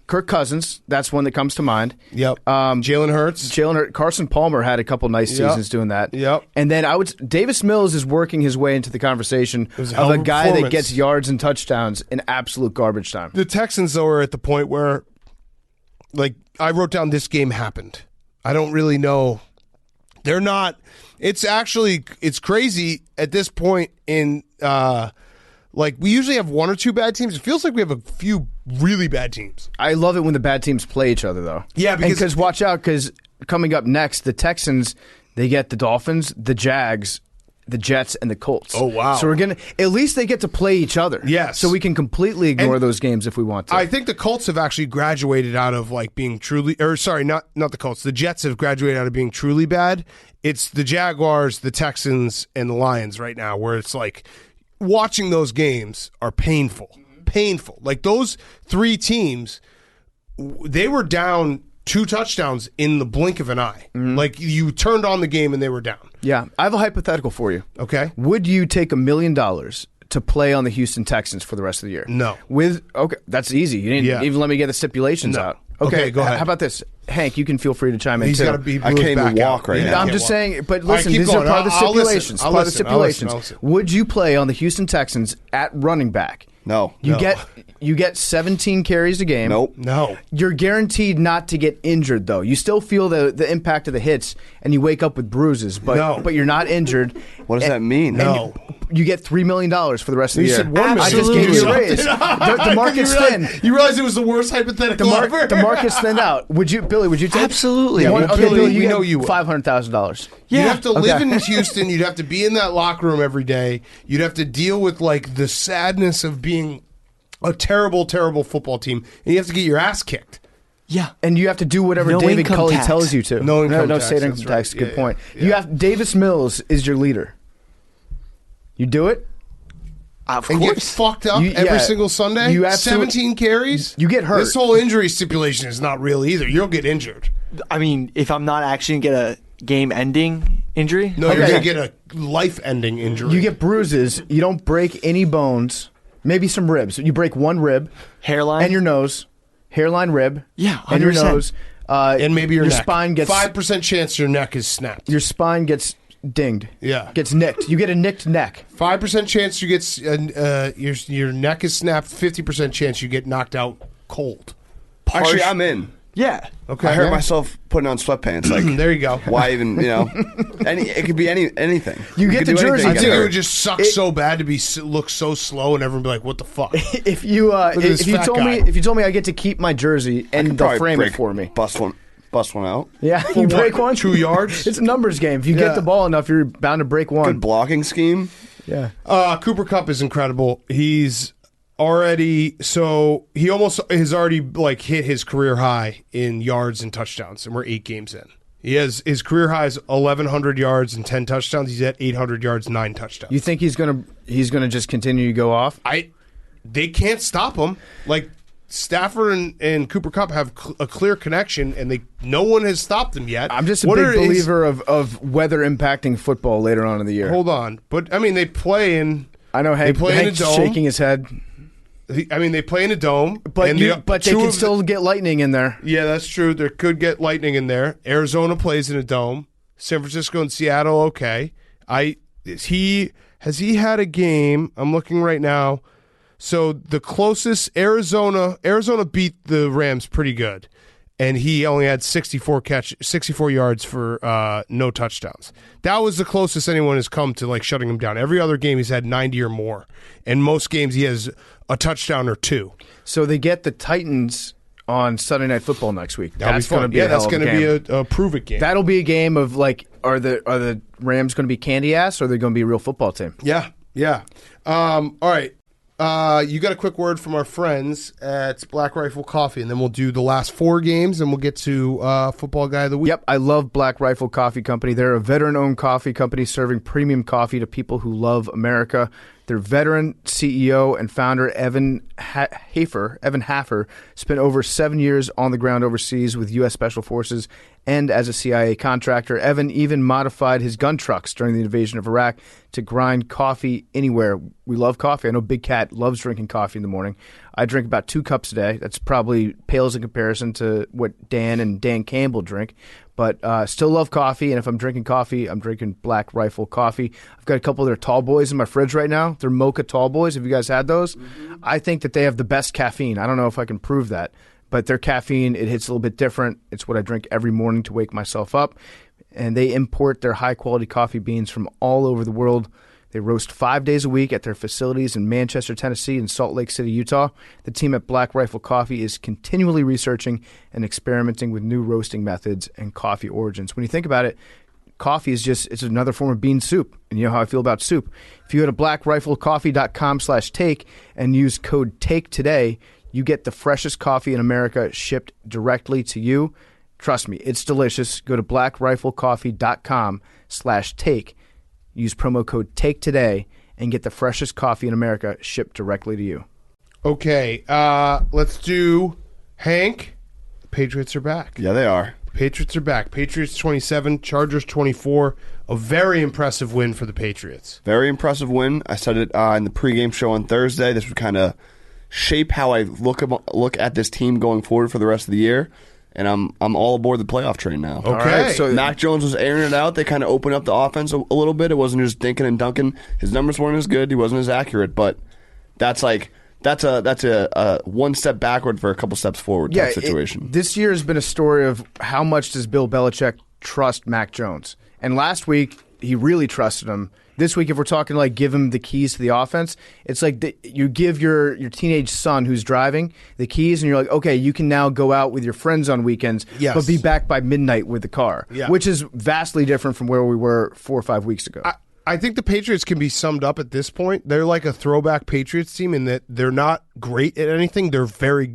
Kirk Cousins, that's one that comes to mind.
Yep. Jalen Hurts.
Carson Palmer had a couple nice seasons doing that.
Yep.
And then Davis Mills is working his way into the conversation of a guy that gets yards and touchdowns in absolute garbage time.
The Texans, though, are at the point where, like, I wrote down this game happened. I don't really know. They're not. It's crazy at this point in like, we usually have one or two bad teams. It feels like we have a few really bad teams.
I love it when the bad teams play each other, though.
Yeah,
because watch out, because coming up next, the Texans, they get the Dolphins, the Jags, the Jets, and the Colts.
Oh, wow.
So at least they get to play each other.
Yes.
So we can completely ignore those games if we want to.
I think the Colts have actually graduated out of, like, being truly, or sorry, not the Colts. The Jets have graduated out of being truly bad. It's the Jaguars, the Texans, and the Lions right now, where it's like, watching those games are painful. Painful. Like those three teams, they were down 2 touchdowns in the blink of an eye. Like you turned on the game and they were down.
Yeah. I have a hypothetical for you.
Okay.
Would you take $1 million to play on the Houston Texans for the rest of the year?
No.
Okay, that's easy. You didn't even let me get the stipulations out.
Okay, go ahead.
How about this? Hank, you can feel free to chime in,
He's
too.
got to be.
I can't even walk right now.
I'm just saying, but listen, these are part of the stipulations.
I'll listen.
Would you play on the Houston Texans at running back
No.
You get 17 carries a game.
Nope.
No.
You're guaranteed not to get injured, though. You still feel the impact of the hits, and you wake up with bruises, but you're not injured.
What does that mean?
No.
You get $3 million for the rest of the year.
Said $1 million.
I just gave you a raise. The market's thin.
You realize it was the worst hypothetical ever?
The market's thinned out. Billy, would you take?
Absolutely.
Yeah,
Okay,
Billy,
Billy,
we
you
know
get
you would.
$500,000.
You'd have to live in Houston. You'd have to be in that locker room every day. You'd have to deal with like the sadness of being a terrible, terrible football team, and you have to get your ass kicked.
Yeah.
And you have to do whatever
No
David
income
Culley
tax.
tells you to.
No income
no
tax,
state income
that's
tax.
right.
Good
Yeah,
point.
yeah.
You have Davis Mills is your leader. You do it?
Of
And get
course.
fucked up every single Sunday?
You
17 carries?
You get hurt.
This whole injury stipulation is not real either. You'll get injured.
I mean, if I'm not actually going to get a game-ending injury,
No, you're
Okay.
going to get a life-ending injury.
You get bruises. You don't break any bones. Maybe some ribs. You break one rib.
hairline.
And your nose. Hairline, rib.
Yeah,
And your
100%.
nose.
and maybe your neck.
spine gets
5% chance your neck is snapped.
Your spine gets dinged.
Yeah.
Gets nicked. You get a nicked neck.
5% chance you get your neck is snapped. 50% chance you get knocked out cold.
Actually, I'm in.
Yeah.
Okay,
I hurt
yeah.
myself putting on sweatpants. Like,
There you go.
why even, it could be anything.
You get
could
the
do anything
jersey,
I
against
think it
her.
would just suck so bad to look so slow and everyone be like, "What the fuck?"
If you
at this
if you
fat
told
guy.
me I get to keep my jersey and they'll
Probably
frame
break-
it for me.
Bust one out.
Yeah, you break one.
2 yards?
It's a numbers game. If you
Yeah.
get the ball enough, you're bound to break one.
Good blocking scheme.
Yeah.
Cooper Kupp is incredible. He's already he almost has already like hit his career high in yards and touchdowns, and we're 8 games in. He has his career high is 1,100 yards and 10 touchdowns. He's at 800 yards, 9 touchdowns.
You think he's gonna just continue to go off?
They can't stop him. Like Stafford and Cooper Kupp have a clear connection, and no one has stopped them yet.
I'm just a big believer of weather impacting football later on in the year.
Hold on, but I mean they play in.
I know Hank's
dome.
shaking his head,
I mean they play in a dome,
but
and
they
two
can
of
still get lightning in there.
Yeah, that's true. There could get lightning in there. Arizona plays in a dome. San Francisco and Seattle, okay. Has he had a game? I'm looking right now. So the closest Arizona beat the Rams pretty good, and he only had 64 yards for no touchdowns. That was the closest anyone has come to like shutting him down. Every other game he's had 90 or more, and most games he has a touchdown or 2.
So they get the Titans on Sunday Night Football next week. That's going to be
that's going to be a prove it game.
That'll be a game of like, are the Rams going to be candy ass, or are they going to be a real football team?
Yeah. All right. You got a quick word from our friends at Black Rifle Coffee, and then we'll do the last 4 games, and we'll get to Football Guy of the Week.
Yep, I love Black Rifle Coffee Company. They're a veteran-owned coffee company serving premium coffee to people who love America. Their veteran CEO and founder, Evan Haffer, spent over 7 years on the ground overseas with U.S. Special Forces and as a CIA contractor. Evan even modified his gun trucks during the invasion of Iraq to grind coffee anywhere. We love coffee. I know Big Cat loves drinking coffee in the morning. I drink about 2 cups a day. That's probably pales in comparison to what Dan and Dan Campbell drink. But still love coffee, and if I'm drinking coffee, I'm drinking Black Rifle coffee. I've got a couple of their tall boys in my fridge right now. They're mocha tall boys. Have you guys had those? Mm-hmm. I think that they have the best caffeine. I don't know if I can prove that, but their caffeine, it hits a little bit different. It's what I drink every morning to wake myself up. And they import their high-quality coffee beans from all over the world. They roast 5 days a week at their facilities in Manchester, Tennessee, and Salt Lake City, Utah. The team at Black Rifle Coffee is continually researching and experimenting with new roasting methods and coffee origins. When you think about it, coffee is it's another form of bean soup. And you know how I feel about soup. If you go to blackriflecoffee.com/take and use code TAKE today, you get the freshest coffee in America shipped directly to you. Trust me, it's delicious. Go to blackriflecoffee.com/take. Use promo code TAKE today and get the freshest coffee in America shipped directly to you.
Okay, let's do Hank. The Patriots are back.
Yeah, they are.
Patriots are back. Patriots 27, Chargers 24. A very impressive win for the Patriots.
Very impressive win. I said it in the pregame show on Thursday. This would kind of shape how I look at this team going forward for the rest of the year. And I'm all aboard the playoff train now.
Okay.
All right,
So Mac Jones was airing it out. They kind of opened up the offense a little bit. It wasn't just dinking and dunking. His numbers weren't as good. He wasn't as accurate. But that's like that's a one step backward for a couple steps forward type situation.
This year has been a story of how much does Bill Belichick trust Mac Jones. And last week, he really trusted him. This week, if we're talking like give him the keys to the offense, it's like you give your teenage son who's driving the keys, and you're like, okay, you can now go out with your friends on weekends, but be back by midnight with the car, which is vastly different from where we were 4 or 5 weeks ago.
I think the Patriots can be summed up at this point. They're like a throwback Patriots team in that they're not great at anything. They're very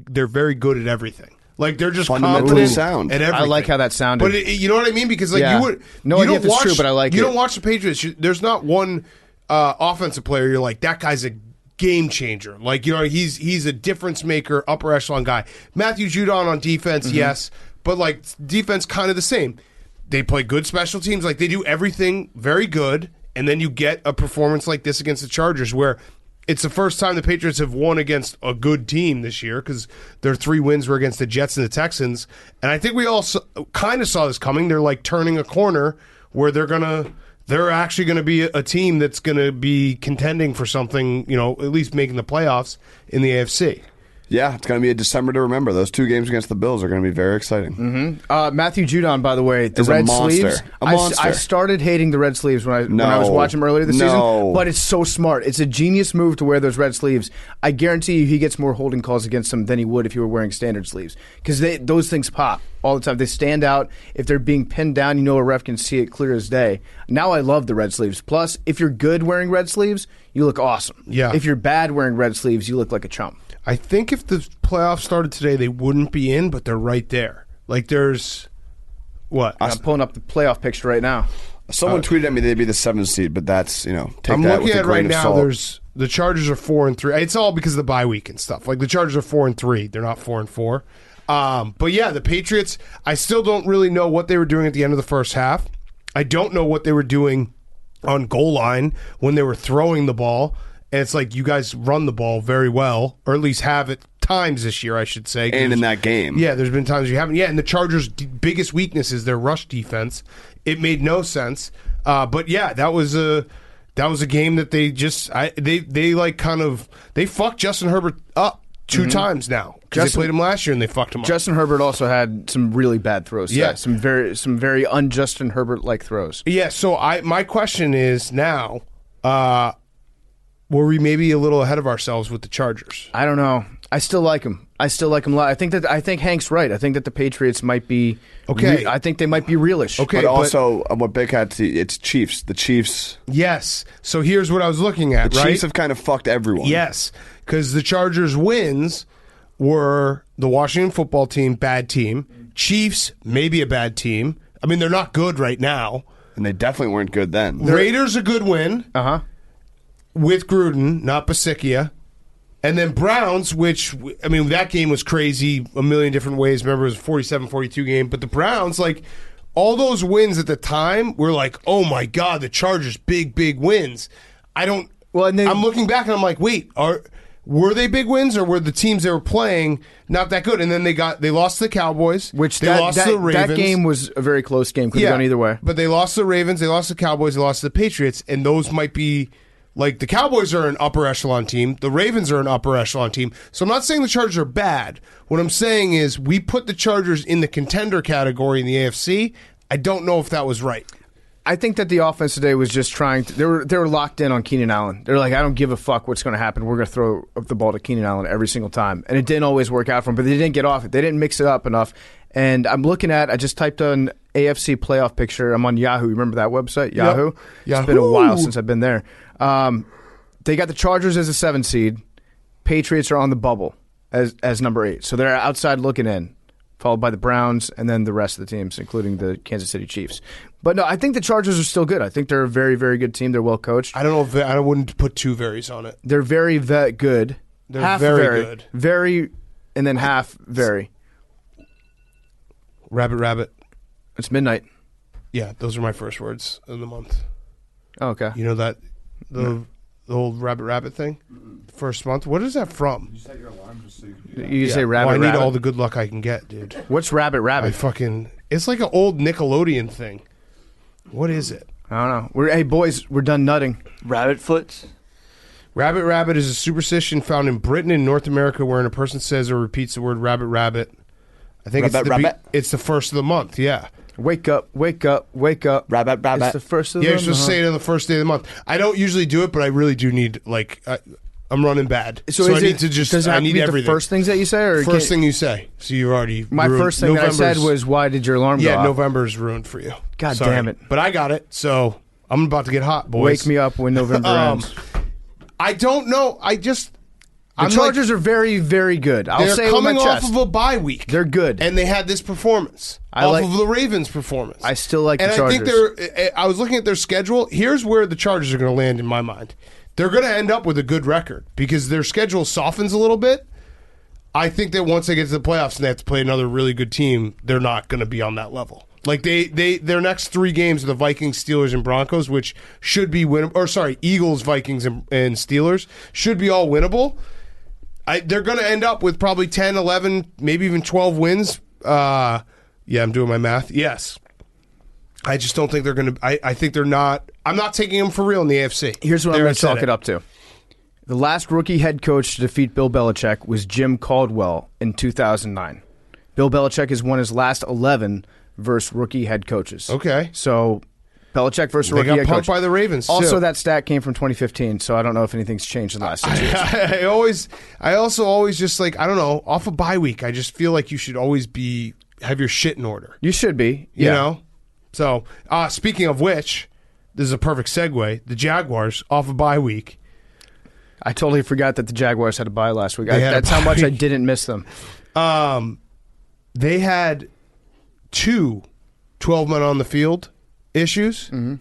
good at everything. Like they're just confident
sound
at everything.
I like how that sounded.
But you know what I mean? Because like
Yeah.
you would
No
you
idea
don't
if it's
watch,
true, but I like
you
it.
don't watch the Patriots. There's not one offensive player you're like, that guy's a game changer. Like, you know, he's a difference maker, upper echelon guy. Matthew Judon on defense, yes, but like defense kind of the same. They play good special teams. Like they do everything very good, and then you get a performance like this against the Chargers where it's the first time the Patriots have won against a good team this year because their 3 wins were against the Jets and the Texans. And I think we all kind of saw this coming. They're like turning a corner where they're actually going to be a team that's going to be contending for something, you know, at least making the playoffs in the AFC.
Yeah, it's going to be a December to remember. Those 2 games against the Bills are going to be very exciting.
Matthew Judon, by the way, the
Is
red
a monster.
sleeves.
A monster.
I started hating the red sleeves when I was watching him earlier this season, but it's so smart. It's a genius move to wear those red sleeves. I guarantee you he gets more holding calls against them than he would if he were wearing standard sleeves because those things pop all the time. They stand out. If they're being pinned down, you know a ref can see it clear as day. Now I love the red sleeves. Plus, if you're good wearing red sleeves, you look awesome.
Yeah.
If you're bad wearing red sleeves, you look like a chump.
I think if the playoffs started today, they wouldn't be in, but they're right there. Like there's what?
I'm pulling up the playoff picture right now.
Someone tweeted at me they'd be the 7th seed, but that's, take
I'm
that
looking
with a
at
grain
right
of
now.
salt.
There's the Chargers are 4-3. It's all because of the bye week and stuff. Like the Chargers are 4-3. They're not 4-4. But yeah, the Patriots. I still don't really know what they were doing at the end of the first half. I don't know what they were doing on goal line when they were throwing the ball. And it's like you guys run the ball very well, or at least have at times this year, I should say.
And in that game.
Yeah, there's been times you haven't. Yeah, and the Chargers' biggest weakness is their rush defense. It made no sense. But yeah, that was a game that they just they fucked Justin Herbert up 2 times now because they played him last year and they fucked him up.
Justin Herbert also had some really bad throws.
Yeah,
some very un-Justin Herbert-like throws.
Yeah. So my question is now. Were we maybe a little ahead of ourselves with the Chargers?
I don't know. I still like him. I think Hank's right. I think that the Patriots might be
okay.
I think they might be realish.
Okay, but also what Big Hat, it's Chiefs. The Chiefs.
Yes. So here's what I was looking at.
The Chiefs have kind of fucked everyone.
Yes, because the Chargers' wins were the Washington football team, bad team. Chiefs, maybe a bad team. I mean, they're not good right now.
And they definitely weren't good then.
Raiders, a good win. With Gruden, not Basikia. And then Browns, which, I mean, that game was crazy a million different ways. Remember, it was a 47-42 game. But the Browns, like, all those wins at the time were like, oh, my God, the Chargers, big wins. I'm looking back and I'm like, wait, were they big wins or were the teams they were playing not that good? And then they lost to the Cowboys.
Which
they lost to the Ravens.
That game was a very close game. Could have gone either way.
But they lost to the Ravens, they lost to the Cowboys, they lost to the Patriots, and those might be... Like, the Cowboys are an upper echelon team. The Ravens are an upper echelon team. So I'm not saying the Chargers are bad. What I'm saying is we put the Chargers in the contender category in the AFC. I don't know if that was right.
I think that the offense today was just trying to... They were locked in on Keenan Allen. They're like, I don't give a fuck what's going to happen. We're going to throw up the ball to Keenan Allen every single time. And it didn't always work out for them, but they didn't get off it. They didn't mix it up enough. And I'm looking at... I just typed on AFC playoff picture. I'm on Yahoo. Remember that website? Yahoo?
Yep.
It's been a while since I've been there. They got the Chargers as a 7 seed. Patriots are on the bubble as number 8. So they're outside looking in, followed by the Browns and then the rest of the teams, including the Kansas City Chiefs. But no, I think the Chargers are still good. I think they're a very, very good team. They're well coached.
I don't know if I wouldn't put 2 varies on it.
They're very good.
They're
half
very good.
Very, and then half very.
Rabbit.
It's midnight.
Yeah, those are my first words of the month.
Oh, okay.
You know that the old rabbit thing? First month. What is that from?
You set your alarm just so you can do that.
You say rabbit.
Well, I need
rabbit.
all the good luck I can get, dude.
What's rabbit?
It's like an old Nickelodeon thing. What is it?
I don't know. Hey boys, we're done nutting.
Rabbit foot.
Rabbit rabbit is a superstition found in Britain and North America wherein a person says or repeats the word rabbit rabbit. I think it's the first of the month, yeah.
Wake up, wake up, wake up.
Rabbit, rabbit.
It's the first of the month.
Yeah, you're supposed to say it on the first day of the month. I don't usually do it, but I really do need, I'm running bad. So I need to just,
does it have
I need
to be
everything.
the first things that you say? Or
First thing you say. So you've already
My
ruined.
first thing that I said was, why did your alarm go off?
November's ruined for you.
God
Sorry.
damn it.
But I got it, so I'm about to get hot, boys.
Wake me up when November ends.
I don't know.
The Chargers are very, very good. I'll say it with my chest.
They're coming off of a bye week.
They're good.
And they had this performance off of the Ravens' performance.
I still like the Chargers.
And I think I was looking at their schedule. Here's where the Chargers are going to land in my mind. They're going to end up with a good record because their schedule softens a little bit. I think that once they get to the playoffs and they have to play another really good team, they're not going to be on that level. Like their next 3 games are the Vikings, Steelers, and Broncos, which should be winnable. Or sorry, Eagles, Vikings, and Steelers should be all winnable. They're going to end up with probably 10, 11, maybe even 12 wins. Yeah, I'm doing my math. Yes. I just don't think they're going to. I think they're not. I'm not taking them for real in the AFC.
Here's what I'm going to chalk it up to. The last rookie head coach to defeat Bill Belichick was Jim Caldwell in 2009. Bill Belichick has won his last 11 versus rookie head coaches.
Okay.
So Belichick versus rookie
head
coach.
They got pumped by the Ravens,
Also,
too.
that stat came from 2015, so I don't know if anything's changed in the last 6 years.
I also always just I don't know, off a bye week, I just feel like you should always have your shit in order.
You should be.
You know? So, speaking of which, this is a perfect segue. The Jaguars, off a bye week.
I totally forgot that the Jaguars had a bye last week. That's how much I didn't miss them.
They had 2 12-men on the field issues in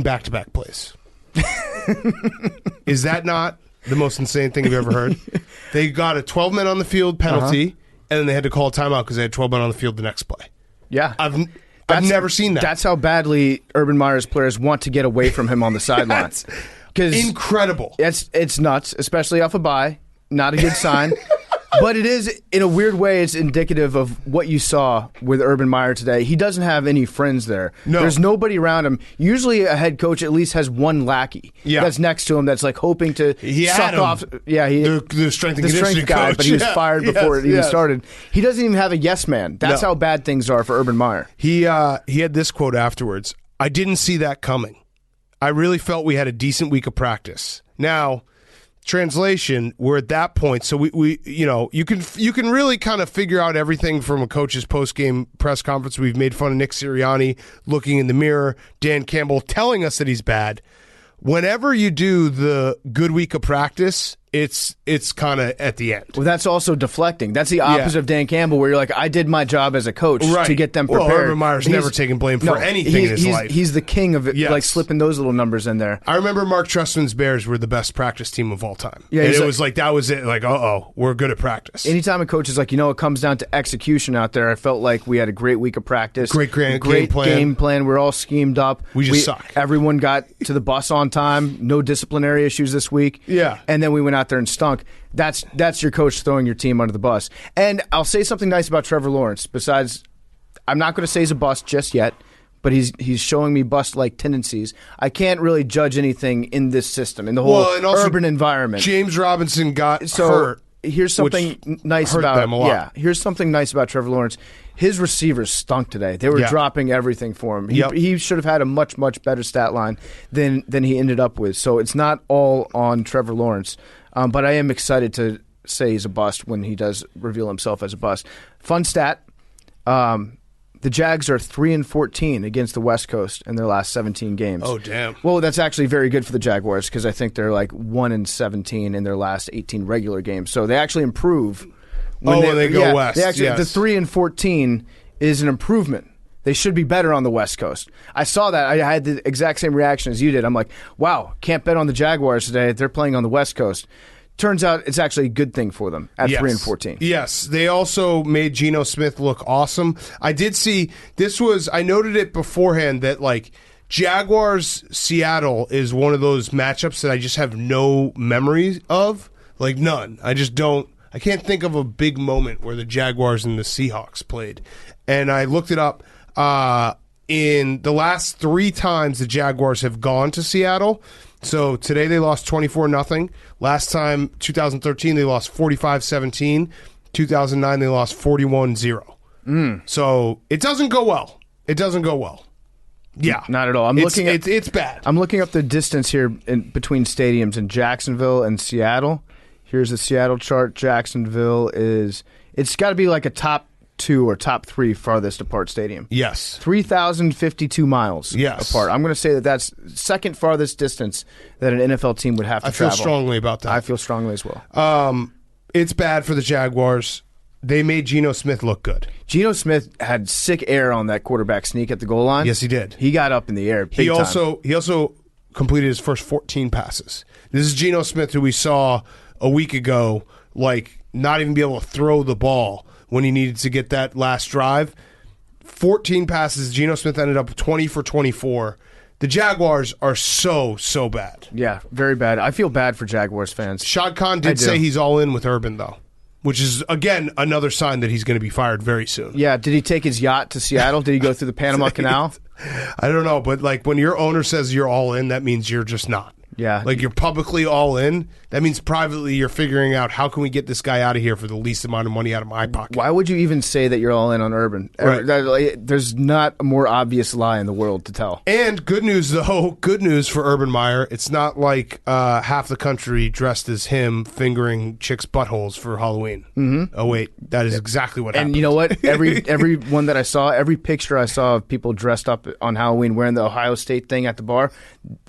back-to-back plays. Is that not the most insane thing you've ever heard? They got a 12-men on the field penalty, and then they had to call a timeout because they had 12 men on the field the next play.
Yeah.
I've never seen that.
That's how badly Urban Meyer's players want to get away from him on the sideline.
Incredible.
It's nuts, especially off a bye. Not a good sign. But it is, in a weird way, it's indicative of what you saw with Urban Meyer today. He doesn't have any friends there.
No.
There's nobody around him. Usually a head coach at least has one lackey that's next to him that's hoping to suck off. Yeah,
the strength and conditioning
guy,
coach.
but he was fired before it even started. He doesn't even have a yes man. That's how bad things are for Urban Meyer.
He had this quote afterwards. I didn't see that coming. I really felt we had a decent week of practice. Now, translation, we're at that point, so we you can really kind of figure out everything from a coach's post-game press conference. We've made fun of Nick Sirianni looking in the mirror, Dan Campbell telling us that he's bad. Whenever you do the good week of practice, it's kind of at the end.
Well, that's also deflecting. That's the opposite of Dan Campbell, where you're like, I did my job as a coach to get them prepared.
Well, Urban Meyer's never taken blame for anything in his life.
He's the king of it, slipping those little numbers in there.
I remember Mark Trestman's Bears were the best practice team of all time. Yeah, and it was that was it. We're good at practice.
Anytime a coach is it comes down to execution out there, I felt like we had a great week of practice.
Great
game plan. We're all schemed up.
We just suck.
Everyone got to the bus on time. No disciplinary issues this week.
Yeah.
And then we went out there and stunk. That's your coach throwing your team under the bus. And I'll say something nice about Trevor Lawrence. Besides, I'm not going to say he's a bust just yet, but he's showing me bust-like tendencies. I can't really judge anything in this system, in the whole urban environment.
James Robinson got hurt.
Here's something nice about them a lot. Yeah. Here's something nice about Trevor Lawrence. His receivers stunk today. They were dropping everything for him. He should have had a much, much better stat line than he ended up with. So it's not all on Trevor Lawrence. But I am excited to say he's a bust when he does reveal himself as a bust. Fun stat: the Jags are 3-14 against the West Coast in their last 17 games.
Oh, damn!
Well, that's actually very good for the Jaguars because I think they're 1-17 in their last 18 regular games. So they actually improve
when they go west.
The 3-14 is an improvement. They should be better on the West Coast. I saw that. I had the exact same reaction as you did. I'm like, wow, can't bet on the Jaguars today. They're playing on the West Coast. Turns out it's actually a good thing for them at 3-14.
Yes. They also made Geno Smith look awesome. I did see I noted it beforehand that Jaguars Seattle is one of those matchups that I just have no memories of. None. I can't think of a big moment where the Jaguars and the Seahawks played. And I looked it up. in the last 3 times the Jaguars have gone to Seattle. So today they lost 24-0. Last time, 2013, they lost 45-17. 2009, they lost 41-0. So it doesn't go well. It doesn't go well. Yeah.
Not at all.
It's bad.
I'm looking up the distance here between stadiums in Jacksonville and Seattle. Here's the Seattle chart. Jacksonville it's got to be like a top 2 or top 3 farthest apart stadium.
Yes.
3,052 miles apart. I'm going to say that's second farthest distance that an NFL team would have to travel.
I feel strongly about that.
I feel strongly as well.
It's bad for the Jaguars. They made Geno Smith look good.
Geno Smith had sick air on that quarterback sneak at the goal line.
Yes, he did.
He got up in the air big
He
time.
also completed his first 14 passes. This is Geno Smith, who we saw a week ago, like not even be able to throw the ball when he needed to get that last drive. 14 passes. Geno Smith ended up 20 for 24. The Jaguars are so bad.
Yeah, very bad. I feel bad for Jaguars fans.
Shad Khan did say he's all in with Urban, though, which is, again, another sign that he's going to be fired very soon.
Yeah, did he take his yacht to Seattle? Did he go through the Panama Canal?
I don't know, but like when your owner says you're all in, that means you're just not.
Yeah.
Like you're publicly all in. That means privately you're figuring out how can we get this guy out of here for the least amount of money out of my pocket.
Why would you even say that you're all in on Urban?
Right.
There's not a more obvious lie in the world to tell.
And good news, though. Good news for Urban Meyer. It's not like half the country dressed as him fingering chicks' buttholes for Halloween. Mm-hmm. Oh, wait. That is exactly what happened.
And you know what? Every one that I saw, every picture I saw of people dressed up on Halloween wearing the Ohio State thing at the bar,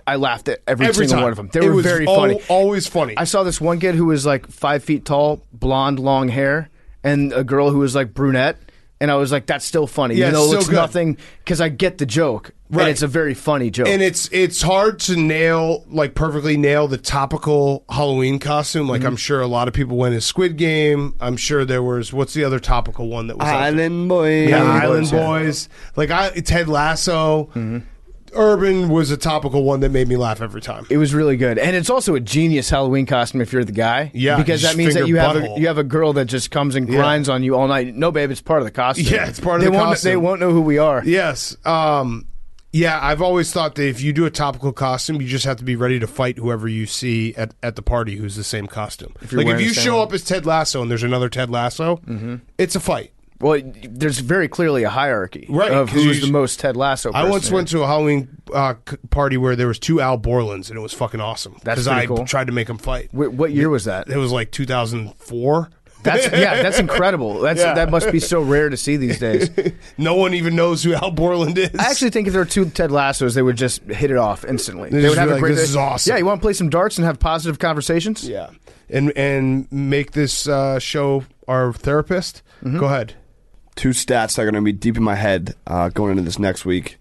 I laughed at every single one of them. They were very funny.
Always funny.
I saw this one kid who was like 5 feet tall, blonde, long hair, and a girl who was like brunette. And I was like, that's still funny.
Yeah,
even though
it's
it's nothing, because I get the joke. Right. And it's a very funny joke.
And it's hard to perfectly nail the topical Halloween costume. Like, I'm sure a lot of people went as Squid Game. I'm sure there was, what's the other topical one that was
Island Boys.
Yeah, Island Boys. Like, Ted Lasso. Mm-hmm. Urban was a topical one that made me laugh every time.
It was really good. And it's also a genius Halloween costume if you're the guy.
Yeah.
Because that means that you have a girl that just comes and grinds on you all night. No, babe, it's part of the costume.
Yeah, it's part of the costume.
They won't know who we are.
Yes. Yeah, I've always thought that if you do a topical costume, you just have to be ready to fight whoever you see at the party who's the same costume. If you show up as Ted Lasso and there's another Ted Lasso, it's a fight.
Well, there's very clearly a hierarchy of who's the most Ted Lasso person.
I once went to a Halloween party where there was 2 Al Borlands, and it was fucking awesome.
That's pretty cool.
I tried to make them fight.
What year was that?
It was like 2004.
That's incredible. That must be so rare to see these days.
No one even knows who Al Borland is.
I actually think if there were 2 Ted Lassos, they would just hit it off instantly.
They would have a great. This is awesome.
Yeah, you want to play some darts and have positive conversations?
Yeah, and make this show our therapist. Mm-hmm. Go ahead.
2 stats that are going to be deep in my head going into this next week.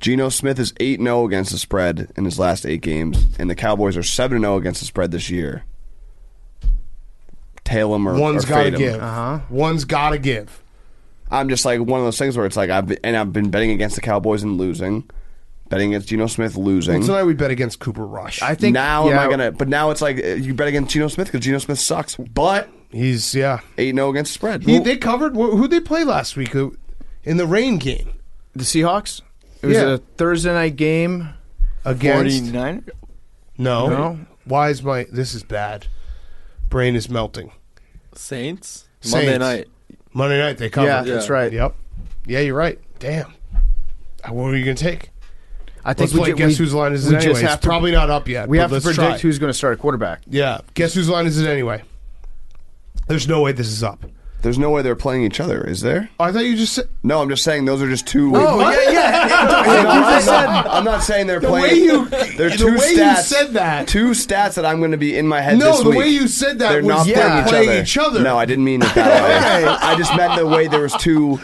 Geno Smith is 8-0 against the spread in his last 8 games, and the Cowboys are 7-0 against the spread this year. Tail him or
one's got to give.
One's
got to give.
I'm just like one of those things where it's like I've been betting against the Cowboys and losing, betting against Geno Smith losing.
Well, tonight we bet against Cooper Rush.
I think now am I gonna? But now it's like you bet against Geno Smith because Geno Smith sucks, but.
He's
8-0 against the spread.
They covered. Who'd they play last week in the rain game?
The Seahawks. It was a Thursday night game
against
49.
No. Why is this is bad? Brain is melting.
Saints. Monday night they covered.
Yeah, that's right.
Yep. Yeah, you're right. Damn. What were you gonna take?
I think
guess whose line is it anyway? It's probably not up yet.
We have to predict who's going to start at quarterback.
Yeah. Guess whose line is it anyway? There's no way this is up.
There's no way they're playing each other, is there?
Oh, I thought you just said...
No, I'm just saying those are just 2...
Oh, yeah.
I'm not saying they're playing...
The way you said that...
2 stats that I'm going to be in my head this week.
No, the way you said that
they're
was
not
playing each other.
No, I didn't mean it that way. I just meant the way there was 2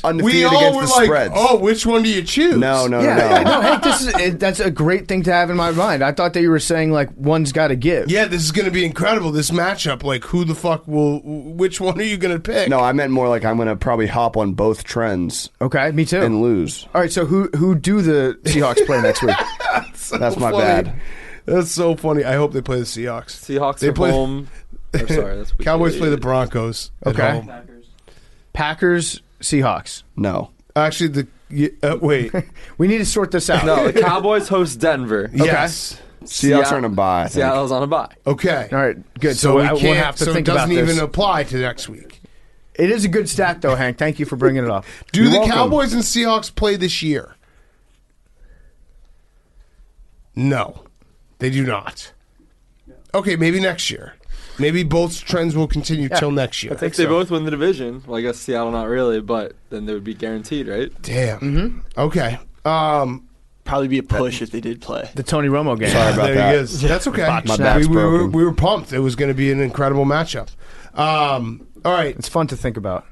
undefeated against the spreads.
Oh, which one do you choose?
No.
No, hey, that's a great thing to have in my mind. I thought that you were saying, like, one's got to give.
Yeah, this is going to be incredible, this matchup. Like, who the fuck which one are you going to pick?
No, I meant more like I'm going to probably hop on both trends.
Okay, me too.
And lose.
All right, so who do the Seahawks play next week?
That's my bad.
That's so funny. I hope they play the Seahawks.
Seahawks are home. That's
Cowboys play the Broncos at home.
Packers, Seahawks.
No.
Actually, Wait.
We need to sort this out.
No, the Cowboys host Denver.
Yes.
Seahawks are on a bye. I think.
Seattle's on a bye.
Okay.
All right, good.
So we
we'll
can't.
have to
So it
think about
doesn't
this.
even apply to next week.
It is a good stat, though, Hank. Thank you for bringing it up.
Do
You're
the
welcome.
Cowboys and Seahawks play this year? No, they do not. Okay, maybe next year. Maybe both trends will continue till next year.
If they both win the division, well, I guess Seattle not really, but then they would be guaranteed, right?
Damn.
Mm-hmm.
Okay.
Probably be a push if they did play.
The Tony Romo game.
Sorry about
there
that.
he is. That's okay.
My back's broken.
We were pumped. It was going to be an incredible matchup. All right.
It's fun to think about.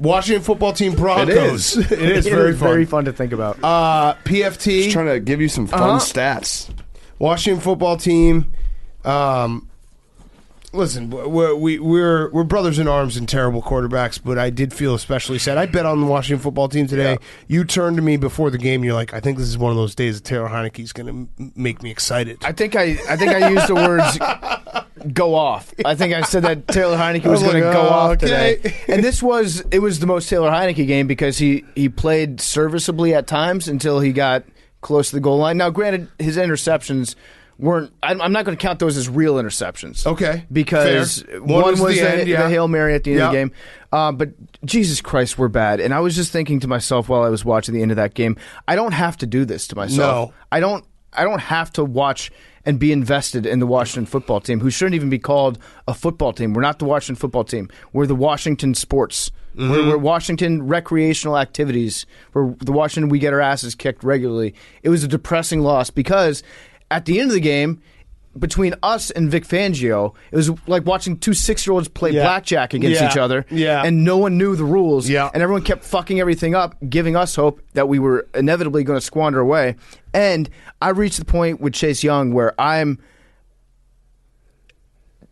Washington football team Broncos. It is very fun.
Very fun to think about.
PFT.
Just trying to give you some fun stats.
Washington football team. Listen, we're brothers in arms and terrible quarterbacks, but I did feel especially sad. I bet on the Washington football team today. Yeah. You turned to me before the game. You're like, I think this is one of those days that Taylor Heineke's going to make me excited.
I think I used the words "go off." I think I said that Taylor Heineke was going to go off today. And it was the most Taylor Heineke game because he played serviceably at times until he got close to the goal line. Now, granted, his interceptions weren't. I'm not going to count those as real interceptions.
Okay,
because
fair.
One was the Hail Mary at the end of the
Yep.
game. But Jesus Christ, we're bad. And I was just thinking to myself while I was watching the end of that game, I don't have to do this to myself.
No.
I don't have to watch and be invested in the Washington football team, who shouldn't even be called a football team. We're not the Washington football team. We're the Washington sports. We're Washington recreational activities. We're the Washington we get our asses kicked regularly. It was a depressing loss because at the end of the game, between us and Vic Fangio, it was like watching two 6-year-olds play blackjack against each other, and no one knew the rules, and everyone kept fucking everything up, giving us hope that we were inevitably going to squander away. And I reached the point with Chase Young where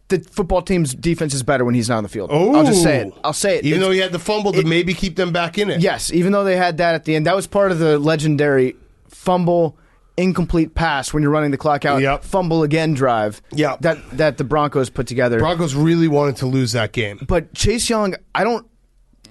the football team's defense is better when he's not on the field.
Oh.
I'll just say it. I'll say it.
Even though he had the fumble to maybe keep them back in it.
Yes, even though they had that at the end. That was part of the legendary fumble, incomplete pass when you're running the clock out, fumble again drive that the Broncos put together.
Broncos really wanted to lose that game.
But Chase Young, I don't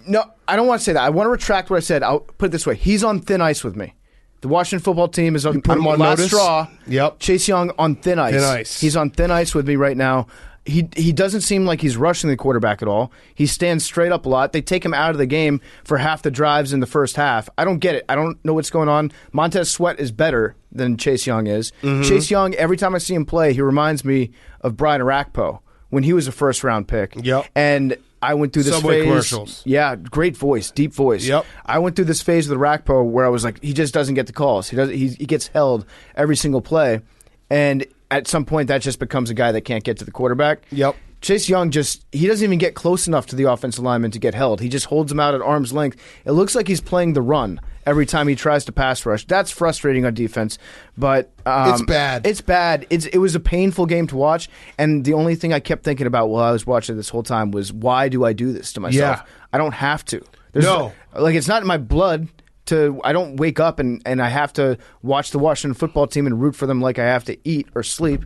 want to say that. I want to retract what I said. I'll put it this way. He's on thin ice with me. The Washington football team is on last
notice?
straw.
Yep.
Chase Young on thin ice. He's on thin ice with me right now. He doesn't seem like he's rushing the quarterback at all. He stands straight up a lot. They take him out of the game for half the drives in the first half. I don't get it. I don't know what's going on. Montez Sweat is better than Chase Young is. Mm-hmm. Chase Young, every time I see him play, he reminds me of Brian Arakpo when he was a first-round pick.
Yep.
And I went through this
Subway
phase.
Commercials.
Yeah, great voice, deep voice.
Yep.
I went through this phase with Arakpo where I was like, he just doesn't get the calls. He gets held every single play. And at some point, that just becomes a guy that can't get to the quarterback.
Yep.
Chase Young he doesn't even get close enough to the offensive lineman to get held. He just holds him out at arm's length. It looks like he's playing the run every time he tries to pass rush. That's frustrating on defense, but
it's bad.
It's bad. It was a painful game to watch, and the only thing I kept thinking about while I was watching this whole time was, why do I do this to myself?
Yeah.
I don't have to. It's not in my blood. I don't wake up and I have to watch the Washington football team and root for them like I have to eat or sleep.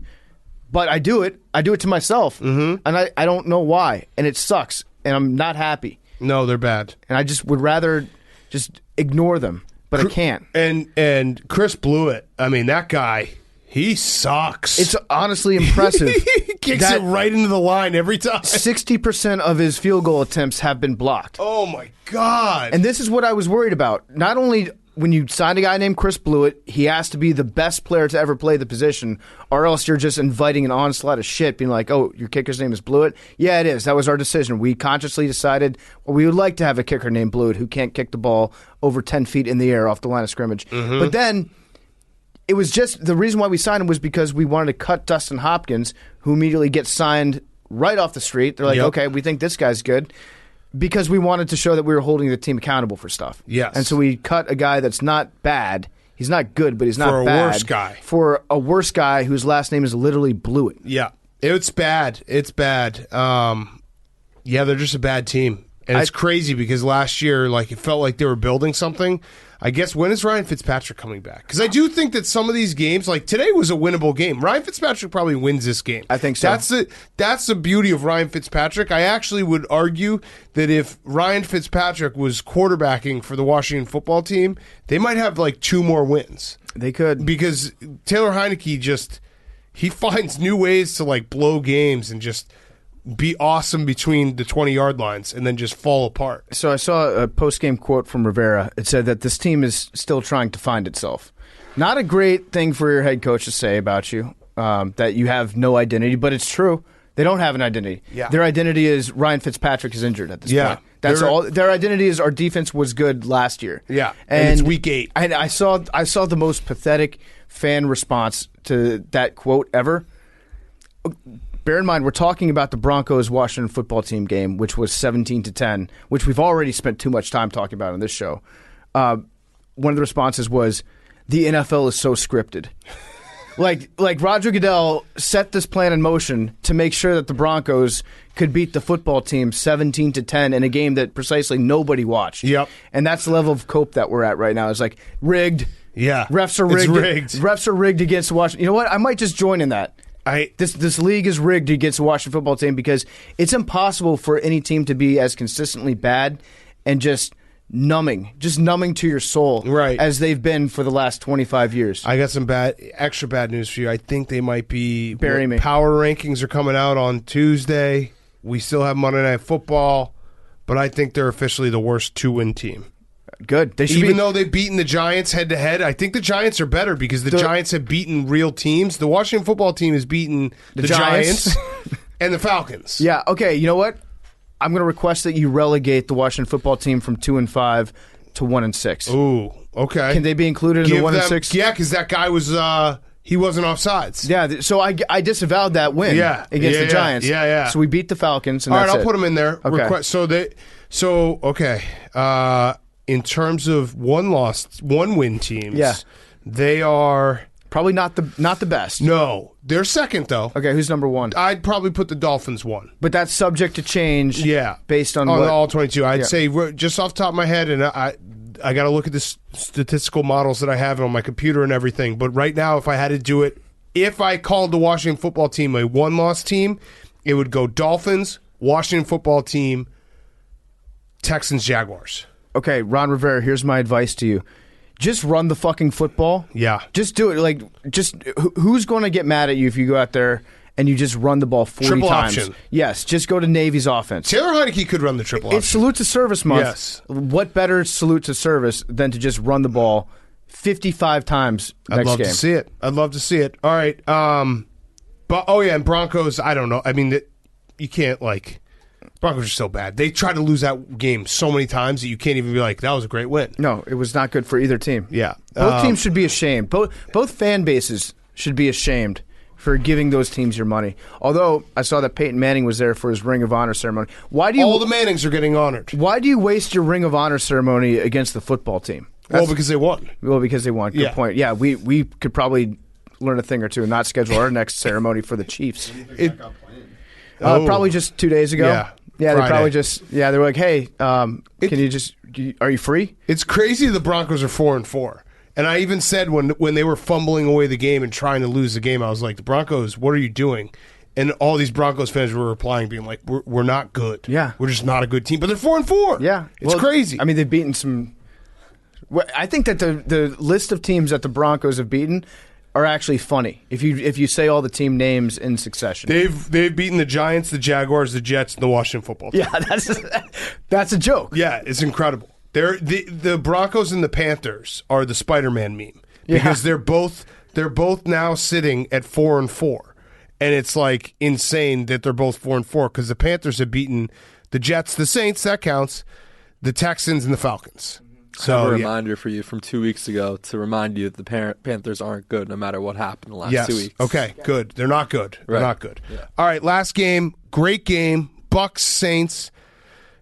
But I do it. I do it to myself. Mm-hmm. And I don't know why. And it sucks. And I'm not happy.
No, they're bad.
And I just would rather just ignore them. But I can't.
And Chris Blewett, I mean, that guy, he sucks.
It's honestly impressive.
He kicks it right into the line every time.
60% of his field goal attempts have been blocked.
Oh, my God.
And this is what I was worried about. Not only when you sign a guy named Chris Blewett, he has to be the best player to ever play the position, or else you're just inviting an onslaught of shit, being like, oh, your kicker's name is Blewett? Yeah, it is. That was our decision. We consciously decided we would like to have a kicker named Blewett who can't kick the ball over 10 feet in the air off the line of scrimmage. Mm-hmm. But then it was just the reason why we signed him was because we wanted to cut Dustin Hopkins, who immediately gets signed right off the street. They're like, okay, we think this guy's good. Because we wanted to show that we were holding the team accountable for stuff.
Yes.
And so we cut a guy that's not bad. He's not good, but he's not bad.
For a worse guy.
For a worse guy whose last name is literally Blewett.
Yeah. It's bad. It's bad. They're just a bad team. And it's crazy because last year, it felt like they were building something. I guess when is Ryan Fitzpatrick coming back? Because I do think that some of these games, like today was a winnable game. Ryan Fitzpatrick probably wins this game.
I think so.
That's the beauty of Ryan Fitzpatrick. I actually would argue that if Ryan Fitzpatrick was quarterbacking for the Washington football team, they might have like 2 more wins.
They could.
Because Taylor Heineke he finds new ways to like blow games and just be awesome between the 20-yard lines and then just fall apart.
So I saw a post-game quote from Rivera. It said that this team is still trying to find itself. Not a great thing for your head coach to say about you, that you have no identity, but it's true. They don't have an identity.
Yeah.
Their identity is Ryan Fitzpatrick is injured at this point. That's all. Their identity is our defense was good last year.
Yeah, and it's week 8.
And I saw the most pathetic fan response to that quote ever. Bear in mind, we're talking about the Broncos-Washington football team game, which was 17-10, which we've already spent too much time talking about on this show. One of the responses was, the NFL is so scripted. like Roger Goodell set this plan in motion to make sure that the Broncos could beat the football team 17-10 in a game that precisely nobody watched.
Yep.
And that's the level of cope that we're at right now. It's like, rigged.
Yeah.
Refs are rigged.
It's rigged.
Refs are rigged against Washington. You know what? I might just join in that. This league is rigged against the Washington football team because it's impossible for any team to be as consistently bad and just numbing to your soul,
right,
as they've been for the last 25 years.
I got some extra bad news for you. I think they might be.
Bury me.
Power rankings are coming out on Tuesday. We still have Monday Night Football, but I think they're officially the worst 2-win team.
Good.
Even though they've beaten the Giants head-to-head, I think the Giants are better because the Giants have beaten real teams. The Washington football team has beaten the Giants and the Falcons.
Yeah, okay, you know what? I'm going to request that you relegate the Washington football team from 2-5 to 1-6.
Ooh, okay.
Can they be included in the 1-6?
Yeah, because that guy was he wasn't offsides.
Yeah, so I disavowed that win against the Giants.
Yeah.
So we beat the Falcons. And
all right, I'll
it.
put them in there.
Okay.
In terms of one-win teams, they are
probably not the best.
No, they're second though.
Okay, who's number 1?
I'd probably put the Dolphins 1,
but that's subject to change.
Yeah,
based on
all 22. I'd say just off the top of my head, and I got to look at the statistical models that I have on my computer and everything. But right now, if I had to do it, if I called the Washington football team a 1-loss team, it would go Dolphins, Washington football team, Texans, Jaguars.
Okay, Ron Rivera, here's my advice to you. Just run the fucking football.
Yeah.
Just do it. Who's going to get mad at you if you go out there and you just run the ball 40
triple
times?
Option.
Yes, just go to Navy's offense.
Taylor Heineke could run the triple option.
It's salute to service month.
Yes.
What better salute to service than to just run the ball 55 times next game?
I'd love to see it. All right. And Broncos, I don't know. I mean, you can't Broncos are so bad. They try to lose that game so many times that you can't even be like, that was a great win.
No, it was not good for either team.
Yeah.
Both teams should be ashamed. Both fan bases should be ashamed for giving those teams your money. Although I saw that Peyton Manning was there for his Ring of Honor ceremony.
All the Mannings are getting honored.
Why do you waste your Ring of Honor ceremony against the football team?
Because they won.
Good point. Yeah, we could probably learn a thing or two and not schedule our next ceremony for the Chiefs. Probably just 2 days ago.
Yeah,
they probably they were like, hey, are you free?
It's crazy the Broncos are 4-4. And I even said when they were fumbling away the game and trying to lose the game, I was like, the Broncos, what are you doing? And all these Broncos fans were replying, being like, we're not good.
Yeah.
We're just not a good team. But they're 4-4.
Yeah.
It's crazy.
I mean, they've beaten some... I think that the list of teams that the Broncos have beaten are actually funny if you say all the team names in succession.
They've beaten the Giants, the Jaguars, the Jets, and the Washington football team.
Yeah, that's a joke.
Yeah, it's incredible. The Broncos and the Panthers are the Spider-Man meme because they're both now sitting at 4-4, and it's like insane that they're both 4-4 because the Panthers have beaten the Jets, the Saints, that counts, the Texans, and the Falcons.
So I have a reminder for you from 2 weeks ago to remind you that the Panthers aren't good no matter what happened the last 2 weeks.
Okay, good. They're not good.
Right.
They're not good.
Yeah.
All right, last game, great game. Bucs, Saints.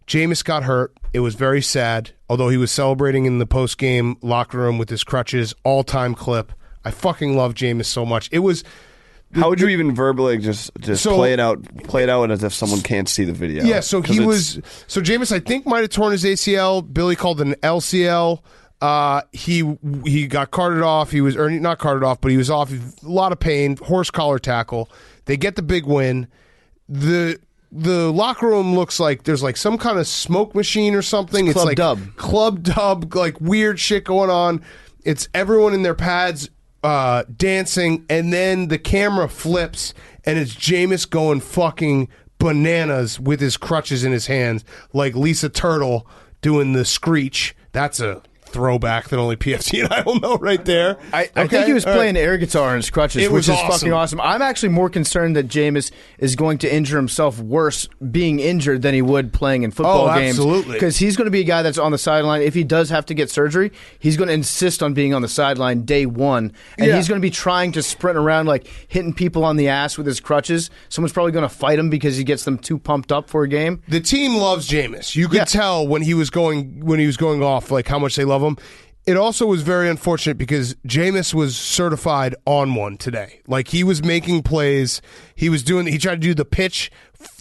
Jameis got hurt. It was very sad, although he was celebrating in the post-game locker room with his crutches, all-time clip. I fucking love Jameis so much. It was...
How would you even verbally just play it out as if someone can't see the video?
Yeah, so Jameis I think might have torn his ACL. Billy called it an LCL. He got carted off. He was not carted off, but he was off. A lot of pain. Horse collar tackle. They get the big win. The locker room looks like there's like some kind of smoke machine or something.
It's Club
like
Dub.
Club Dub, like weird shit going on. It's everyone in their pads dancing, and then the camera flips, and it's Jameis going fucking bananas with his crutches in his hands, like Lisa Turtle doing the screech. That's a throwback that only PFT and I will know right there.
I think he was playing air guitar on his crutches, which is fucking awesome. I'm actually more concerned that Jameis is going to injure himself worse being injured than he would playing in football games.
Absolutely.
Because he's going to be a guy that's on the sideline. If he does have to get surgery, he's going to insist on being on the sideline day one. And he's going to be trying to sprint around, like hitting people on the ass with his crutches. Someone's probably going to fight him because he gets them too pumped up for a game.
The team loves Jameis. You could tell when he was going off, like how much they love him. It also was very unfortunate because Jameis was certified on one today. Like he was making plays. He tried to do the pitch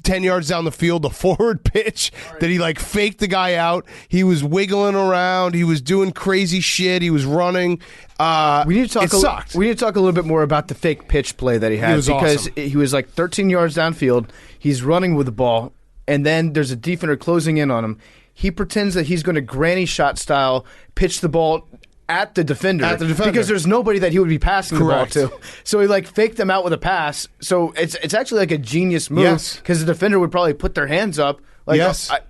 10 yards down the field, the forward pitch that he like faked the guy out. He was wiggling around. He was doing crazy shit. He was running.
We need to talk a little bit more about the fake pitch play that he had because he was like 13 yards downfield. He's running with the ball, and then there's a defender closing in on him. He pretends that he's going to granny shot style pitch the ball at the defender because there's nobody that he would be passing the ball to. So he like faked them out with a pass. So it's actually like a genius move because the defender would probably put their hands up. Like,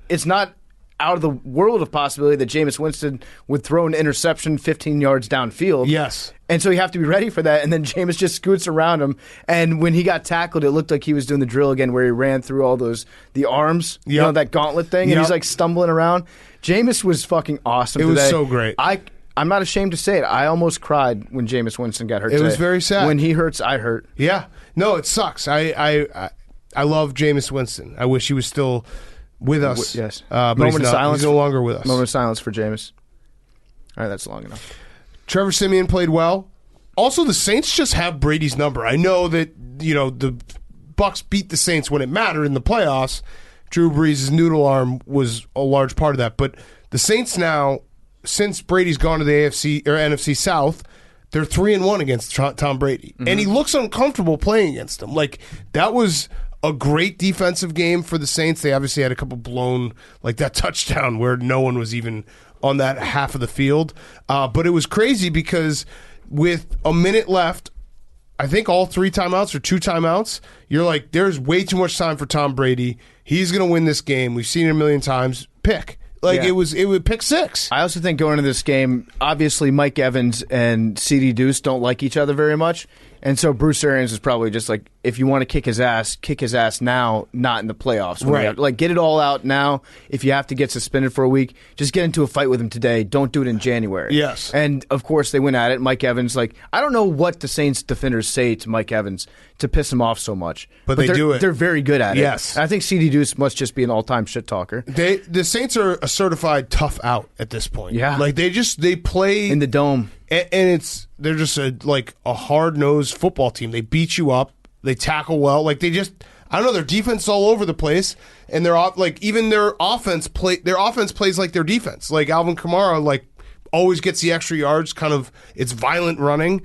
it's not out of the world of possibility that Jameis Winston would throw an interception 15 yards downfield.
Yes.
And so you have to be ready for that. And then Jameis just scoots around him. And when he got tackled, it looked like he was doing the drill again where he ran through all the arms, you know, that gauntlet thing. And he's like stumbling around. Jameis was fucking awesome today.
It was so great.
I'm not ashamed to say it. I almost cried when Jameis Winston got hurt today.
It was very sad.
When he hurts, I hurt.
Yeah. No, it sucks. I love Jameis Winston. I wish he was still with us.
Yes.
But he's no longer with us.
Moment of silence for Jameis. All right, that's long enough.
Trevor Siemian played well. Also, the Saints just have Brady's number. I know that, you know, the Bucs beat the Saints when it mattered in the playoffs. Drew Brees' noodle arm was a large part of that. But the Saints now, since Brady's gone to the AFC or NFC South, they're 3-1 against Tom Brady. Mm-hmm. And he looks uncomfortable playing against him. Like, that was a great defensive game for the Saints. They obviously had a couple blown, like that touchdown where no one was even on that half of the field. But it was crazy because with a minute left, I think all 3 timeouts or 2 timeouts, you're like, there's way too much time for Tom Brady. He's going to win this game. We've seen it a million times. Pick. Like, it would pick 6.
I also think going into this game, obviously Mike Evans and CD Deuce don't like each other very much. And so Bruce Arians is probably just like, if you want to kick his ass now, not in the playoffs.
Right.
Like, get it all out now. If you have to get suspended for a week, just get into a fight with him today. Don't do it in January.
Yes.
And, of course, they went at it. Mike Evans, like, I don't know what the Saints defenders say to Mike Evans to piss him off so much.
But they do it.
They're very good at it.
Yes.
And I think CD Deuce must just be an all-time shit talker.
The Saints are a certified tough out at this point.
Yeah.
Like, they play
in the dome.
And they're just a hard-nosed football team. They beat you up. They tackle well. Like, they just, I don't know, their defense is all over the place. And their offense plays like their defense. Like, Alvin Kamara, like, always gets the extra yards, kind of, it's violent running.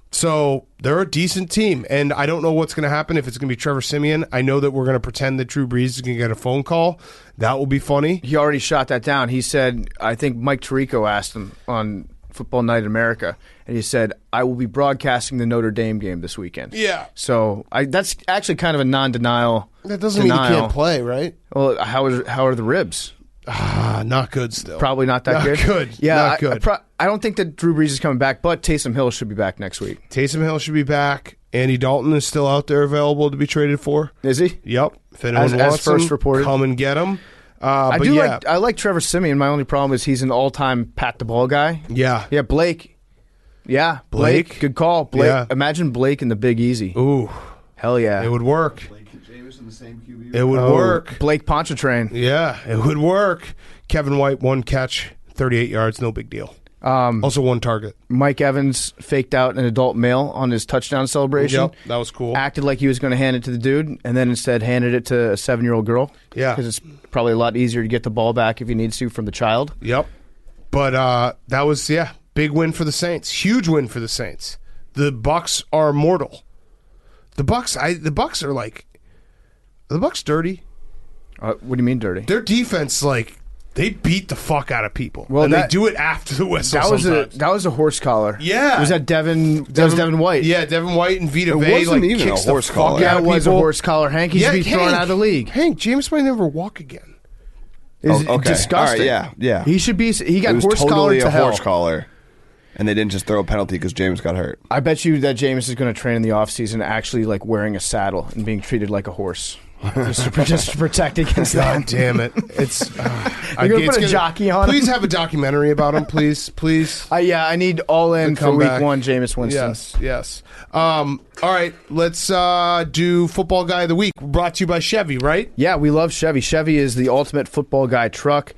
So they're a decent team. And I don't know what's going to happen if it's going to be Trevor Siemian. I know that we're going to pretend that Drew Brees is going to get a phone call. That will be funny.
He already shot that down. He said, I think Mike Tirico asked him on Football Night in America, and he said, I will be broadcasting the Notre Dame game this weekend.
Yeah.
So that's actually kind of a non-denial.
That doesn't mean he can't play, right?
Well, how are the ribs?
Not good still.
Probably not that good.
Not good.
Yeah,
not good.
I don't think that Drew Brees is coming back, but Taysom Hill should be back next week.
Taysom Hill should be back. Andy Dalton is still out there available to be traded for.
Is he?
Yep. If anyone wants
as first
him,
reported.
come and get him.
I like Trevor Siemian. My only problem is he's an all-time pat the ball guy.
Yeah.
Yeah, Blake. Yeah, Blake. Good call. Blake. Yeah. Imagine Blake in the Big Easy.
Ooh.
Hell yeah.
It would work.
Blake and Jameis in the same QB.
It would work.
Blake Pontchartrain.
Yeah, it would work. Kevin White, 1 catch, 38 yards, no big deal. Also 1 target.
Mike Evans faked out an adult male on his touchdown celebration.
Yep, that was cool.
Acted like he was going to hand it to the dude, and then instead handed it to a 7-year-old girl.
Yeah.
Because it's probably a lot easier to get the ball back if he needs to from the child.
Yep. But that was, big win for the Saints. Huge win for the Saints. The Bucs are mortal. The Bucs are like, are the Bucs dirty?
What do you mean dirty?
Their defense, they beat the fuck out of people.
Well,
and they do it after the whistle.
That was a horse collar.
Yeah,
was that Devin? That was Devin White.
Yeah, Devin White and Vita
It
Vey
wasn't even a horse collar.
Yeah, it was a horse collar. Hank, he should be thrown out of the league.
Hank, James might never walk again.
It's disgusting.
All right, yeah.
He should be. He got
it was
horse
totally
collar to
a
hell.
horse collar, and they didn't just throw a penalty because James got hurt.
I bet you that James is going to train in the offseason actually wearing a saddle and being treated like a horse. just to protect against that.
God damn it! It's
you're going to put a jockey on him?
Please have a documentary about him, please.
I need all in for week 1, Jameis Winston.
Yes. All right, let's do Football Guy of the Week. Brought to you by Chevy, right?
Yeah, we love Chevy. Chevy is the ultimate football guy truck.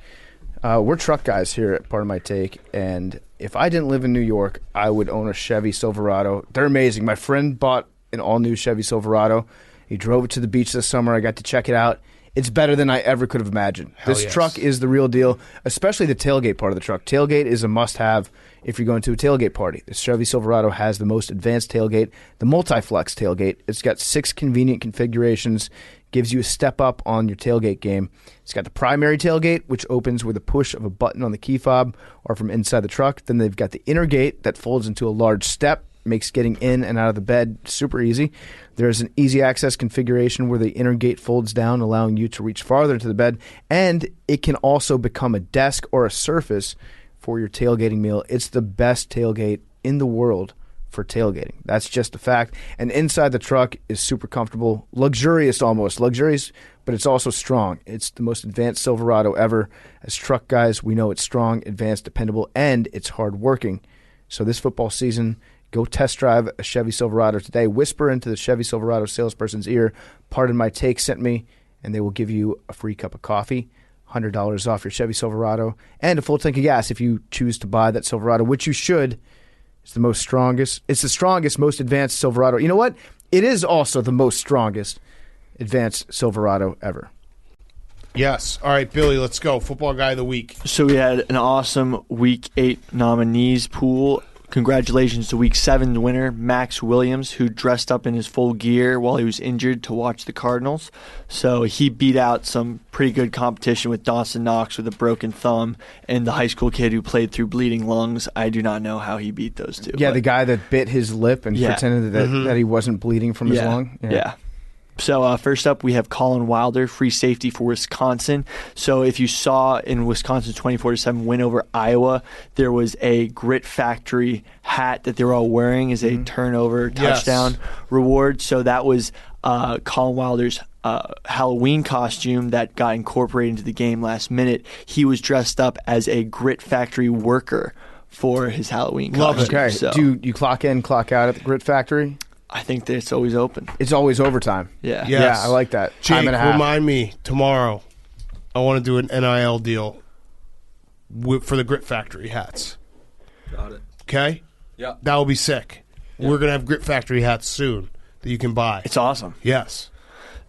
We're truck guys here at Part of My Take, and if I didn't live in New York, I would own a Chevy Silverado. They're amazing. My friend bought an all-new Chevy Silverado. He drove it to the beach this summer. I got to check it out. It's better than I ever could have imagined. This truck is the real deal, especially the tailgate part of the truck. Tailgate is a must-have if you're going to a tailgate party. The Chevy Silverado has the most advanced tailgate, the multi-flex tailgate. It's got 6 convenient configurations, gives you a step up on your tailgate game. It's got the primary tailgate, which opens with a push of a button on the key fob or from inside the truck. Then they've got the inner gate that folds into a large step, makes getting in and out of the bed super easy. There's an easy access configuration where the inner gate folds down, allowing you to reach farther into the bed, and it can also become a desk or a surface for your tailgating meal. It's the best tailgate in the world for tailgating. That's just a fact. And inside the truck is super comfortable, luxurious almost. Luxurious, but it's also strong. It's the most advanced Silverado ever. As truck guys, we know it's strong, advanced, dependable, and it's hard-working. So this football season, go test drive a Chevy Silverado today. Whisper into the Chevy Silverado salesperson's ear, "Pardon My Take sent me," and they will give you a free cup of coffee, $100 off your Chevy Silverado, and a full tank of gas if you choose to buy that Silverado, which you should. It's the strongest, most advanced Silverado. You know what? It is also the most strongest advanced Silverado ever.
Yes. All right, Billy, let's go. Football Guy of the Week.
So we had an awesome Week 8 nominees pool. Congratulations to Week 7 winner, Max Williams, who dressed up in his full gear while he was injured to watch the Cardinals. So he beat out some pretty good competition with Dawson Knox with a broken thumb and the high school kid who played through bleeding lungs. I do not know how he beat those two.
Yeah, the guy that bit his lip and pretended that he wasn't bleeding from his lung.
Yeah. So first up, we have Colin Wilder, free safety for Wisconsin. So if you saw in Wisconsin's 24-7 win over Iowa, there was a Grit Factory hat that they were all wearing as a turnover touchdown reward. So that was Colin Wilder's Halloween costume that got incorporated into the game last minute. He was dressed up as a Grit Factory worker for his Halloween costume.
Okay.
So,
Do you clock in, clock out at the Grit Factory?
I think that it's always open.
It's always overtime.
Yeah.
Yes.
Yeah, I like that.
Jake,
Time and a half.
remind me tomorrow. I want to do an NIL deal for the Grit Factory hats.
Got it.
Okay?
Yeah.
That will be sick. Yeah. We're going to have Grit Factory hats soon that you can buy.
It's awesome.
Yes.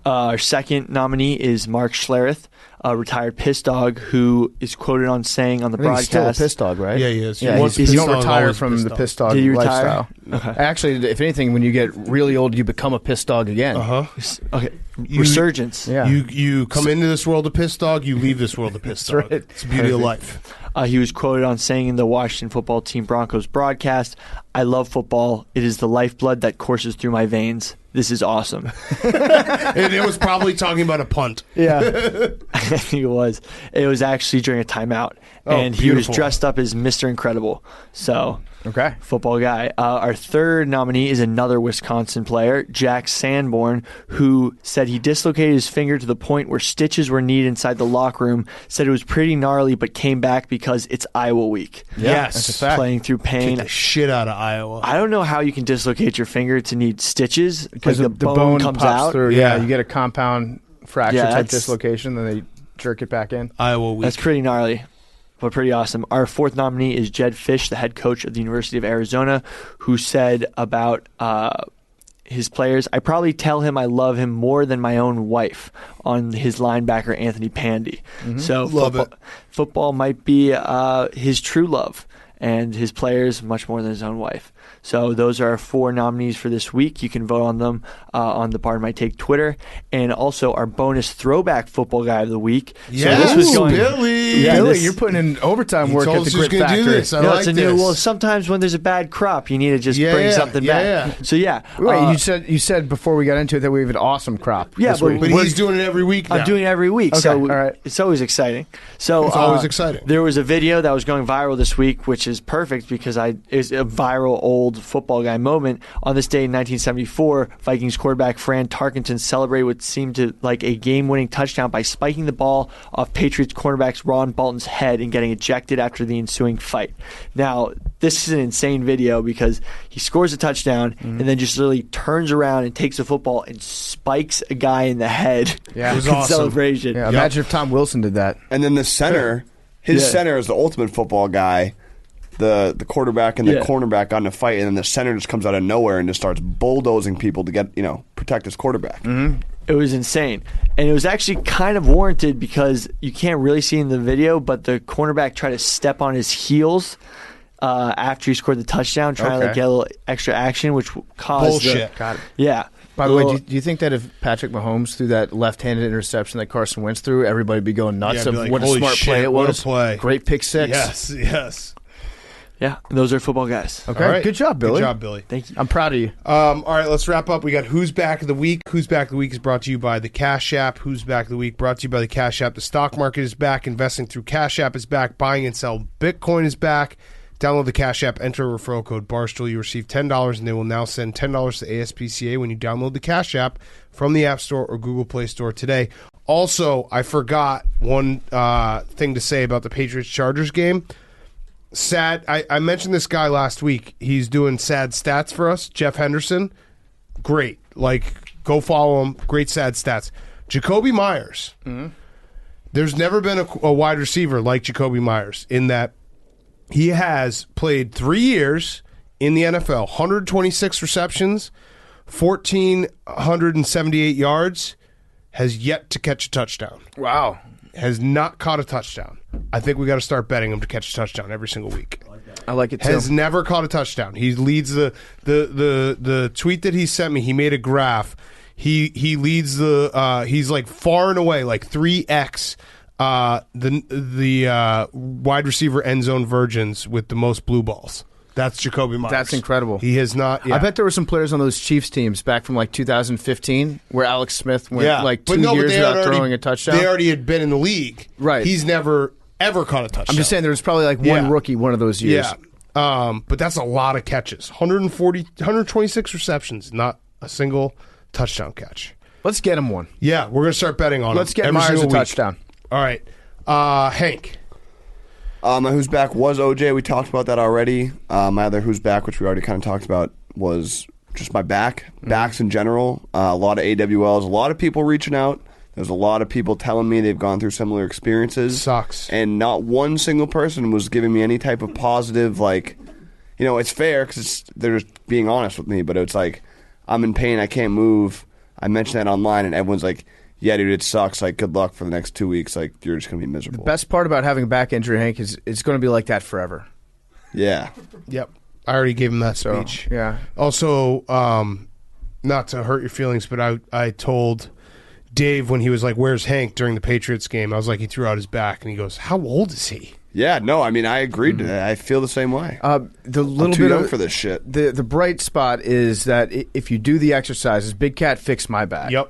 Our second nominee is Mark Schlereth, a retired piss dog who is quoted on saying on the broadcast.
He's still a piss dog, right?
Yeah, he is.
Yeah, you don't retire from the piss dog
Did you retire?
lifestyle. Okay. Actually, if anything, when you get really old, you become a piss dog again.
Okay. Resurgence.
Yeah.
You come into this world a piss dog, you leave this world a piss dog.
Right.
It's the beauty of life.
He was quoted on saying in the Washington football team Broncos broadcast, "I love football. It is the lifeblood that courses through my veins. This is awesome."
And it was probably talking about a punt.
Yeah. I think it was. It was actually during a timeout. And he was dressed up as Mr. Incredible. So,
okay,
football guy. Our third nominee is another Wisconsin player, Jack Sanborn, who said he dislocated his finger to the point where stitches were needed inside the locker room, said it was pretty gnarly, but came back because it's Iowa week.
Yes.
That's a fact.
Playing through pain.
Kick the shit out of Iowa.
I don't know how you can dislocate your finger to need stitches
because
the bone comes
pops
out.
through. Yeah, you get a compound fracture type
that's-
dislocation, then they jerk it back in.
Iowa week.
That's pretty gnarly, but pretty awesome. Our fourth nominee is Jed Fish, the head coach of the University of Arizona, who said about his players. I probably tell him I love him more than my own wife on his linebacker, Anthony Pandy. Mm-hmm. So football might be his true love, and his players much more than his own wife. So those are our 4 nominees for this week. You can vote on them on the Pardon My Take Twitter, and also our bonus throwback football guy of the week.
Yeah,
so this was going,
Billy.
Yeah, Billy, you're putting in overtime work at the Grit Factory.
Do this. I like this.
Well, sometimes when there's a bad crop, you need to just bring something back.
Yeah.
So
Wait, you said before we got into it that we have an awesome crop.
Yeah,
but he's doing it every week now.
I'm doing it every week.
Okay,
so
all right.
It's always exciting. So
it's always exciting.
There was a video that was going viral this week, which is perfect because it's a viral old football guy moment. On this day in 1974, Vikings quarterback Fran Tarkenton celebrated what seemed to like a game-winning touchdown by spiking the ball off Patriots cornerback Ron Bolton's head and getting ejected after the ensuing fight. Now, this is an insane video because he scores a touchdown and then just literally turns around and takes the football and spikes a guy in the head.
Yeah,
it was
in
awesome.
celebration.
Yeah, imagine if Tom Wilson did that.
And then the center, his center is the ultimate football guy. The quarterback and the cornerback got in a fight, and then the center just comes out of nowhere and just starts bulldozing people to get protect his quarterback.
Mm-hmm. It was insane, and it was actually kind of warranted because you can't really see in the video, but the cornerback tried to step on his heels after he scored the touchdown, trying to get a little extra action, which caused
bullshit.
Got it.
Yeah.
By the way, do you think that if Patrick Mahomes threw that left-handed interception that Carson Wentz threw, everybody would be going nuts of what a smart play it was?
What a play.
Great pick six.
Yes.
Yeah, those are football guys.
Okay, right. Good job, Billy.
Good job, Billy.
Thank you.
I'm proud of you.
All right, let's wrap up. We got Who's Back of the Week. Who's Back of the Week is brought to you by the Cash App. Who's Back of the Week brought to you by the Cash App. The stock market is back. Investing through Cash App is back. Buying and sell Bitcoin is back. Download the Cash App. Enter referral code Barstool. You receive $10, and they will now send $10 to ASPCA when you download the Cash App from the App Store or Google Play Store today. Also, I forgot one thing to say about the Patriots-Chargers game. Sad. I mentioned this guy last week. He's doing sad stats for us. Jeff Henderson. Great. Go follow him. Great sad stats. Jacoby Myers. Mm-hmm. There's never been a wide receiver like Jacoby Myers in that he has played 3 years in the NFL, 126 receptions, 1,478 yards, has yet to catch a touchdown.
Wow.
Has not caught a touchdown. I think we got to start betting him to catch a touchdown every single week.
I like it too.
Has never caught a touchdown. He leads the tweet that he sent me. He made a graph. He leads he's like far and away like 3x the wide receiver end zone virgins with the most blue balls. That's Jacoby Myers.
That's incredible.
He has not. Yeah.
I bet there were some players on those Chiefs teams back from 2015 where Alex Smith went 2 years without throwing a touchdown.
They already had been in the league.
Right.
He's never ever caught a touchdown.
I'm just saying there was probably one rookie one of those years.
Yeah. But that's a lot of catches. 126 receptions, not a single touchdown catch.
Let's get him one.
Yeah, we're going to start betting on him.
Let's get Myers a touchdown.
All right. Hank.
My Who's Back was OJ. We talked about that already. My other Who's Back, which we already kind of talked about, was just my back. Backs in general. A lot of AWLs. A lot of people reaching out. There's a lot of people telling me they've gone through similar experiences.
Sucks.
And not one single person was giving me any type of positive, it's fair because they're just being honest with me, but it's like, I'm in pain, I can't move. I mentioned that online, and everyone's like, yeah, dude, it sucks. Good luck for the next 2 weeks. You're just going to be miserable.
The best part about having a back injury, Hank, is it's going to be like that forever.
Yeah.
Yep. I already gave him that speech.
Yeah.
Also, not to hurt your feelings, but I told Dave when he was like, "Where's Hank?" during the Patriots game. I was like, he threw out his back, and he goes, "How old is he?"
Yeah, no, I mean, I agreed. I feel the same way.
The little
I'm too
bit
young
of,
for this shit.
The bright spot is that if you do the exercises, Big Cat fixed my back.
Yep.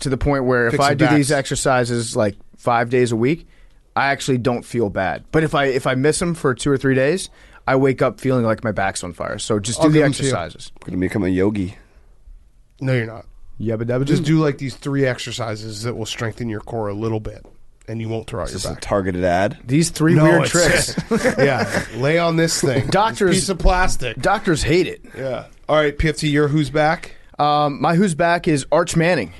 To the point where if I do these exercises 5 days a week, I actually don't feel bad. But if I miss them for 2 or 3 days, I wake up feeling like my back's on fire. So just do the exercises.
I'm going to become a yogi.
No, you're not. Just do these 3 exercises that will strengthen your core a little bit, and you won't throw out your back.
A targeted ad?
These 3 weird tricks.
Yeah, lay on this thing.
Doctors,
this piece of plastic.
Doctors hate it.
Yeah. All right, PFT, your Who's Back?
My Who's Back is Arch Manning.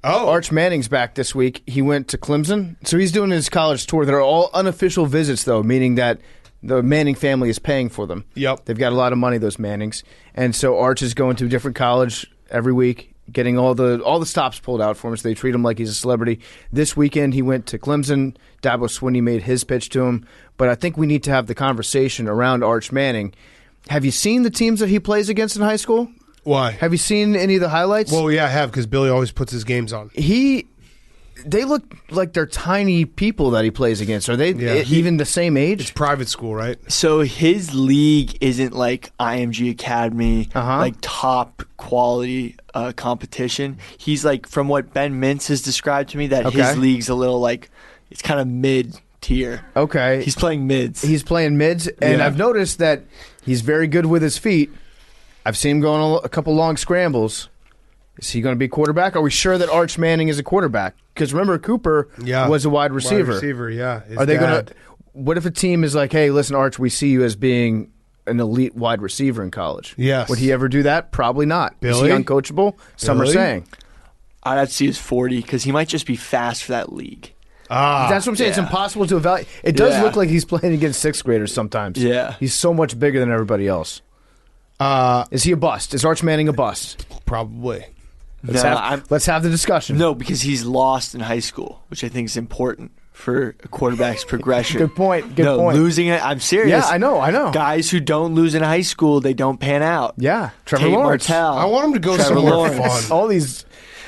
Oh.
Arch Manning's back this week. He went to Clemson. So he's doing his college tour. They're all unofficial visits, though, meaning that the Manning family is paying for them.
Yep.
They've got a lot of money, those Mannings. And so Arch is going to a different college every week, getting all the stops pulled out for him, so they treat him like he's a celebrity. This weekend, he went to Clemson. Dabo Swinney made his pitch to him. But I think we need to have the conversation around Arch Manning. Have you seen the teams that he plays against in high school?
Why?
Have you seen any of the highlights?
Well, yeah, I have, because Billy always puts his games on.
They look like they're tiny people that he plays against. Are they even the same age?
It's private school, right?
So his league isn't like IMG Academy, like top quality competition. He's like, from what Ben Mintz has described to me, that his league's a little like, it's kind of mid-tier.
Okay.
He's playing mids.
He's playing mids, and I've noticed that he's very good with his feet. I've seen him go on a couple long scrambles. Is he going to be quarterback? Are we sure that Arch Manning is a quarterback? Because remember, Cooper was a wide receiver.
Wide receiver, yeah.
Are they going to? What if a team is like, hey, listen, Arch, we see you as being an elite wide receiver in college?
Yes.
Would he ever do that? Probably not.
Billy?
Is he uncoachable? Some are saying.
I'd have to see his 40 because he might just be fast for that league.
That's what I'm saying. It's impossible to evaluate. It does look like he's playing against sixth graders sometimes.
Yeah.
He's so much bigger than everybody else. Is he a bust? Is Arch Manning a bust?
Probably.
Let's have the discussion.
No, because he's lost in high school, which I think is important for a quarterback's progression.
Good point. Good point.
Losing it. I'm serious.
Yeah, I know.
Guys who don't lose in high school, they don't pan out.
Yeah, Trevor
Tate
Lawrence.
Martell,
I want him to go
Trevor
somewhere
Lawrence.
fun.
All these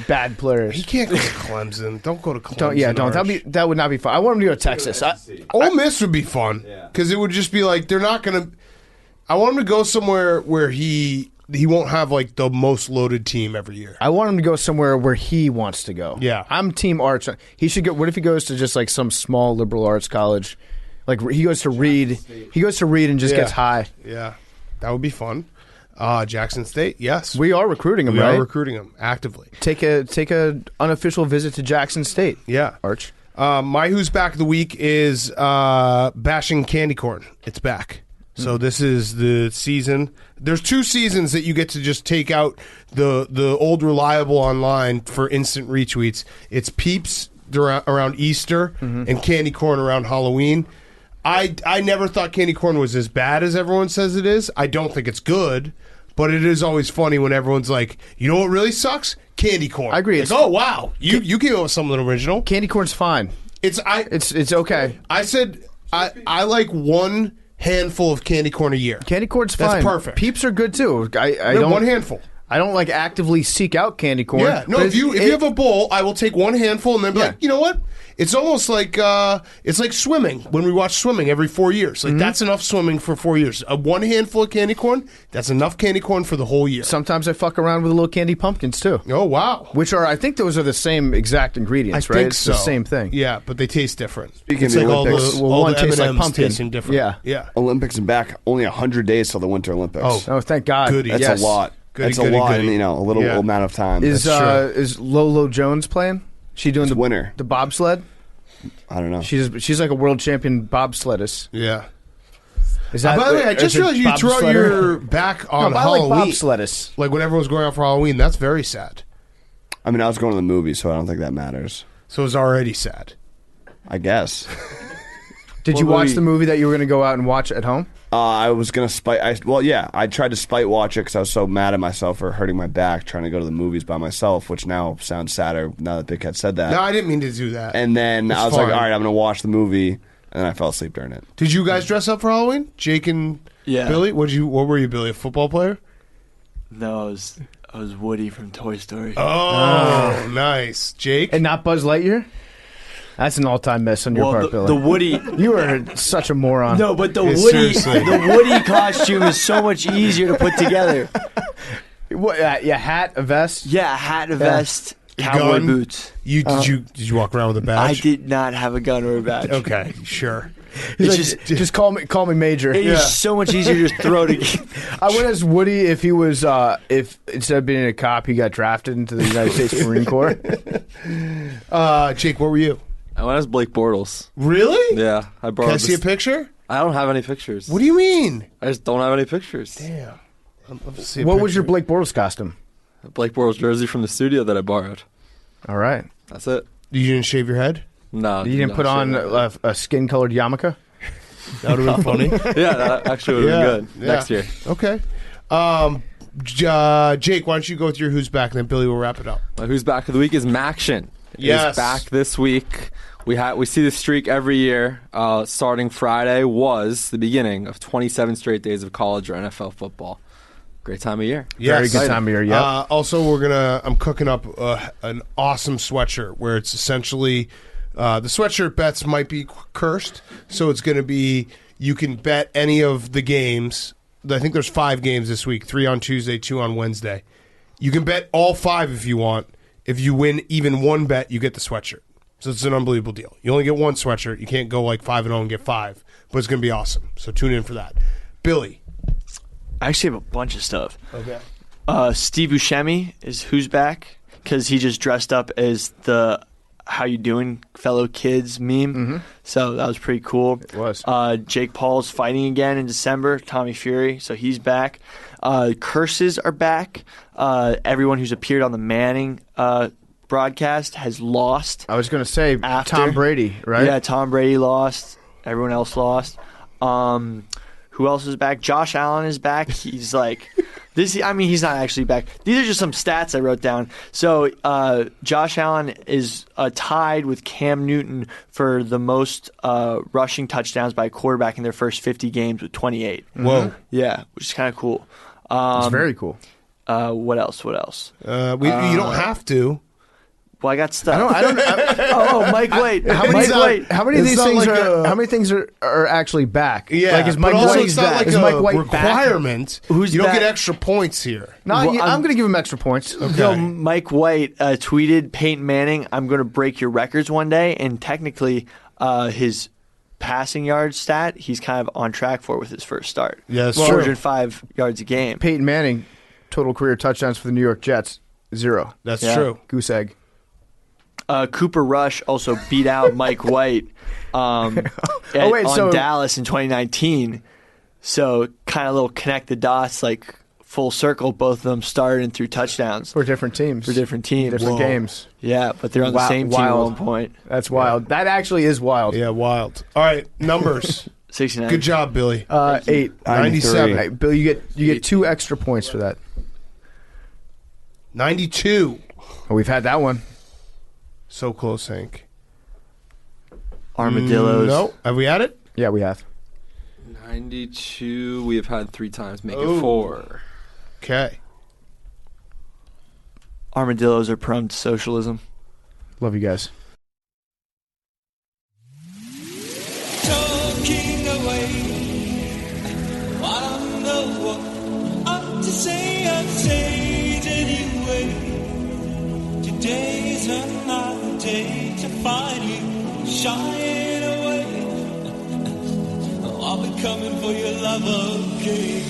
bad players.
He can't go to Clemson. Don't go to Clemson.
Don't. That would not be fun. I want him to go to Texas.
Ole Miss would be fun because it would just be like they're not going to. I want him to go somewhere where he won't have like the most loaded team every year.
I want him to go somewhere where he wants to go.
Yeah,
I'm Team Arch. He should go. What if he goes to just like some small liberal arts college? Like he goes to Reed. He goes to Reed and just gets high.
Yeah, that would be fun. Jackson State, yes,
we are recruiting him.
We
right?
are recruiting him actively.
Take a unofficial visit to Jackson State.
Yeah,
Arch.
My who's back of the week is bashing candy corn. It's back. So this is the season. There's 2 seasons that you get to just take out the old reliable online for instant retweets. It's Peeps around Easter and candy corn around Halloween. I never thought candy corn was as bad as everyone says it is. I don't think it's good, but it is always funny when everyone's like, you know what really sucks? Candy corn.
I agree.
Like, oh wow, you came up with something original.
Candy corn's fine.
It's
okay.
I said I like one handful of candy corn a year.
Candy corn's fine.
That's perfect.
Peeps are good too. I don't
one handful.
I don't like actively seek out candy corn.
Yeah, no. If you have a bowl, I will take one handful and then be like, you know what? It's almost like it's like swimming when we watch swimming every 4 years. Like that's enough swimming for 4 years. One handful of candy corn, that's enough candy corn for the whole year.
Sometimes I fuck around with little candy pumpkins too.
Oh wow!
Which are I think those are the same exact ingredients, right?
Think
it's
so.
the same thing.
Yeah, but they taste different.
Speaking
it's
of
like
the
all
Olympics,
all
one
the
tastes like
M&Ms
pumpkin.
tasting different. Yeah.
Olympics and back. Only 100 days till the Winter Olympics.
Oh, thank God!
Goody.
That's a lot. That's a lot in a little amount of time.
Is Lolo Jones playing? She doing the
winner,
the bobsled?
I don't know.
She's like a world champion bobsleddist.
Yeah.
Is that,
by the way, I just realized you threw out your back on Halloween.
Like bobsleddists.
Like when everyone's going out for Halloween, that's very sad.
I mean, I was going to the movies, so I don't think that matters.
So it's already sad.
I guess.
Did you watch the movie that you were going to go out and watch at home?
I was going to spite... I tried to spite watch it because I was so mad at myself for hurting my back trying to go to the movies by myself, which now sounds sadder now that Big Cat said that.
No, I didn't mean to do that.
And then I was like, all right, I'm going to watch the movie, and then I fell asleep during it.
Did you guys dress up for Halloween? Jake and Billy? What were you, Billy? A football player?
No, I was Woody from Toy Story.
Oh, nice. Jake?
And not Buzz Lightyear? That's an all-time miss on your part, Billy.
The Woody,
you are such a moron.
No, but the Woody costume is so much easier to put together.
What? Hat, a vest.
Yeah, a hat, a vest, cowboy boots.
Did you walk around with a badge?
I did not have a gun or a badge.
Okay, sure.
It's just call me Major.
It is so much easier to throw to.
I went as Woody if he was if instead of being a cop he got drafted into the United States Marine Corps.
Jake, what were you?
I went as Blake Bortles.
Really?
Yeah, I borrowed.
Can I see a picture?
I don't have any pictures.
What do you mean?
I just don't have any pictures.
Damn.
What was your Blake Bortles costume?
A Blake Bortles jersey from the studio that I borrowed.
All right.
That's it.
You didn't shave your head?
No.
You didn't put on a skin-colored yarmulke?
That would have been funny.
Yeah, that actually would have been good next year.
Okay. Jake, why don't you go with your who's back, and then Billy will wrap it up.
My who's back of the week is Maction.
Yes.
Is back this week. We see the streak every year. Starting Friday was the beginning of 27 straight days of college or NFL football. Great time of year.
Yes.
Very good time of year, yeah.
Also, I'm cooking up an awesome sweatshirt where it's essentially the sweatshirt bets might be cursed, so it's going to be you can bet any of the games. I think there's 5 games this week, 3 on Tuesday, 2 on Wednesday. You can bet all 5 if you want. If you win even one bet, you get the sweatshirt. So it's an unbelievable deal. You only get one sweatshirt. You can't go like 5-0 and get 5, but it's going to be awesome. So tune in for that. Billy.
I actually have a bunch of stuff.
Okay.
Steve Buscemi is who's back because he just dressed up as the "How you doing, fellow kids" meme. Mm-hmm. So that was pretty cool.
It was.
Jake Paul's fighting again in December. Tommy Fury, so he's back. Curses are back. Everyone who's appeared on the Manning broadcast has lost.
I was going to say
after.
Tom Brady, right?
Yeah, Tom Brady lost. Everyone else lost. Who else is back? Josh Allen is back. He's like this. I mean, he's not actually back. These are just some stats I wrote down. So Josh Allen is tied with Cam Newton for the most rushing touchdowns by a quarterback in their first 50 games with 28.
Whoa.
Yeah, which is kind of cool.
It's very cool.
What else?
You don't have to.
Well, I got stuff.
I don't.
Mike White.
How many of these things how many things are actually back?
Yeah,
like is Mike
but also
White
it's not
back?
like
Is
a
Mike White
requirement.
Who's
you don't
back?
get extra points here.
No,
Well,
I'm going to give him extra points.
Okay.
Yo, Mike White tweeted Peyton Manning, "I'm going to break your records one day," and technically, his passing yards stat he's kind of on track for with his first start.
Yeah, that's
405 yards a game.
Peyton Manning, total career touchdowns for the New York Jets, 0.
That's
Yeah.
true.
Goose egg.
Cooper Rush also beat out Mike White on Dallas in 2019. So kind of a little connect the dots, like full circle. Both of them started and threw touchdowns
For different teams.
different teams.
Different games.
Yeah, but they're on the same team at
Wild.
one point.
That's wild. That actually is wild.
Yeah, wild. All right, numbers.
69.
Good job, Billy.
8.
97.
Right, Bill, you get 2 extra points for that.
92.
Oh, we've had that one.
So close, Hank.
Armadillos.
No. Have we had it?
Yeah, we have.
92 we have had 3 times. Make
Oh.
it 4.
Okay.
Armadillos are prone to socialism.
Love you guys.
Talking away, I don't know what to say. I'll say it anyway. Today's another day to find you shying away. I'll be coming for your love, okay?